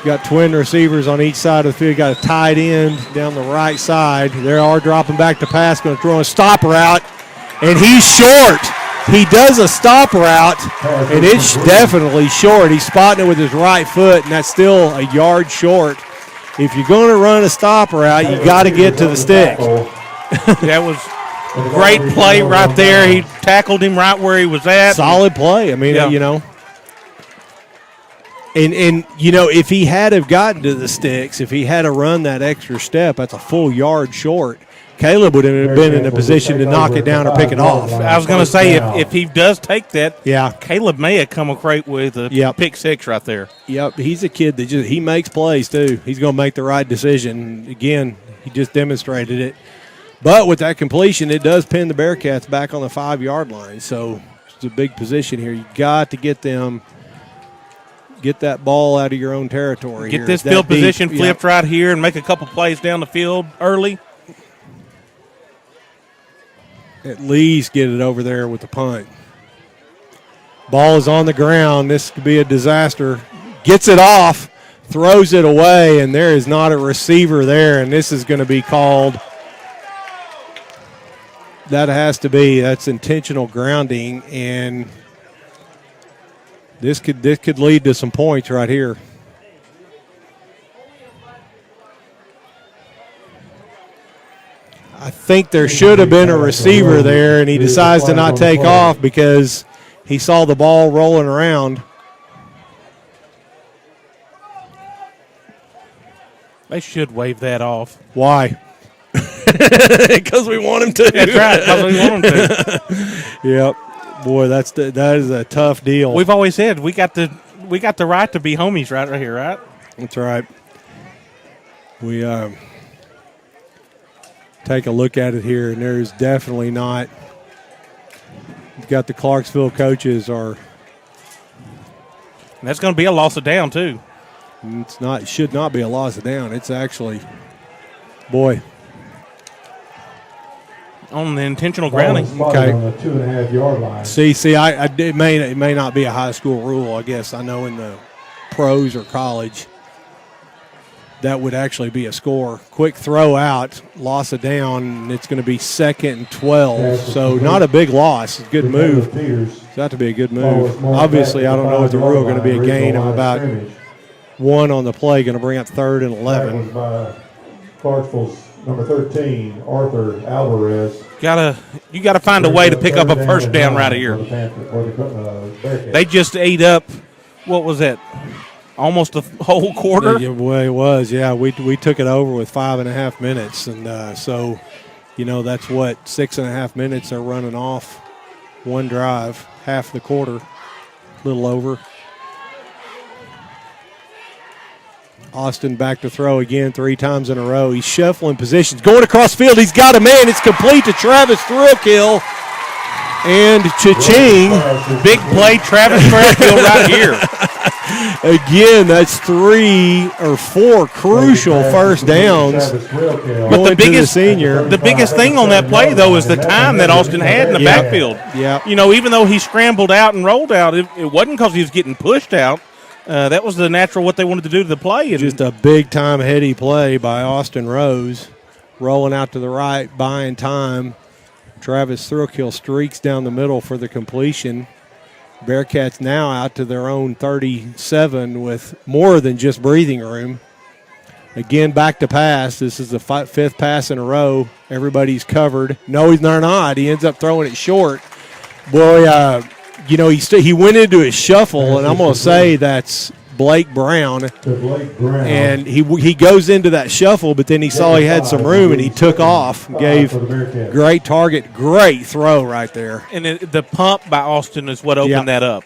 Got twin receivers on each side of the field. Got a tight end down the right side. They are dropping back to pass, going to throw a stop route, and he's short. He does a stop route, and it's definitely short. He's spotting it with his right foot, and that's still a yard short. If you're going to run a stop route, you got to get to the stick. That was great play right there. He tackled him right where he was at. Solid play. I mean, you know. And you know, if he had have gotten to the sticks, if he had to run that extra step, that's a full yard short. Caleb would have been in a position to knock it down or pick it off. I was going to say, if he does take that, Caleb may have come across with a pick six right there. Yep, he's a kid that he makes plays too. He's going to make the right decision. Again, he just demonstrated it. But with that completion, it does pin the Bearcats back on the 5-yard line. So it's a big position here. You got to get that ball out of your own territory. Get this field position flipped right here and make a couple plays down the field early. At least get it over there with the punt. Ball is on the ground. This could be a disaster. Gets it off, throws it away, and there is not a receiver there, and this is going to be called. That's intentional grounding, and this could lead to some points right here. I think there should have been a receiver there, and he decides to not take off because he saw the ball rolling around. They should wave that off. Why? Because we want him to. That's right, because we want him to. Yep. Boy, that is a tough deal. We've always said we got the right to be homies right here, right? That's right. We take a look at it here, and there's definitely not. You've got the Clarksville coaches are. And that's going to be a loss of down too. It should not be a loss of down. It's actually, boy. On the intentional grounding. Okay. On the 2.5-yard line. See, it may not be a high school rule. I guess I know in the pros or college that would actually be a score. Quick throw out, loss of down, and it's going to be 2nd and 12. So not a big loss. Good move. It's got to be a good move. Obviously, I don't know if the rule going to be a gain of about 1 on the play. Going to bring up 3rd and 11. That was by Clarksville's number 13, Arthur Alvarez. You gotta find a way to pick up a first down right here. They just ate up. What was that? Almost a whole quarter. Yeah, well, it was. Yeah, we took it over with 5.5 minutes, and so that's what 6.5 minutes are running off one drive, half the quarter, a little over. Austin back to throw again 3 times in a row. He's shuffling positions. Going across field. He's got a man. It's complete to Travis Thrillkill. And cha-ching. Big play, Travis Thrillkill right here. Again, that's 3 or 4 crucial first downs. But the biggest thing on that play, though, is the time that Austin had in the backfield. Yeah. Even though he scrambled out and rolled out, it wasn't because he was getting pushed out. That was the natural what they wanted to do to the play. Just a big-time heady play by Austin Rose. Rolling out to the right, buying time. Travis Thrillkill streaks down the middle for the completion. Bearcats now out to their own 37 with more than just breathing room. Again, back to pass. This is the fifth pass in a row. Everybody's covered. No, he's not. He ends up throwing it short. Boy, he went into his shuffle, and I'm going to say that's Blake Brown. And he goes into that shuffle, but then he saw he had some room, and he took off. Gave great target, great throw right there. And the pump by Austin is what opened that up.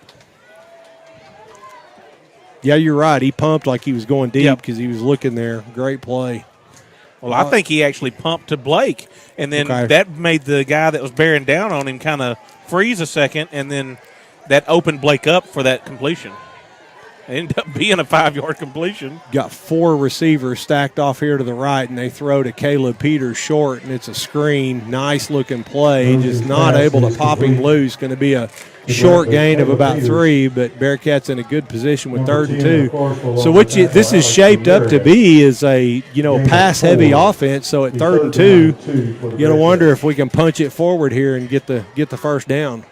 Yeah, you're right. He pumped like he was going deep because he was looking there. Great play. Well, I think he actually pumped to Blake, and then that made the guy that was bearing down on him kind of freeze a second, and then that opened Blake up for that completion. It ended up being a 5-yard completion. Got 4 receivers stacked off here to the right, and they throw to Caleb Peters short, and it's a screen. Nice-looking play. Just not able to pop him loose. Going to be a short gain of about 3, but Bearcats in a good position with 3rd and 2. So this is shaped up to be is a pass-heavy offense. So at 3rd and 2, you're going to wonder if we can punch it forward here and get the first down.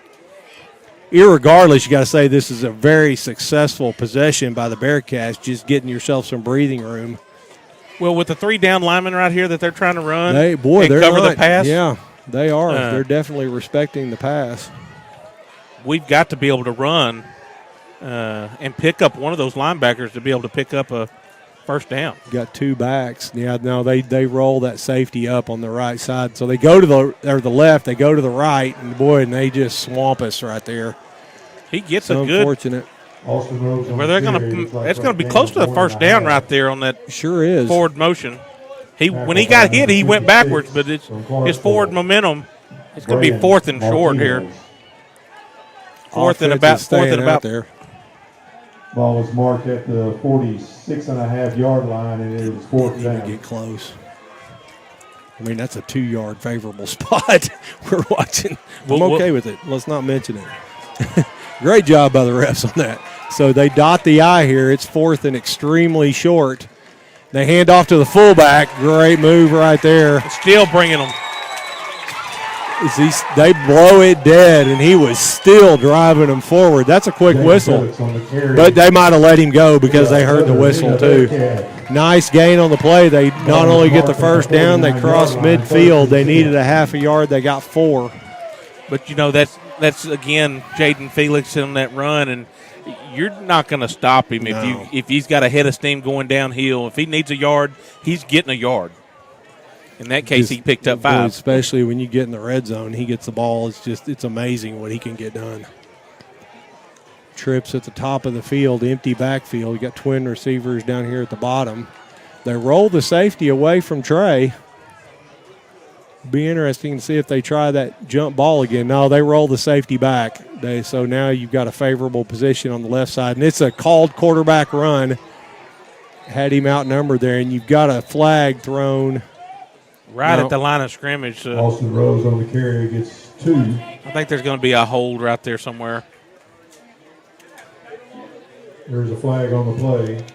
Irregardless, you got to say this is a very successful possession by the Bearcats, just getting yourself some breathing room. Well, with the 3 down linemen right here that they're trying to run, they're cover the pass. Yeah, they are. They're definitely respecting the pass. We've got to be able to run and pick up one of those linebackers to be able to pick up a first down. Got 2 backs. Yeah, no, they roll that safety up on the right side. So they go to the left, they go to the right, and they just swamp us right there. He gets so a good. Unfortunate. Where they're going to. It's going to be close to the first down right there on that. Sure is. Forward motion. When he got hit, he went backwards, but it's his forward momentum. It's going to be 4th and short here. Fourth and about there. Ball was marked at the 46.5-yard line, and it was 4th down. Get close. I mean, that's a 2-yard favorable spot we're watching. I'm okay with it. Let's not mention it. Great job by the refs on that. So they dot the I here. It's 4th and extremely short. They hand off to the fullback. Great move right there. Still bringing them. They blow it dead, and he was still driving them forward. That's a quick whistle. But they might have let him go because they heard the whistle, too. Nice gain on the play. They not only get the first down, they cross midfield. They needed a half a yard. They got 4. But, that's again, Jaden Felix on that run, and you're not going to stop him if he's got a head of steam going downhill. If he needs a yard, he's getting a yard. In that case, he picked up 5. Especially when you get in the red zone, he gets the ball. It's amazing what he can get done. Trips at the top of the field, empty backfield. You got twin receivers down here at the bottom. They roll the safety away from Trey. Be interesting to see if they try that jump ball again. No, they roll the safety back. So now you've got a favorable position on the left side, and it's a called quarterback run. Had him outnumbered there, and you've got a flag thrown. Right at the line of scrimmage. Austin Rose on the carry gets 2. I think there's going to be a hold right there somewhere. There's a flag on the play.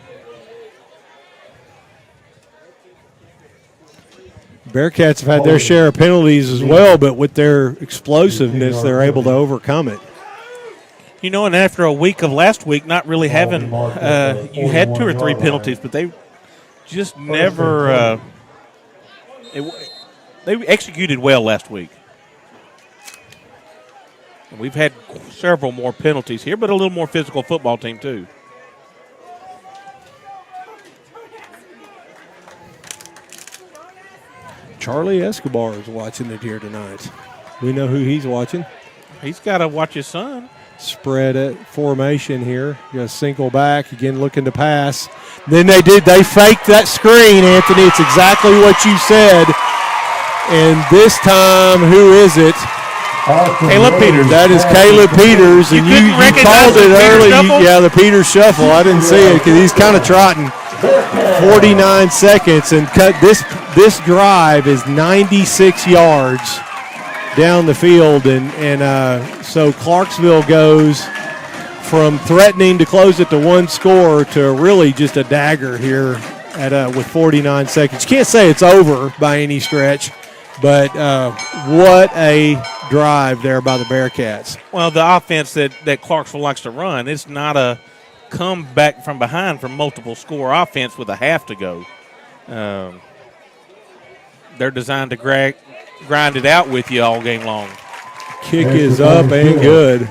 Bearcats have had their share of penalties as well, but with their explosiveness, they're able to overcome it. And after a week of last week not really having you had 2 or 3 penalties, but they just never they executed well last week. And we've had several more penalties here, but a little more physical football team too. Charlie Escobar is watching it here tonight. We know who he's watching. He's got to watch his son. Spread it, formation here. You got a single back, again looking to pass. Then they faked that screen, Anthony. It's exactly what you said. And this time, who is it? Caleb Peters. That is Caleb Peters, and you called it early. The Peters shuffle. I didn't see it because he's kind of trotting. 49 seconds, and this drive is 96 yards down the field, and so Clarksville goes from threatening to close it to 1 score to really just a dagger here with 49 seconds. You can't say it's over by any stretch, but what a drive there by the Bearcats. Well, the offense that Clarksville likes to run, it's not a come back from behind from multiple score offense with a half to go. They're designed to grind it out with you all game long. Kick is up and good.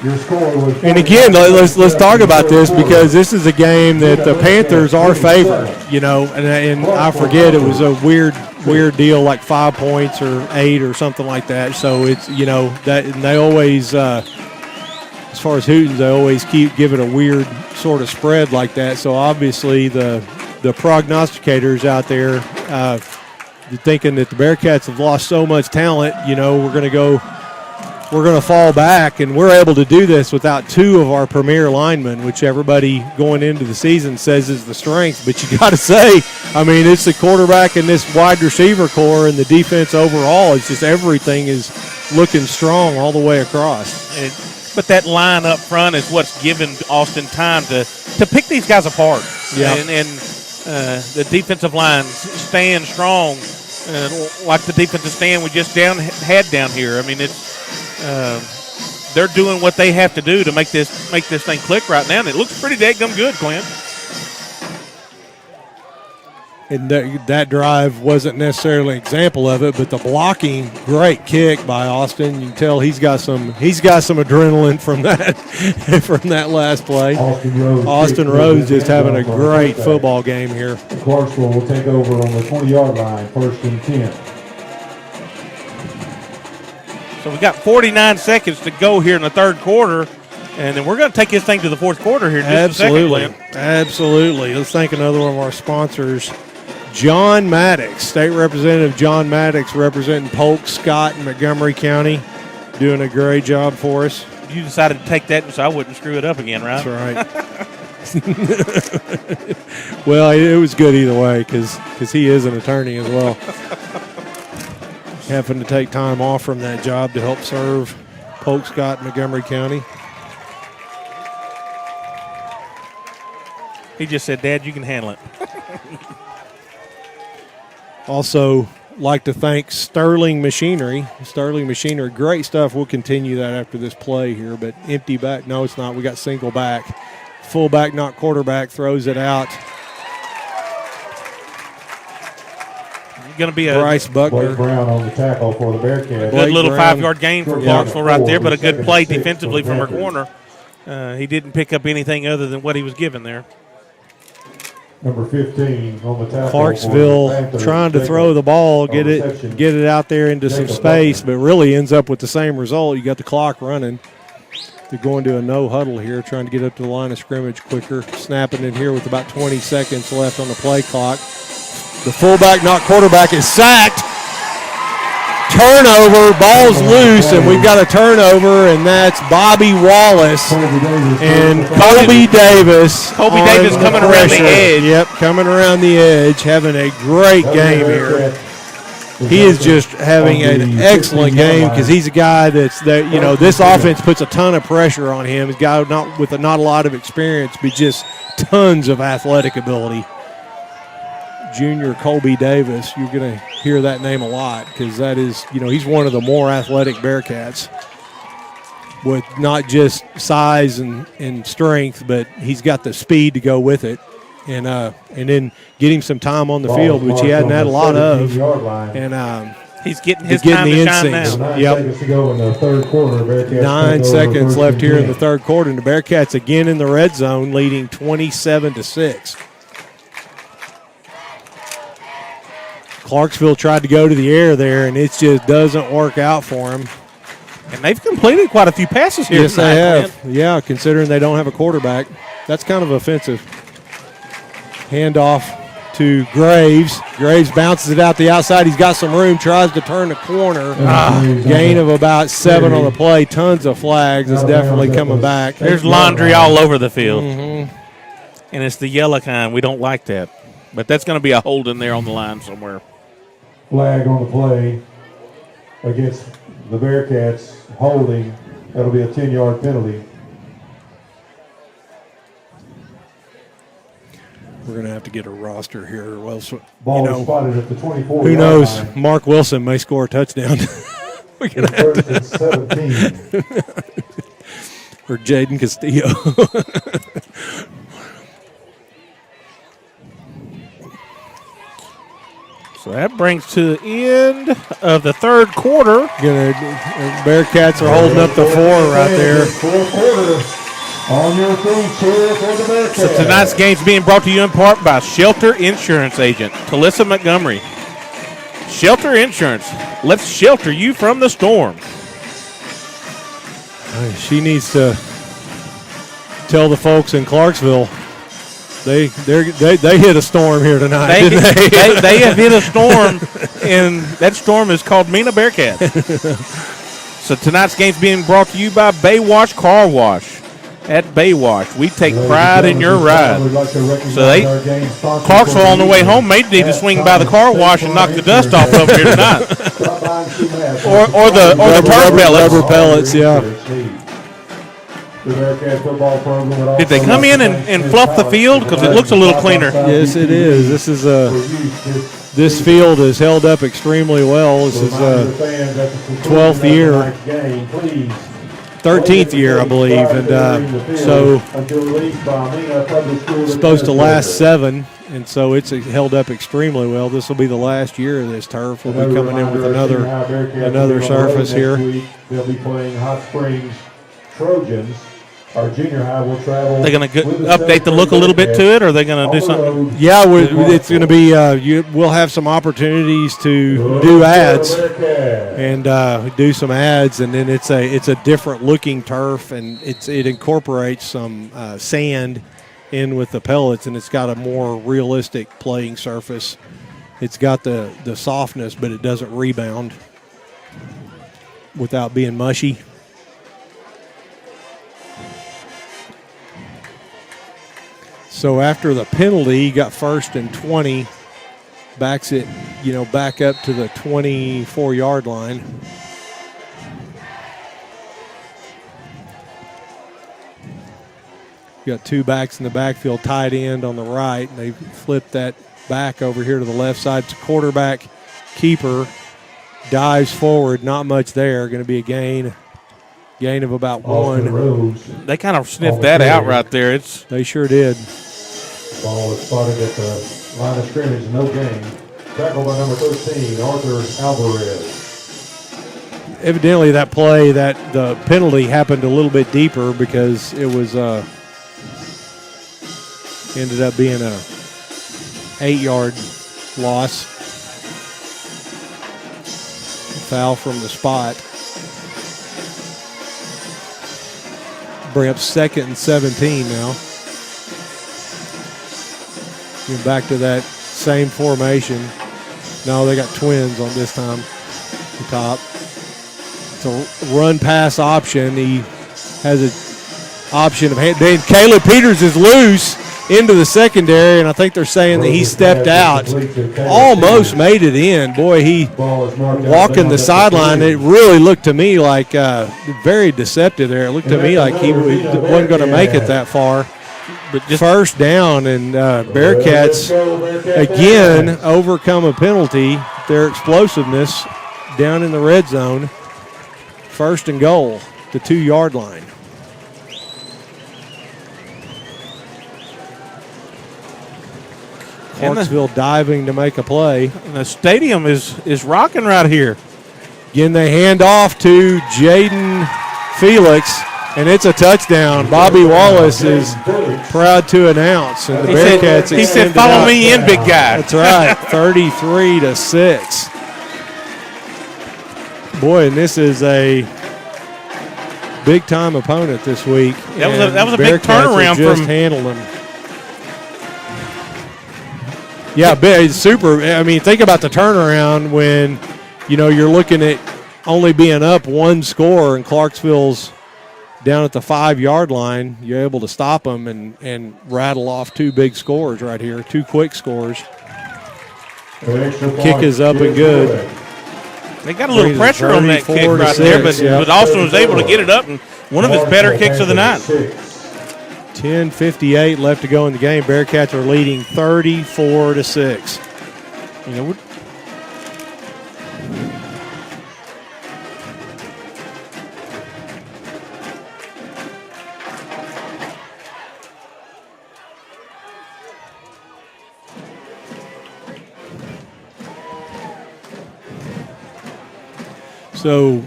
Your score was. And again, let's talk about this because this is a game that the Panthers are favored. And I forget it was a weird deal like 5 points or 8 or something like that. So it's that, and they always, as far as Hootens, they always give it a weird sort of spread like that. So obviously the prognosticators out there thinking that the Bearcats have lost so much talent, we're going to fall back, and we're able to do this without 2 of our premier linemen, which everybody going into the season says is the strength. But you got to say, it's the quarterback and this wide receiver core and the defense overall. It's just everything is looking strong all the way across. But that line up front is what's given Austin time to pick these guys apart. Yeah. And the defensive line staying strong, like the defensive stand we just had down here. They're doing what they have to do to make this thing click right now, and it looks pretty daggum good, Clint. And that drive wasn't necessarily an example of it, but the blocking, great kick by Austin. You can tell he's got some adrenaline from that last play. Austin Rose just having a great football game here. Clarksville will take over on the 20-yard line, 1st and 10. So we got 49 seconds to go here in the third quarter, and then we're going to take this thing to the fourth quarter here in just a second, Glenn. Absolutely. Let's thank another one of our sponsors, John Maddox, State Representative John Maddox, representing Polk, Scott, and Montgomery County, doing a great job for us. You decided to take that so I wouldn't screw it up again, right? That's right. Well, it was good either way because he is an attorney as well. Having to take time off from that job to help serve Polk, Scott, and Montgomery County. He just said, Dad, you can handle it. Also, like to thank Sterling Machinery. Sterling Machinery, great stuff. We'll continue that after this play here, but empty back. No, it's not. We got single back. Fullback, not quarterback, throws it out. Going to be Bryce Buckner. Blake Brown on the tackle for the Bearcats. Good little 5-yard gain for Clarksville right there, but a good play defensively from her corner. He didn't pick up anything other than what he was given there. Number 15 on the tackle. Clarksville trying to throw the ball, get it out there into some space, but really ends up with the same result. You got the clock running. They're going to a no huddle here, trying to get up to the line of scrimmage quicker. Snapping it here with about 20 seconds left on the play clock. The fullback, not quarterback, is sacked. Turnover, ball's loose, and we've got a turnover, and that's Bobby Wallace and Kobe Davis. Kobe Davis coming around the edge. Yep, coming around the edge, having a great game here. He is just having an excellent game because he's a guy that's that this offense puts a ton of pressure on him. He's a guy with not a lot of experience, but just tons of athletic ability. Junior Colby Davis, you're going to hear that name a lot because that is, he's one of the more athletic Bearcats with not just size and strength, but he's got the speed to go with it. And then get him some time on the field, which he hadn't had a lot of. And he's getting his time to shine now. Yep. 9 seconds left here in the third quarter, and the Bearcats again in the red zone, leading 27-6. Clarksville tried to go to the air there, and it just doesn't work out for them. And they've completed quite a few passes here. Yes, they have. Yeah, considering they don't have a quarterback. That's kind of offensive. Handoff to Graves. Graves bounces it out the outside. He's got some room, tries to turn the corner. Gain of about 7 on the play. Tons of flags. It's definitely coming back. There's laundry all over the field. Mm-hmm. And it's the yellow kind. We don't like that. But that's going to be a hold in there on the line somewhere. Flag on the play against the Bearcats holding. That'll be a 10-yard penalty. We're going to have to get a roster here. Well, Ball spotted at the 24. Who knows? Line. Mark Wilson may score a touchdown. We're gonna have First and 17. or Jaden Castillo. So that brings to the end of the third quarter. Bearcats are holding up the 4 right there. Fourth quarter. On your feet, cheer for the Bearcats. So tonight's game's being brought to you in part by Shelter Insurance Agent Talissa Montgomery. Shelter Insurance. Let's shelter you from the storm. She needs to tell the folks in Clarksville they hit a storm here tonight. They have hit a storm, and that storm is called Mena Bearcats. So tonight's game's being brought to you by Baywash Car Wash. At Baywash, we take pride in your ride. So Clarksville on the way home may need to swing by the car wash and knock the dust off of here tonight. or the turf pellets. Rubber pellets, yeah. Did they come in and fluff the field? Because it looks a little cleaner. Yes, it is. This field is held up extremely well. This is 12th year. 13th year, I believe, and so it's supposed to last 7, and so it's held up extremely well. This will be the last year of this turf. We'll be coming in with another surface here. They'll be playing Hot Springs Trojans. Our junior high will travel. They're going to update the look a little bit to it, or are they going to do something? Yeah, it's going to be. We'll have some opportunities to do ads and do some ads, and then it's a different looking turf, and it incorporates some sand in with the pellets, and it's got a more realistic playing surface. It's got the softness, but it doesn't rebound without being mushy. So after the penalty, he got 1st and 20, backs it, back up to the 24-yard line. Got 2 backs in the backfield, tight end on the right, and they flipped that back over here to the left side. It's quarterback, keeper, dives forward, not much there. Going to be a gain of about 1. They kind of sniffed that out right there. They sure did. Ball is spotted at the line of scrimmage, no gain. Tackled by number 13, Arthur Alvarez. Evidently that play, the penalty happened a little bit deeper because it was ended up being a 8-yard loss. Foul from the spot. Bring up 2nd and 17 now. Getting back to that same formation. No, they got twins on this time. The top. It's a run-pass option. He has an option of hand. Caleb Peters is loose into the secondary, and I think they're saying that he stepped out. Almost made it in. Boy, he walking the sideline. It really looked to me like very deceptive there. It looked to me like he wasn't going to make it that far. But just 1st down, and Bearcats again overcome a penalty. Their explosiveness down in the red zone. 1st and goal, the 2-yard line. Clarksville diving to make a play. And the stadium is rocking right here. Again, they hand off to Jaden Felix, and it's a touchdown. Bobby Wallace is proud to announce, and the Bearcats he said, "Follow me in, big guy." That's right, 33-6. Boy, and this is a big-time opponent this week. That was a big turnaround just handled them. Yeah, super. I mean, think about the turnaround when, you're looking at only being up 1 score and Clarksville's down at the 5-yard line. You're able to stop them and rattle off 2 big scores right here, 2 quick scores. Kick is up and good. They got a little pressure on that kick right there, but Austin was able to get it up, and one of his better kicks of the night. 10:58 left to go in the game. Bearcats are leading 34-6. So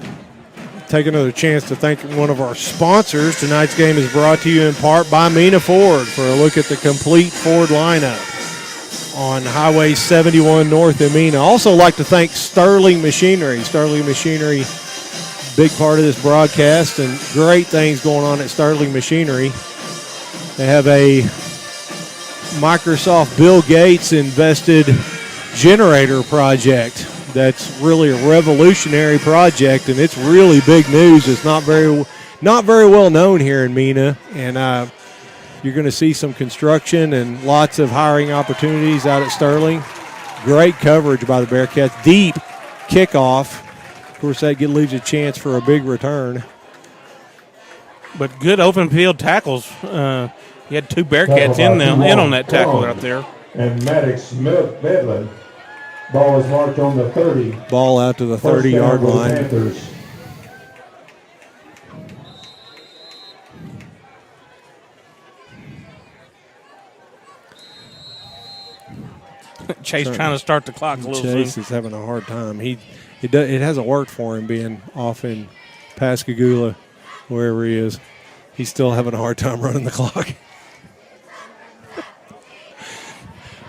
take another chance to thank one of our sponsors. Tonight's game is brought to you in part by Mena Ford. For a look at the complete Ford lineup on Highway 71 North in Mena. Also like to thank Sterling Machinery. Sterling Machinery, big part of this broadcast, and great things going on at Sterling Machinery. They have a Microsoft Bill Gates invested generator project that's really a revolutionary project, and it's really big news. It's not very well known here in Mena, and you're going to see some construction and lots of hiring opportunities out at Sterling. Great coverage by the Bearcats. Deep kickoff. Of course, that leaves a chance for a big return. But good open field tackles. You had two Bearcats in on that tackle right there. And Maddox Medlin. Ball is marked on the 30. Ball out to the 30-yard line. Panthers. Chase trying to start the clock a little soon. Chase is having a hard time. It hasn't worked for him being off in Pascagoula, wherever he is. He's still having a hard time running the clock.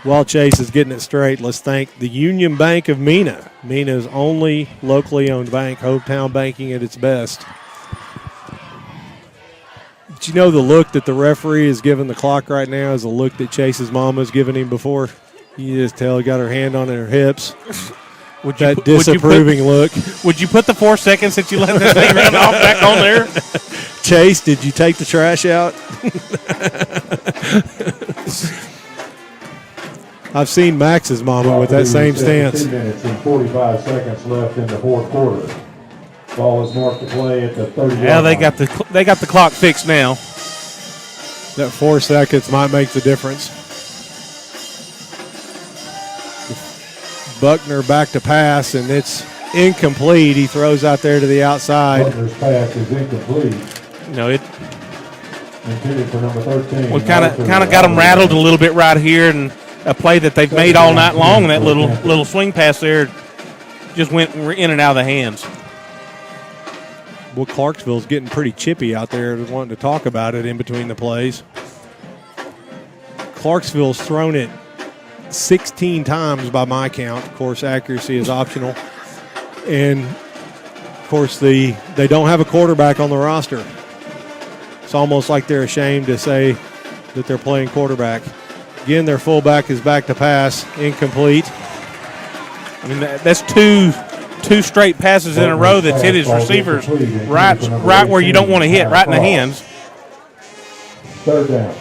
While Chase is getting it straight, let's thank the Union Bank of Mena. Mena's only locally owned bank, hometown banking at its best. But you know the look that the referee is giving the clock right now is the look that Chase's mama has given him before. You just tell he got her hand on her hips. That disapproving look. Would you put the 4 seconds that you let that thing run off back on there? Chase, did you take the trash out? I've seen Max's mama with that same stance. 2 minutes and 45 seconds left in the fourth quarter. Ball is marked to play at the 30. Yeah, they got the clock fixed now. That 4 seconds might make the difference. Buckner back to pass, and it's incomplete. He throws out there to the outside. Buckner's pass is incomplete. No, it. Intended for number 13. We kind of got them rattled a little bit right here, and a play that they've made all night long. That little swing pass there just went in and out of the hands. Well, Clarksville's getting pretty chippy out there, wanting to talk about it in between the plays. Clarksville's thrown it 16 times by my count. Of course, accuracy is optional. And, of course, they don't have a quarterback on the roster. It's almost like they're ashamed to say that they're playing quarterback. Again, their fullback is back to pass, incomplete. I mean, that's two straight passes in a row that's hit his receivers right where you don't want to hit, right in the hands. Third down.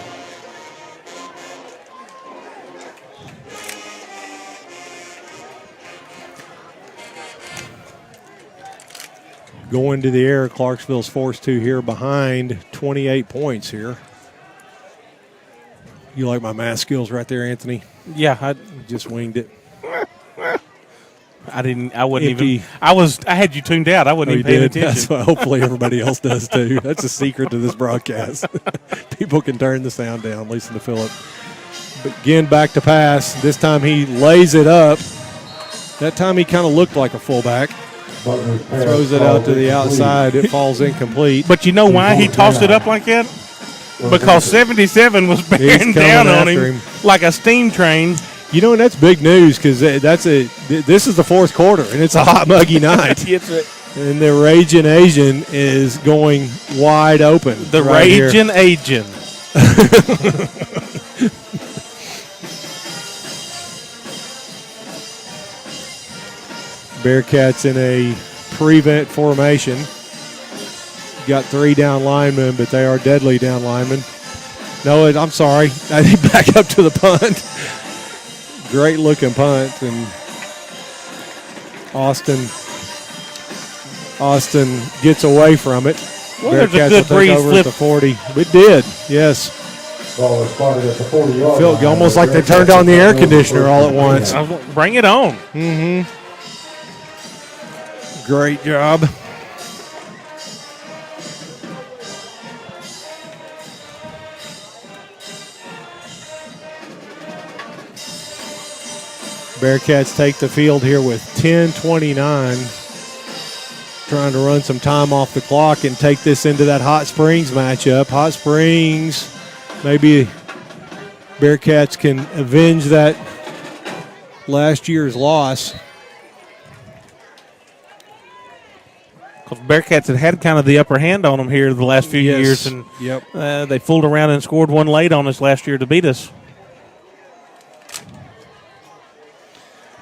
Going to the air, Clarksville's forced to here behind 28 points here. You like my math skills right there, Anthony? Yeah, I just winged it. I wouldn't even. I had you tuned out. I wasn't even paying attention. That's what hopefully everybody else does too. That's a secret to this broadcast. People can turn the sound down. Listen to Phillip. But again, back to pass. This time he lays it up. That time he kind of looked like a fullback. Throws it out to the outside. It falls incomplete. But you know why he tossed it up like that? Because 77 was bearing down on him like a steam train. You know, and that's big news because this is the fourth quarter, and it's a hot, muggy night. And the Raging Asian is going wide open. The right Raging Asian. Bearcats in a prevent formation. Got 3 down linemen, but they are deadly down linemen. No, I'm sorry. I think back up to the punt. Great looking punt, and Austin gets away from it. Well, there's a good breeze over flip. at the 40. It did, yes. Ball is spotted at the 40-yard Felt line. almost like they turned on the air conditioner all at once. Bring it on. Mm-hmm. Great job. Bearcats take the field here with 10:29 trying to run some time off the clock and take this into that Hot Springs matchup. Hot Springs, maybe Bearcats can avenge that last year's loss. Because Bearcats had kind of the upper hand on them here the last few years, and they fooled around and scored one late on us last year to beat us.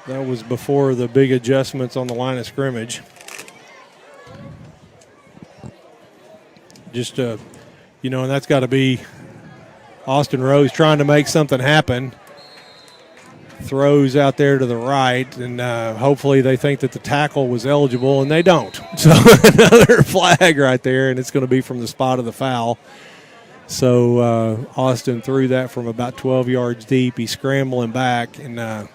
That was before the big adjustments on the line of scrimmage. Just, and that's got to be Austin Rose trying to make something happen. Throws out there to the right, and hopefully they think that the tackle was eligible, and they don't. So another flag right there, and it's going to be from the spot of the foul. So Austin threw that from about 12 yards deep. He's scrambling back and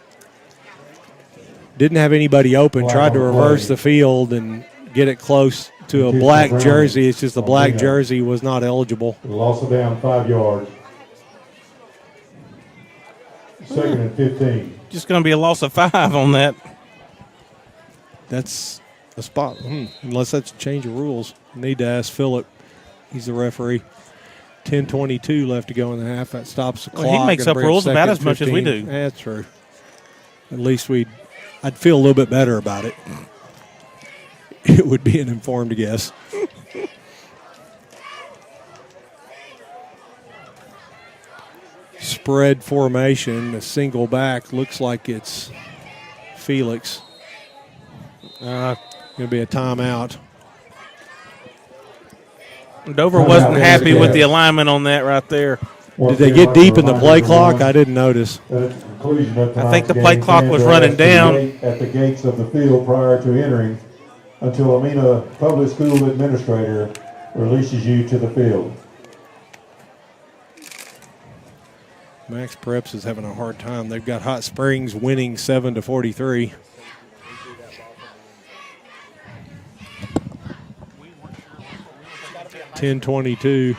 didn't have anybody open. Tried to reverse the field and get it close to a black jersey. It's just the black jersey was not eligible. Loss of down 5 yards. Second and 15. Just going to be a loss of 5 on that. That's a spot. Unless that's a change of rules. Need to ask Phillip. He's the referee. 10:22 left to go in the half. That stops the clock. Well, he makes up rules about as much as we do. Yeah, that's true. At least I'd feel a little bit better about it. It would be an informed guess. Spread formation, a single back. Looks like it's Felix. Going to be a timeout. Dover wasn't happy with the alignment on that right there. Did they get deep in the play clock? I didn't notice. I think the play clock was running down. At the gates of the field prior to entering until a Mena Public School Administrator releases you to the field. Max Preps is having a hard time. They've got Hot Springs winning 7-43. $10:22.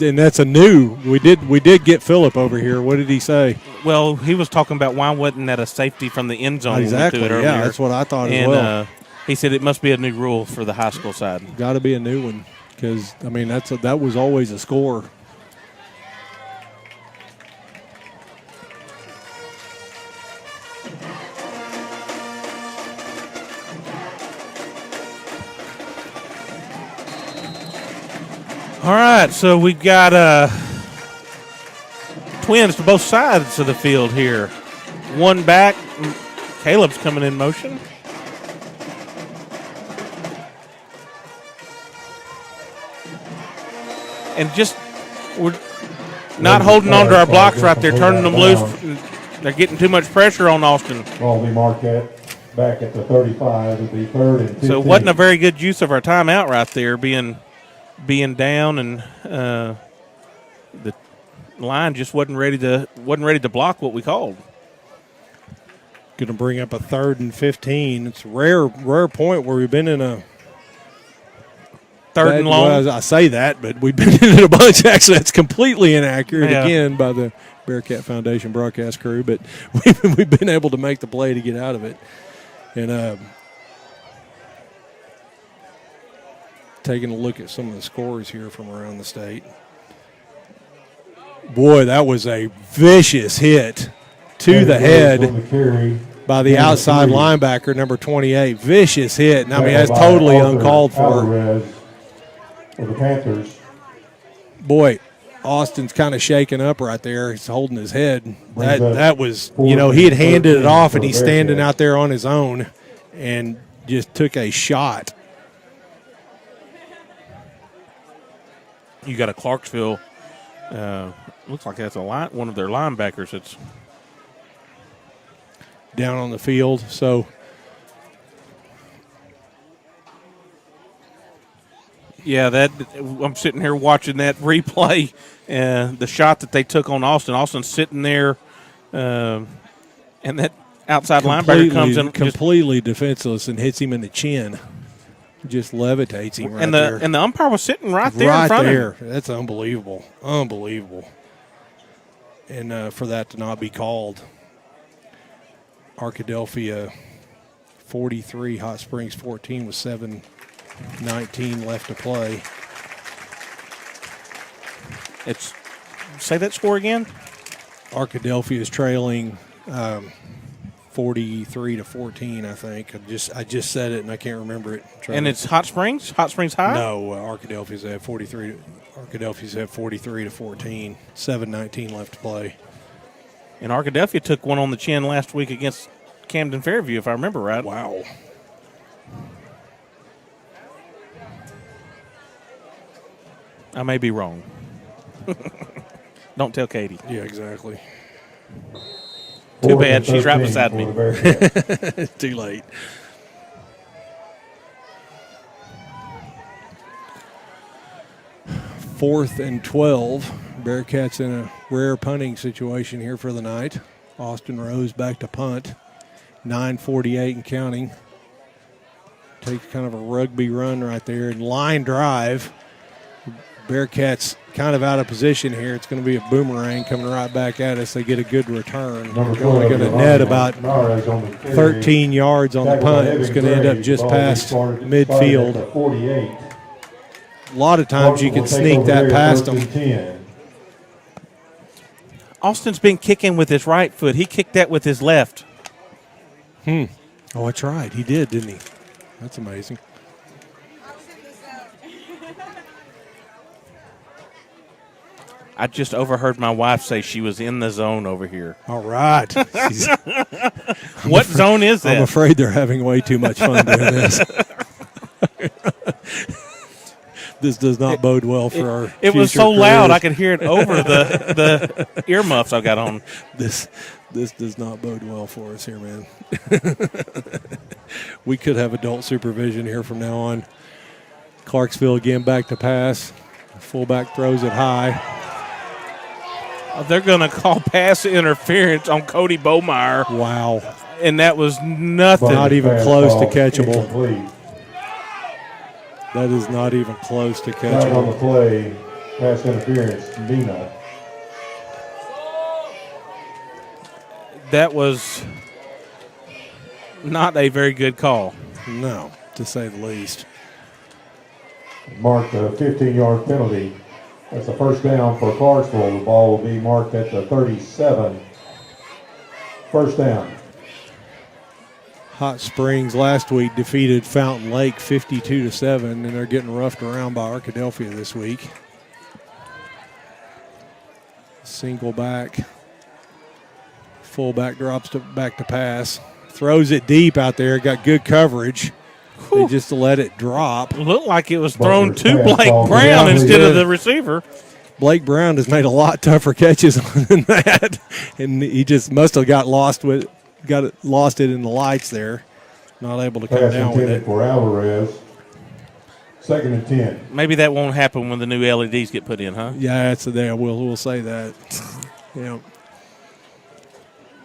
And that's a new. We did get Phillip over here. What did he say? Well, he was talking about why wasn't that a safety from the end zone? Exactly. When we threw it earlier. Yeah, that's what I thought as well. He said it must be a new rule for the high school side. Got to be a new one because that was always a score. All right, so we've got twins to both sides of the field here. One back. Caleb's coming in motion. And just we're not holding on to our blocks right there, turning them loose. They're getting too much pressure on Austin. Baldy Marquette back at the 35 of the 3rd and 15. So it wasn't a very good use of our timeout right there, being down, and the line just wasn't ready to block what we called. Going to bring up a 3rd and 15. It's a rare point where we've been in a third and long. Well, I say that, but we've been in it a bunch. Actually, that's completely inaccurate again by the Bearcat Foundation broadcast crew. But we've been able to make the play to get out of it, and taking a look at some of the scores here from around the state. Boy, that was a vicious hit to the head by the outside linebacker, number 28. Vicious hit. And, I mean, that's totally uncalled for. For the Panthers. Boy, Austin's kind of shaking up right there. He's holding his head. That was, he had handed it off, and he's standing out there on his own and just took a shot. You got a Clarksville. Looks like that's one of their linebackers. It's down on the field. So, yeah, I'm sitting here watching that replay. The shot that they took on Austin. Austin's sitting there, and that outside linebacker comes in completely defenseless and hits him in the chin. Just levitates him right there. And the umpire was sitting right there in front of him. That's unbelievable. Unbelievable. And for that to not be called. Arkadelphia 43, Hot Springs 14 with 7:19 left to play. Say that score again. Arkadelphia is trailing 43-14, I think. I just said it and I can't remember it. And it's Hot Springs? Hot Springs High? No, Arkadelphia's at 43. Arkadelphia's at 43-14. 7:19 left to play. And Arkadelphia took one on the chin last week against Camden Fairview, if I remember right. Wow. I may be wrong. Don't tell Katie. Yeah, exactly. Too bad. She's right beside me. Too late. Fourth and 12. Bearcats in a rare punting situation here for the night. Austin Rose back to punt. 9:48 and counting. Takes kind of a rugby run right there and line drive. Bearcats kind of out of position here. It's going to be a boomerang coming right back at us. They get a good return. They're only going to net about 13 yards on the punt. It's going to end up just past midfield. A lot of times you can sneak that past them. Austin's been kicking with his right foot. He kicked that with his left. Oh, that's right. He did, didn't he? That's amazing. I just overheard my wife say she was in the zone over here. All right. What zone is that? I'm afraid they're having way too much fun doing this. This does not bode well for our It was future so loud careers. I could hear it over the earmuffs I've got on. This does not bode well for us here, man. We could have adult supervision here from now on. Clarksville again back to pass. Fullback throws it high. They're going to call pass interference on Cody Bomeyer. Wow. And that was nothing. Not even close to catchable. That is not even close to catchable. On the play, pass interference, Mena. That was not a very good call. No, to say the least. Marked a 15-yard penalty. That's a first down for Clarksville. The ball will be marked at the 37. First down. Hot Springs last week defeated Fountain Lake 52-7, and they're getting roughed around by Arkadelphia this week. Single back. Fullback drops back to pass. Throws it deep out there. Got good coverage. They just let it drop. It looked like it was thrown to Blake Brown instead of the receiver. Blake Brown has made a lot tougher catches than that, and he just must have got lost it in the lights there. Not able to come down with it. For Alvarez. Second and 10. Maybe that won't happen when the new LEDs get put in, huh? Yeah, that's the day. We'll say that. Yeah,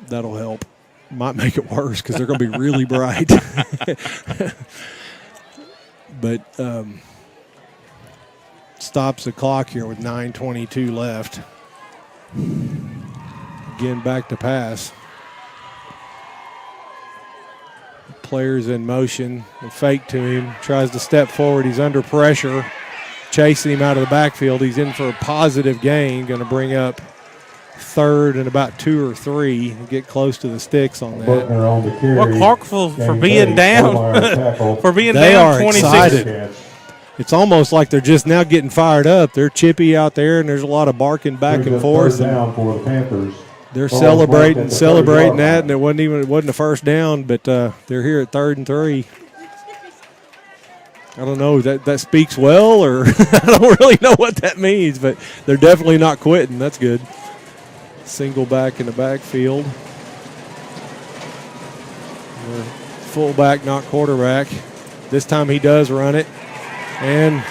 that'll help. Might make it worse because they're going to be really bright. But stops the clock here with 9:22 left. Again, back to pass. Players in motion. The fake to him. Tries to step forward. He's under pressure. Chasing him out of the backfield. He's in for a positive gain. Going to bring up third and about 2 or 3 and get close to the sticks on that. Well, Clarksville for being down, for being they down are 26. excited. It's almost like they're just now getting fired up. They're chippy out there, and there's a lot of barking back and forth. Down for the Panthers. They're celebrating that, and it wasn't a first down, but they're here at 3rd and 3. I don't know, that speaks well, or I don't really know what that means, but they're definitely not quitting. That's good. Single back in the backfield. Fullback, not quarterback. This time he does run it, and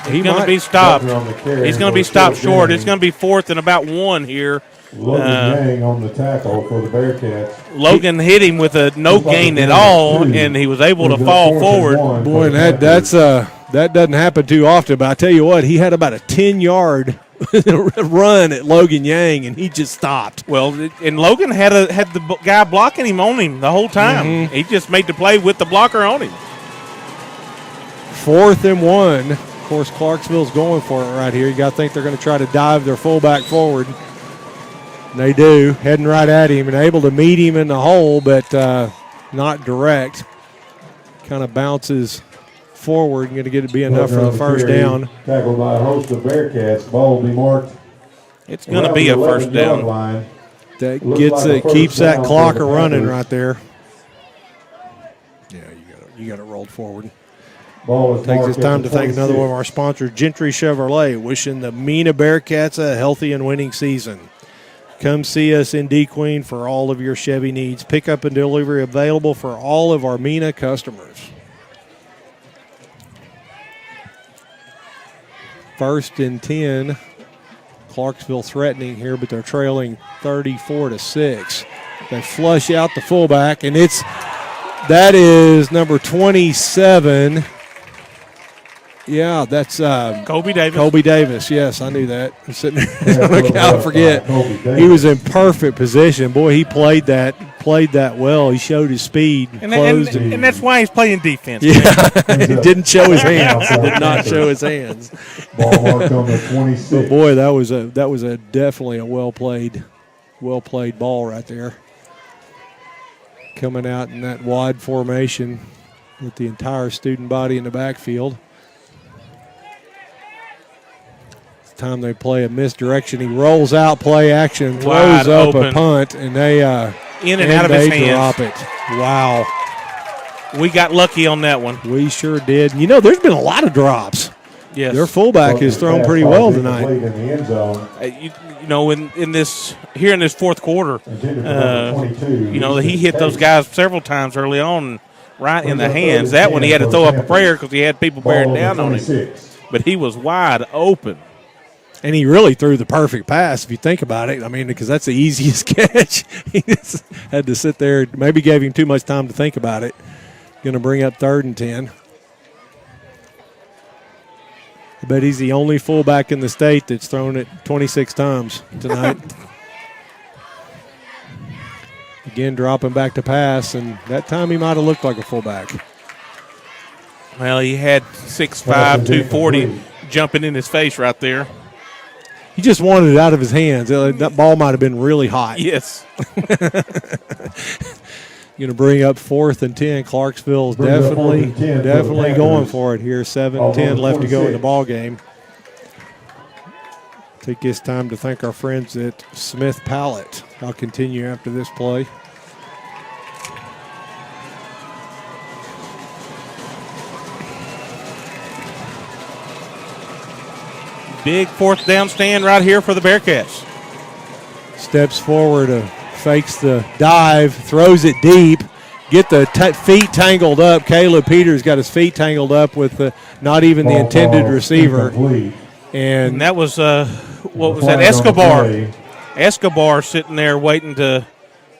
He's going to be stopped. He's going to be stopped short. It's going to be 4th and about 1 here. Logan Yang on the tackle for the Bearcats. Logan hit him with a no gain at all, and he was able to fall forward. Boy, that doesn't happen too often. But I tell you what, he had about a 10-yard run at Logan Yang, and he just stopped. Well, and Logan had the guy blocking him on him the whole time. Mm-hmm. He just made the play with the blocker on him. 4th and 1. Of course, Clarksville's going for it right here. You got to think they're going to try to dive their fullback forward. And they do, heading right at him and able to meet him in the hole, but not direct. Kind of bounces forward and going to get it be enough for the first down. Tackled by a host of Bearcats. Ball will be marked. It's going to be a first down. Line. That gets it, keeps that clock running right there. Yeah, you got it rolled forward. Ball is Takes this marked time at to the thank another 26. one of our sponsors, Gentry Chevrolet, wishing the Mena Bearcats a healthy and winning season. Come see us in D Queen for all of your Chevy needs. Pickup and delivery available for all of our Mena customers. 1st and 10. Clarksville threatening here, but they're trailing 34-6. They flush out the fullback, and that is number 27. Yeah, that's Kobe Davis. Kobe Davis, yes, I knew that. I'm sitting there. I'll forget. He was in perfect position. Boy, he played that well. He showed his speed. And that's why he's playing defense. Yeah, he didn't show his hands. He did not show his hands. Ball marked on the 26. But boy, that was a definitely a well played ball right there. Coming out in that wide formation with the entire student body in the backfield. Time they play a misdirection. He rolls out, play action, throws Wide up open. a punt, and they In and out of his hands. drop it. Wow, We got lucky on that one. we sure did. You know, there's been a lot of drops. Yes. Their fullback has thrown pretty well tonight. Played in the end zone. You know, in this 4th quarter, Intended for number 22. you know, he hit those guys several times early on, right in the hands. That one he had to throw up a prayer because he had people bearing down on him. But he was wide open. And he really threw the perfect pass, if you think about it. I mean, because that's the easiest catch. He just had to sit there. Maybe gave him too much time to think about it. Going to bring up 3rd and 10. I bet he's the only fullback in the state that's thrown it 26 times tonight. Again, dropping back to pass, and that time he might have looked like a fullback. Well, he had 6'5", 240 jumping in his face right there. He just wanted it out of his hands. That ball might have been really hot. Yes. Going to bring up 4th and 10. Clarksville's definitely going for it here. 7-10 left to go in the ball game. Take this time to thank our friends at Smith Pallet. I'll continue after this play. Big 4th down stand right here for the Bearcats. Steps forward, fakes the dive, throws it deep, get the feet tangled up. Caleb Peters got his feet tangled up with not even the intended receiver. And that was, what was that, Escobar. Escobar sitting there waiting to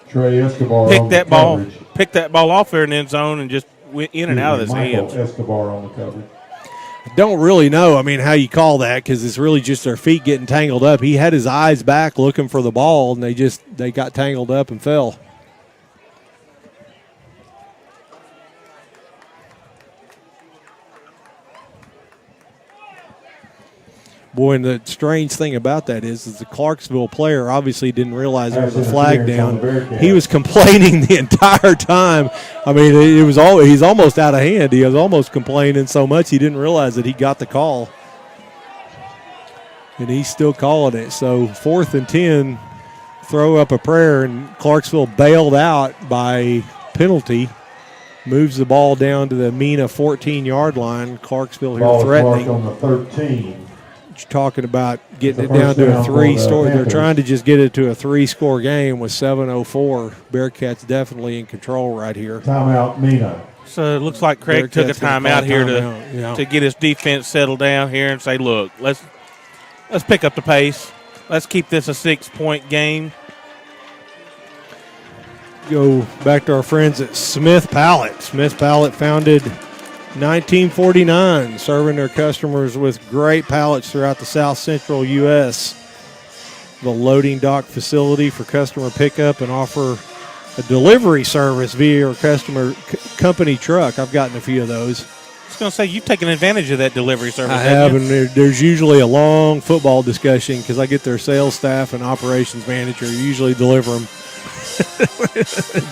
Trey Escobar pick that ball off there in the end zone and just went in and out of his hands. Escobar on the coverage. don't really know, I mean, how you call that, because it's really just their feet getting tangled up. He had his eyes back looking for the ball, and they got tangled up and fell. Boy, and the strange thing about that is the Clarksville player obviously didn't realize there was a flag down. He was complaining the entire time. I mean, he's almost out of hand. He was almost complaining so much he didn't realize that he got the call. And he's still calling it. So 4th and 10, throw up a prayer, and Clarksville bailed out by penalty. Moves the ball down to the Mena 14-yard line. Clarksville here threatening. On the 13. You're talking about getting it down to a 3-score. They're trying to just get it to a 3-score game with 7:04. Bearcats definitely in control right here. Timeout, Mena. So it looks like Craig took a timeout here to get his defense settled down here and say, look, let's pick up the pace. Let's keep this a 6-point game. Go back to our friends at Smith Pallet. Smith Pallet founded 1949, serving their customers with great pallets throughout the south central U.S. The loading dock facility for customer pickup and offer a delivery service via your customer company truck. I've gotten a few of those. I was going to say, you've taken advantage of that delivery service. I have, and there's usually a long football discussion because I get their sales staff and operations manager usually deliver them.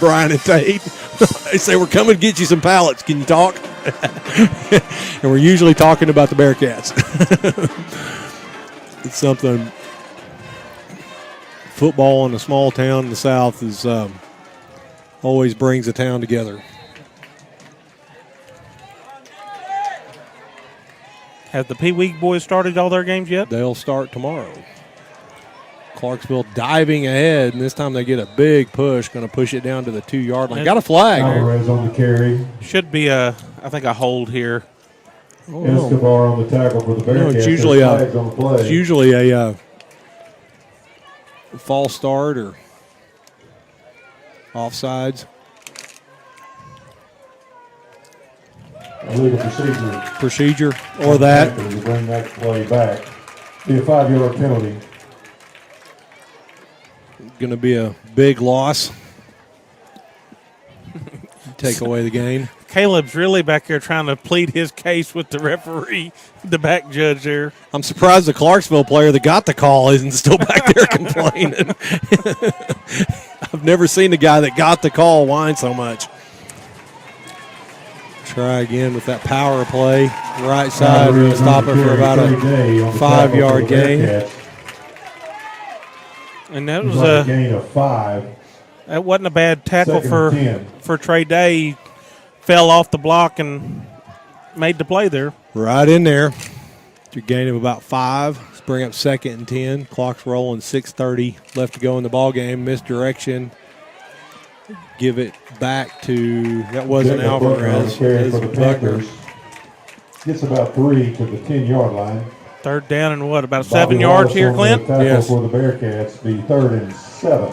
Brian and Tate, they say, we're coming to get you some pallets. Can you talk? And we're usually talking about the Bearcats. It's something. Football in a small town in the South is always brings a town together. Have the Pee Wee boys started all their games yet? They'll start tomorrow. Clarksville diving ahead, and this time they get a big push, going to push it down to the 2-yard line. Got a flag. Alvarez on the carry. Should be I think a hold here. Escobar on the tackle for the Bearcats. No, it's usually a false start or offsides. Illegal procedure or that. To bring that play back. Be a 5-yard penalty. Going to be a big loss. Take away the game. Caleb's really back there trying to plead his case with the referee, the back judge there. I'm surprised the Clarksville player that got the call isn't still back there complaining. I've never seen the guy that got the call whine so much. Try again with that power play. Right side, we're going to stop it for about a 5-yard gain. And that was a gain of 5. That wasn't a bad tackle for Trey Day. He fell off the block and made the play there. Right in there. Your gain of about 5. Let's bring up 2nd and 10. Clock's rolling, 6:30 left to go in the ball game. Misdirection. Give it back to, that wasn't Alvarez. For the Panthers. Gets about 3 to the 10-yard line. 3rd down and what, about 7 yards here, Clint? Yes. For the Bearcats, be 3rd and 7.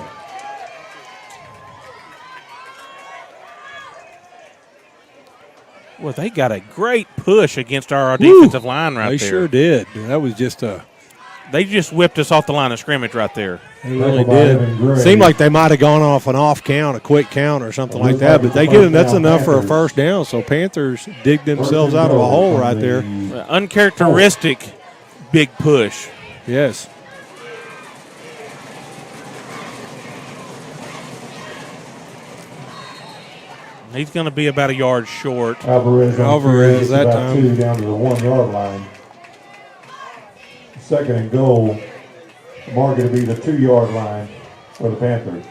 Well, they got a great push against our defensive line right there. They sure did. That was just They just whipped us off the line of scrimmage right there. They really did. Seemed like they might have gone off an off count, a quick count or something like that, but that's enough for a first down. So Panthers dig themselves out of a hole right there. Uncharacteristic big push. Yes. He's going to be about a yard short. Alvarez that about time. 2 down to the 1-yard line. 2nd and goal. Mark going to be the 2-yard line for the Panthers.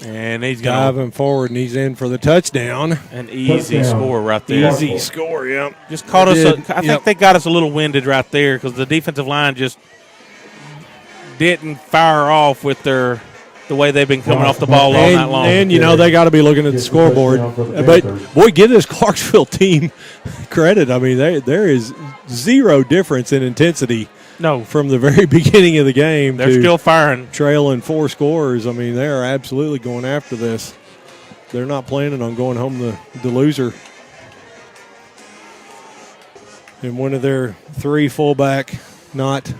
And he's diving forward, and he's in for the touchdown. An easy score right there. Easy score, yeah. Just caught us. I think they got us a little winded right there because the defensive line just didn't fire off with the way they've been coming off the ball all night long. And, they got to be looking at the scoreboard. But, boy, give this Clarksville team credit. I mean, there is zero difference in intensity. No. From the very beginning of the game. They're still firing. Trailing 4 scores. I mean, they are absolutely going after this. They're not planning on going home the loser. And one of their 3 fullback, not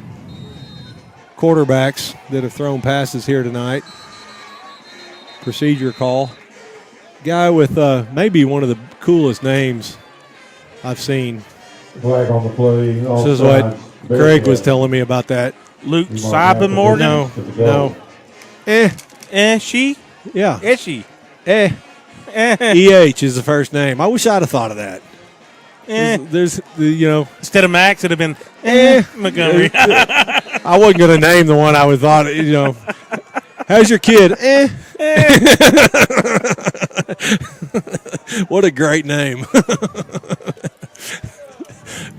quarterbacks that have thrown passes here tonight. Procedure call. Guy with maybe one of the coolest names I've seen. Flag on the play. This is what Craig was telling me about that. Luke Morgan? No. She? Yeah. She? EH is the first name. I wish I'd have thought of that. There's instead of Max, it'd have been Montgomery. I wasn't going to name the one I would thought, How's your kid? What a great name.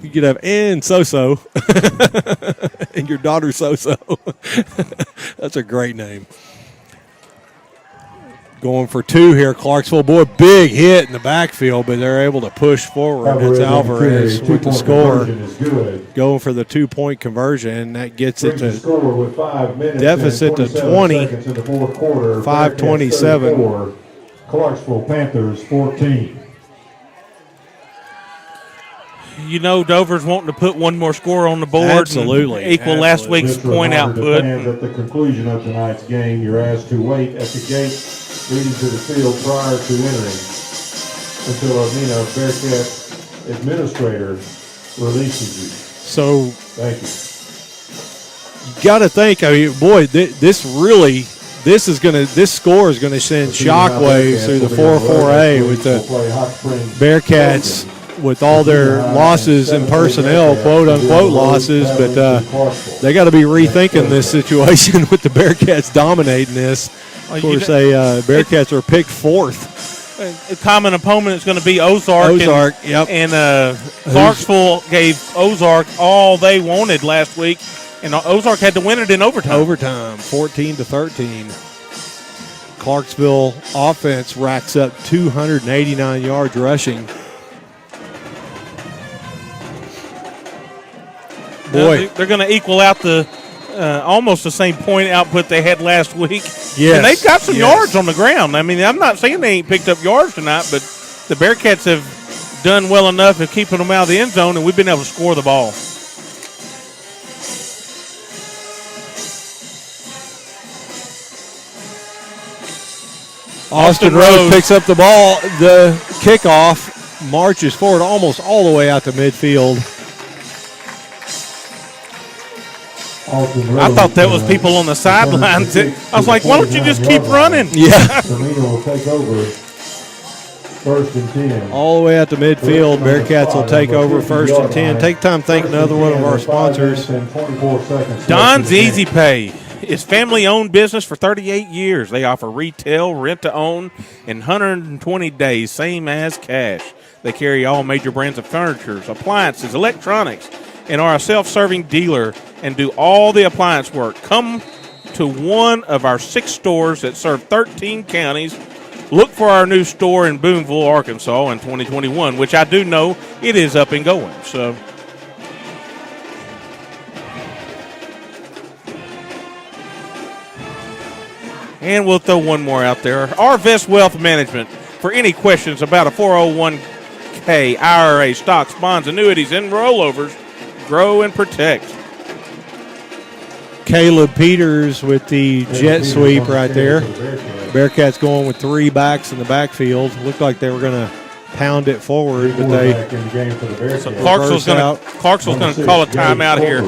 You could have and so-so. And your daughter so-so. That's a great name. Going for two here, Clarksville. Boy, big hit in the backfield, but they're able to push forward. That's Alvarez with the score. Going for the 2-point conversion, and that gets it to deficit to 20. 5:27. Clarksville Panthers 14. You know, Dover's wanting to put one more score on the board. Absolutely. And equal last week's point output. At the conclusion of tonight's game, you're asked to wait at the gate leading to the field prior to entering until our Mena Bearcats administrator releases you. So, thank you. You got to think. I mean, boy, this score is going to send shockwaves through the 4-4A with the Bearcats. With all their losses in personnel, quote-unquote losses, but they got to be rethinking this situation with the Bearcats dominating this. Of course, Bearcats are picked fourth. A common opponent is going to be Ozark. Yep. And Clarksville gave Ozark all they wanted last week, and Ozark had to win it in overtime. 14-13. Clarksville offense racks up 289 yards rushing. Boy, they're going to equal out the almost the same point output they had last week. Yes. And they've got some yards on the ground. I mean, I'm not saying they ain't picked up yards tonight, but the Bearcats have done well enough of keeping them out of the end zone, and we've been able to score the ball. Austin Rose picks up the ball. The kickoff marches forward almost all the way out to midfield. I thought that was people on the sidelines. I was like, why don't you just keep running? Yeah. will take over first and 10. All the way out to midfield. Bearcats will take over first and 10. Take time to thank another one of our sponsors. Don's Easy Pay is family-owned business for 38 years. They offer retail, rent-to-own, in 120 days, same as cash. They carry all major brands of furniture, appliances, electronics, and are a self-serving dealer and do all the appliance work. Come to one of our 6 stores that serve 13 counties. Look for our new store in Boonville, Arkansas in 2021, which I do know it is up and going. So, and we'll throw one more out there. Arvest Wealth Management for any questions about a 401k, IRA, stocks, bonds, annuities, and rollovers. Grow and protect. Caleb Peters with the jet sweep right there. Bearcats going with 3 backs in the backfield. Looked like they were going to pound it forward, but they. So Clarksville's going to call a timeout here.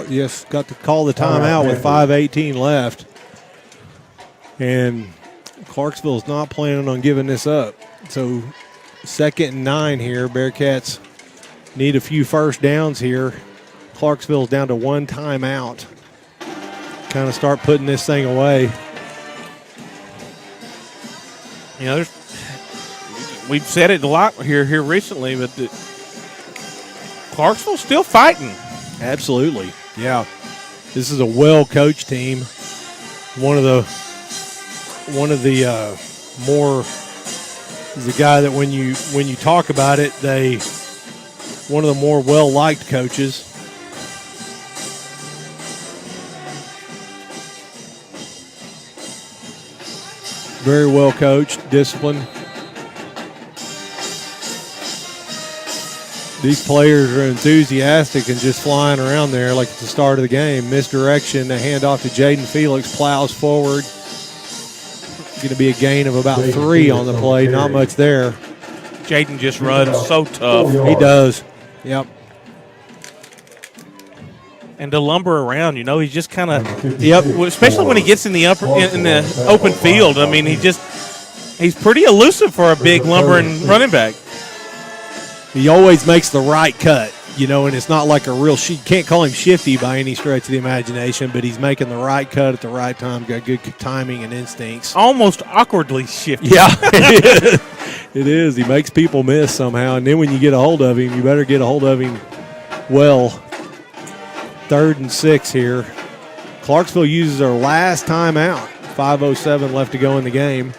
Yes, got to call the timeout with 5:18 left, and Clarksville's not planning on giving this up. So 2nd and 9 here. Bearcats need a few first downs here. Clarksville's down to 1 timeout. Kind of start putting this thing away. You know, we've said it a lot here recently, but Clarksville's still fighting. Absolutely, yeah. This is a well-coached team. One of the more. He's a guy that when you talk about it, one of the more well-liked coaches. Very well coached, disciplined. These players are enthusiastic and just flying around there like at the start of the game. Misdirection, a handoff to Jaden Felix, plows forward. Going to be a gain of about 3 on the play. Not much there. Jaden just runs so tough. He does. Yep. And to lumber around, you know, he's just kind of, especially when he gets in the open field. I mean, he's pretty elusive for a big lumbering running back. He always makes the right cut, you know, and it's not like a real can't call him shifty by any stretch of the imagination, but he's making the right cut at the right time, got good timing and instincts. Almost awkwardly shifty. Yeah, it is. He makes people miss somehow, and then when you get a hold of him, you better get a hold of him well. 3rd and 6 here. Clarksville uses their last timeout. 5:07 left to go in the game.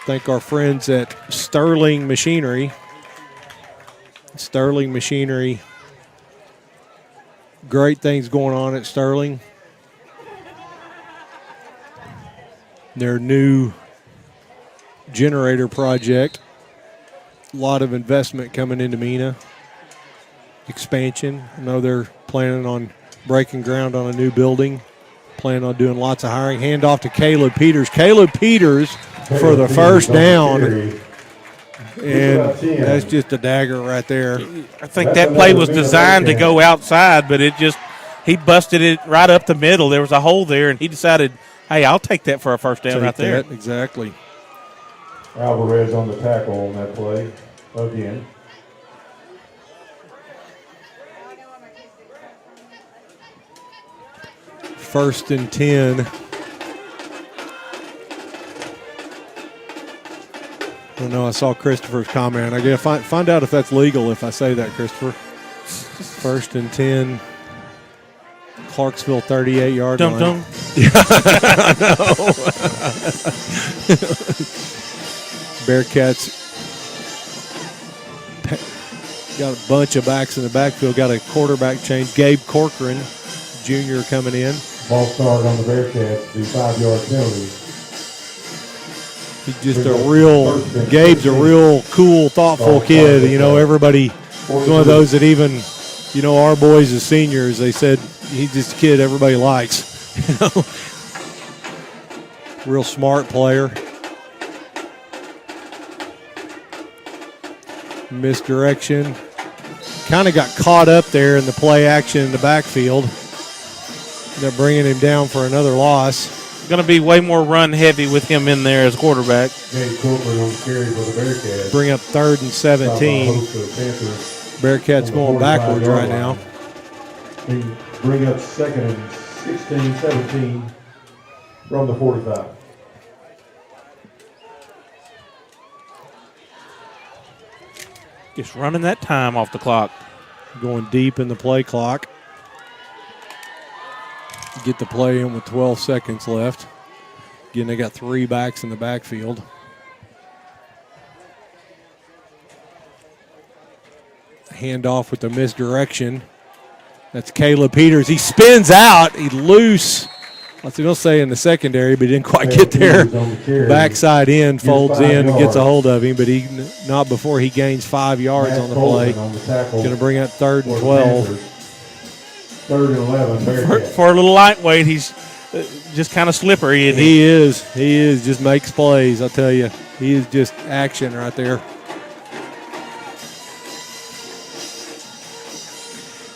Thank our friends at Sterling Machinery. Sterling Machinery. Great things going on at Sterling. Their new generator project. A lot of investment coming into Mena. Expansion. I know they're planning on breaking ground on a new building. Planning on doing lots of hiring. Hand off to Caleb Peters. Caleb Peters for the first down. And that's just a dagger right there. I think that play was designed to go outside, but he busted it right up the middle. There was a hole there, and he decided, hey, I'll take that for a first down right there. Exactly. Alvarez on the tackle on that play again. First and 10. I don't know. I saw Christopher's comment. I gotta find out if that's legal if I say that, Christopher. First and 10. Clarksville 38-yard line. Dum-dum. Yeah, I know. Bearcats got a bunch of backs in the backfield. Got a quarterback change. Gabe Corcoran, Jr. coming in. Ball start on the Bearcats, the 5-yard penalty. He's just Gabe's a real cool, thoughtful kid. You know, everybody, he's one of those that even, you know, our boys as seniors, they said he's just a kid everybody likes. You know, real smart player. Misdirection. Kind of got caught up there in the play action in the backfield. They're bringing him down for another loss. Going to be way more run heavy with him in there as quarterback. Bring up 3rd and 17. Bearcats going backwards right now. Bring up 2nd and 16, 17 from the 45. Just running that time off the clock. Going deep in the play clock. Get the play in with 12 seconds left. Again, they got 3 backs in the backfield. Handoff with the misdirection. That's Caleb Peters. He spins out. He's loose. I was going to say in the secondary, but he didn't quite get there. Backside in, folds in, and gets a hold of him, but he not before he gains 5 yards on the play. Going to bring up 3rd and 12. 3rd and 11. For a little lightweight, he's just kind of slippery. Isn't he is. He is. Just makes plays, I tell you. He is just action right there.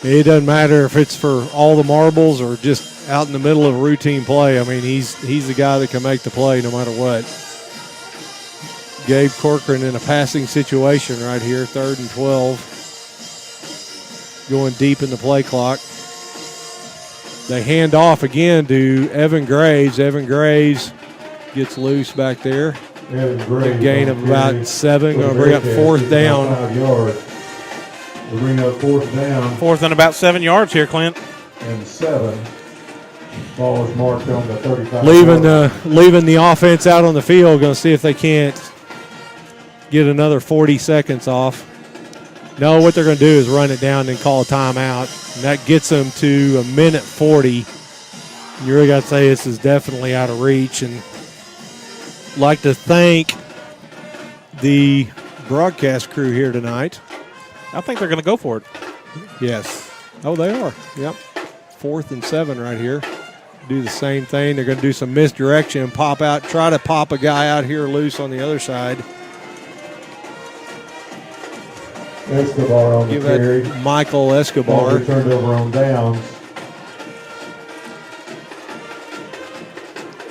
It doesn't matter if it's for all the marbles or just out in the middle of a routine play. I mean, he's the guy that can make the play no matter what. Gabe Corcoran in a passing situation right here, 3rd and 12. Going deep in the play clock. They hand off again to Evan Graves. Evan Graves gets loose back there. A gain of about 7. Going to bring up 4th down. We bring up 4th down. 4th and about 7 yards here, Clint. And 7. Ball is marked on the 35. Leaving the offense out on the field. Going to see if they can't get another 40 seconds off. No, what they're going to do is run it down and call a timeout. And that gets them to 1:40. You really got to say this is definitely out of reach. And I'd like to thank the broadcast crew here tonight. I think they're going to go for it. Yes. Oh, they are. Yep. 4th and 7 right here. Do the same thing. They're going to do some misdirection, pop out, try to pop a guy out here loose on the other side. Escobar on the carry. Michael Escobar. Turned over on downs.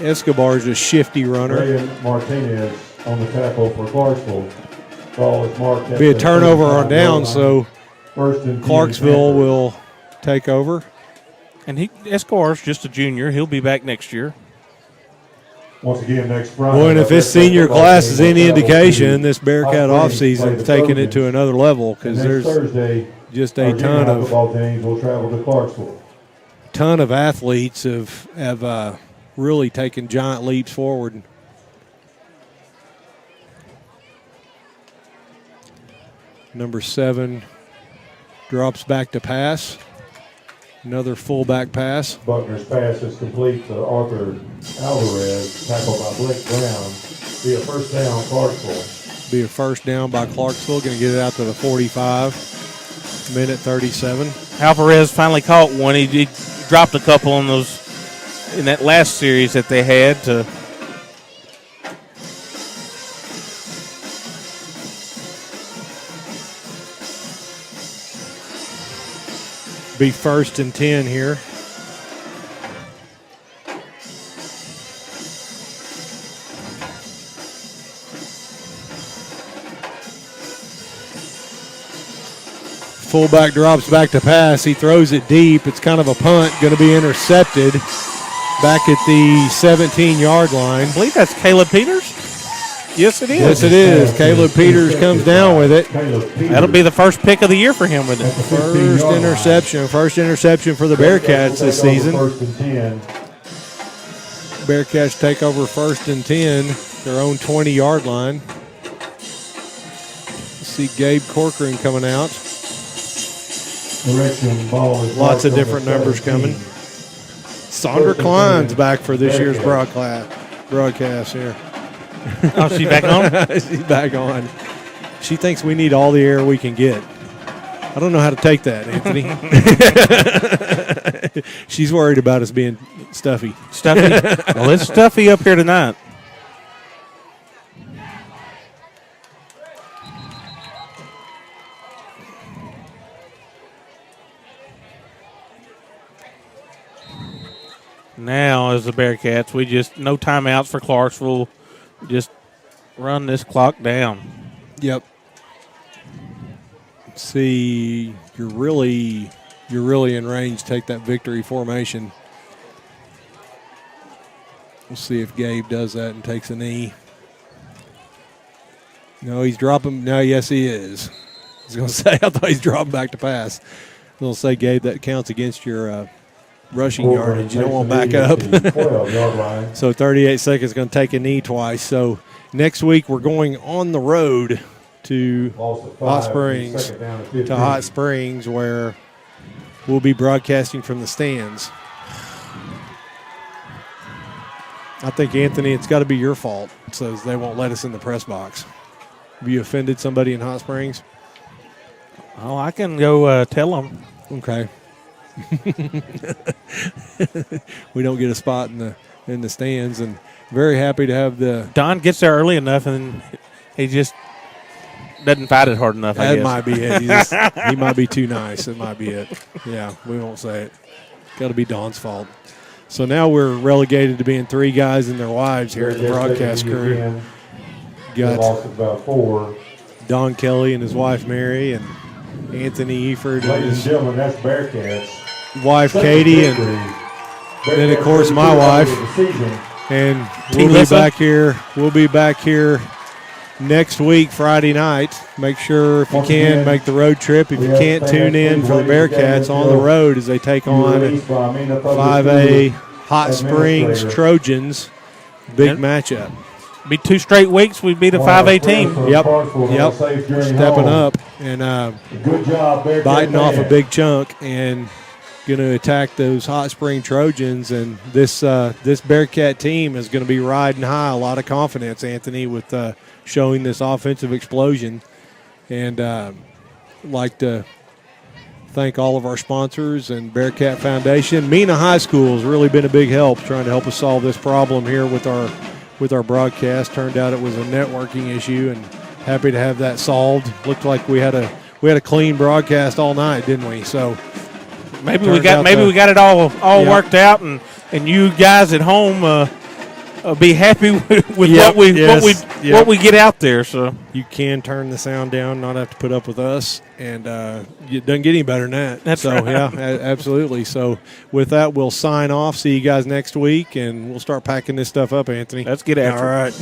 Escobar's a shifty runner. Ryan Martinez on the tackle for Clarksville. Ball is marked. Be a turnover on downs, so Clarksville will take over. And Escobar's just a junior. He'll be back next year. Once again, next Friday. Well, and if this senior class is any indication, this Bearcat offseason is taking it to another level because there's Thursday, just a ton of football teams will travel to Clarksville. ton of athletes have really taken giant leaps forward. Number 7 drops back to pass. Another fullback pass. Buckner's pass is complete to Arthur Alvarez, tackled by Blake Brown. Be a first down, Clarksville. Be a first down by Clarksville. Going to get it out to the 45. Minute 37. Alvarez finally caught one. He dropped a couple on those in that last series that they had to. Be first and 10 here. Fullback drops back to pass. He throws it deep. It's kind of a punt. Going to be intercepted back at the 17-yard line. I believe that's Caleb Peters. Yes, it is. Yes, it is. Caleb Peters comes down with it. That'll be the first pick of the year for him with it. First interception for the Bearcats this season. Bearcats take over first and 10, their own 20-yard line. See Gabe Corcoran coming out. Lots of different numbers coming. Sandra Klein's back for this year's broadcast here. Oh, she's back on? She's back on. She thinks we need all the air we can get. I don't know how to take that, Anthony. She's worried about us being stuffy. Stuffy? Well, it's stuffy up here tonight. Now, as the Bearcats, we just no timeouts for Clarksville. Just run this clock down. Yep. See, you're really in range. Take that victory formation. We'll see if Gabe does that and takes a knee. No, he's dropping. No, yes, he is. I was going to say, I thought he's dropping back to pass. I was going to say, Gabe, that counts against your rushing yardage. You don't want to back up. So 38 seconds, going to take a knee twice. So next week we're going on the road to Hot Springs, where we'll be broadcasting from the stands. I think, Anthony, it's got to be your fault. It says they won't let us in the press box. Have you offended somebody in Hot Springs? Oh, I can go tell them. Okay. We don't get a spot in the stands, and very happy to have the Don gets there early enough, and he just doesn't fight it hard enough. I guess. Might be it. He might be too nice. It might be it. Yeah, we won't say it. Got to be Don's fault. So now we're relegated to being 3 guys and their wives here at the broadcast crew. Got about 4. Don Kelly and his wife Mary, and Anthony Eford and Ladies and his gentlemen, that's Bearcats. wife Katie, and then of course my wife. And we'll be back here next week, Friday night. Make sure, if you can, make the road trip. If you can't, tune in for the Bearcats on the road as they take on 5A Hot Springs Trojans. Big matchup. Be 2 straight weeks. We'd be the 5A team. Yep. Stepping up and biting off a big chunk and going to attack those Hot Spring Trojans. And this Bearcat team is going to be riding high. A lot of confidence, Anthony, with showing this offensive explosion. And like to thank all of our sponsors and Bearcat Foundation. Mena High School has really been a big help trying to help us solve this problem here with our broadcast. Turned out it was a networking issue, and happy to have that solved. Looked like we had a clean broadcast all night, didn't we? So maybe we got it all worked out, and you guys at home be happy with what we get out there. So you can turn the sound down, not have to put up with us, and it doesn't get any better than that. That's so right. Yeah, absolutely. So with that, we'll sign off. See you guys next week, and we'll start packing this stuff up, Anthony. Let's get after it. All right.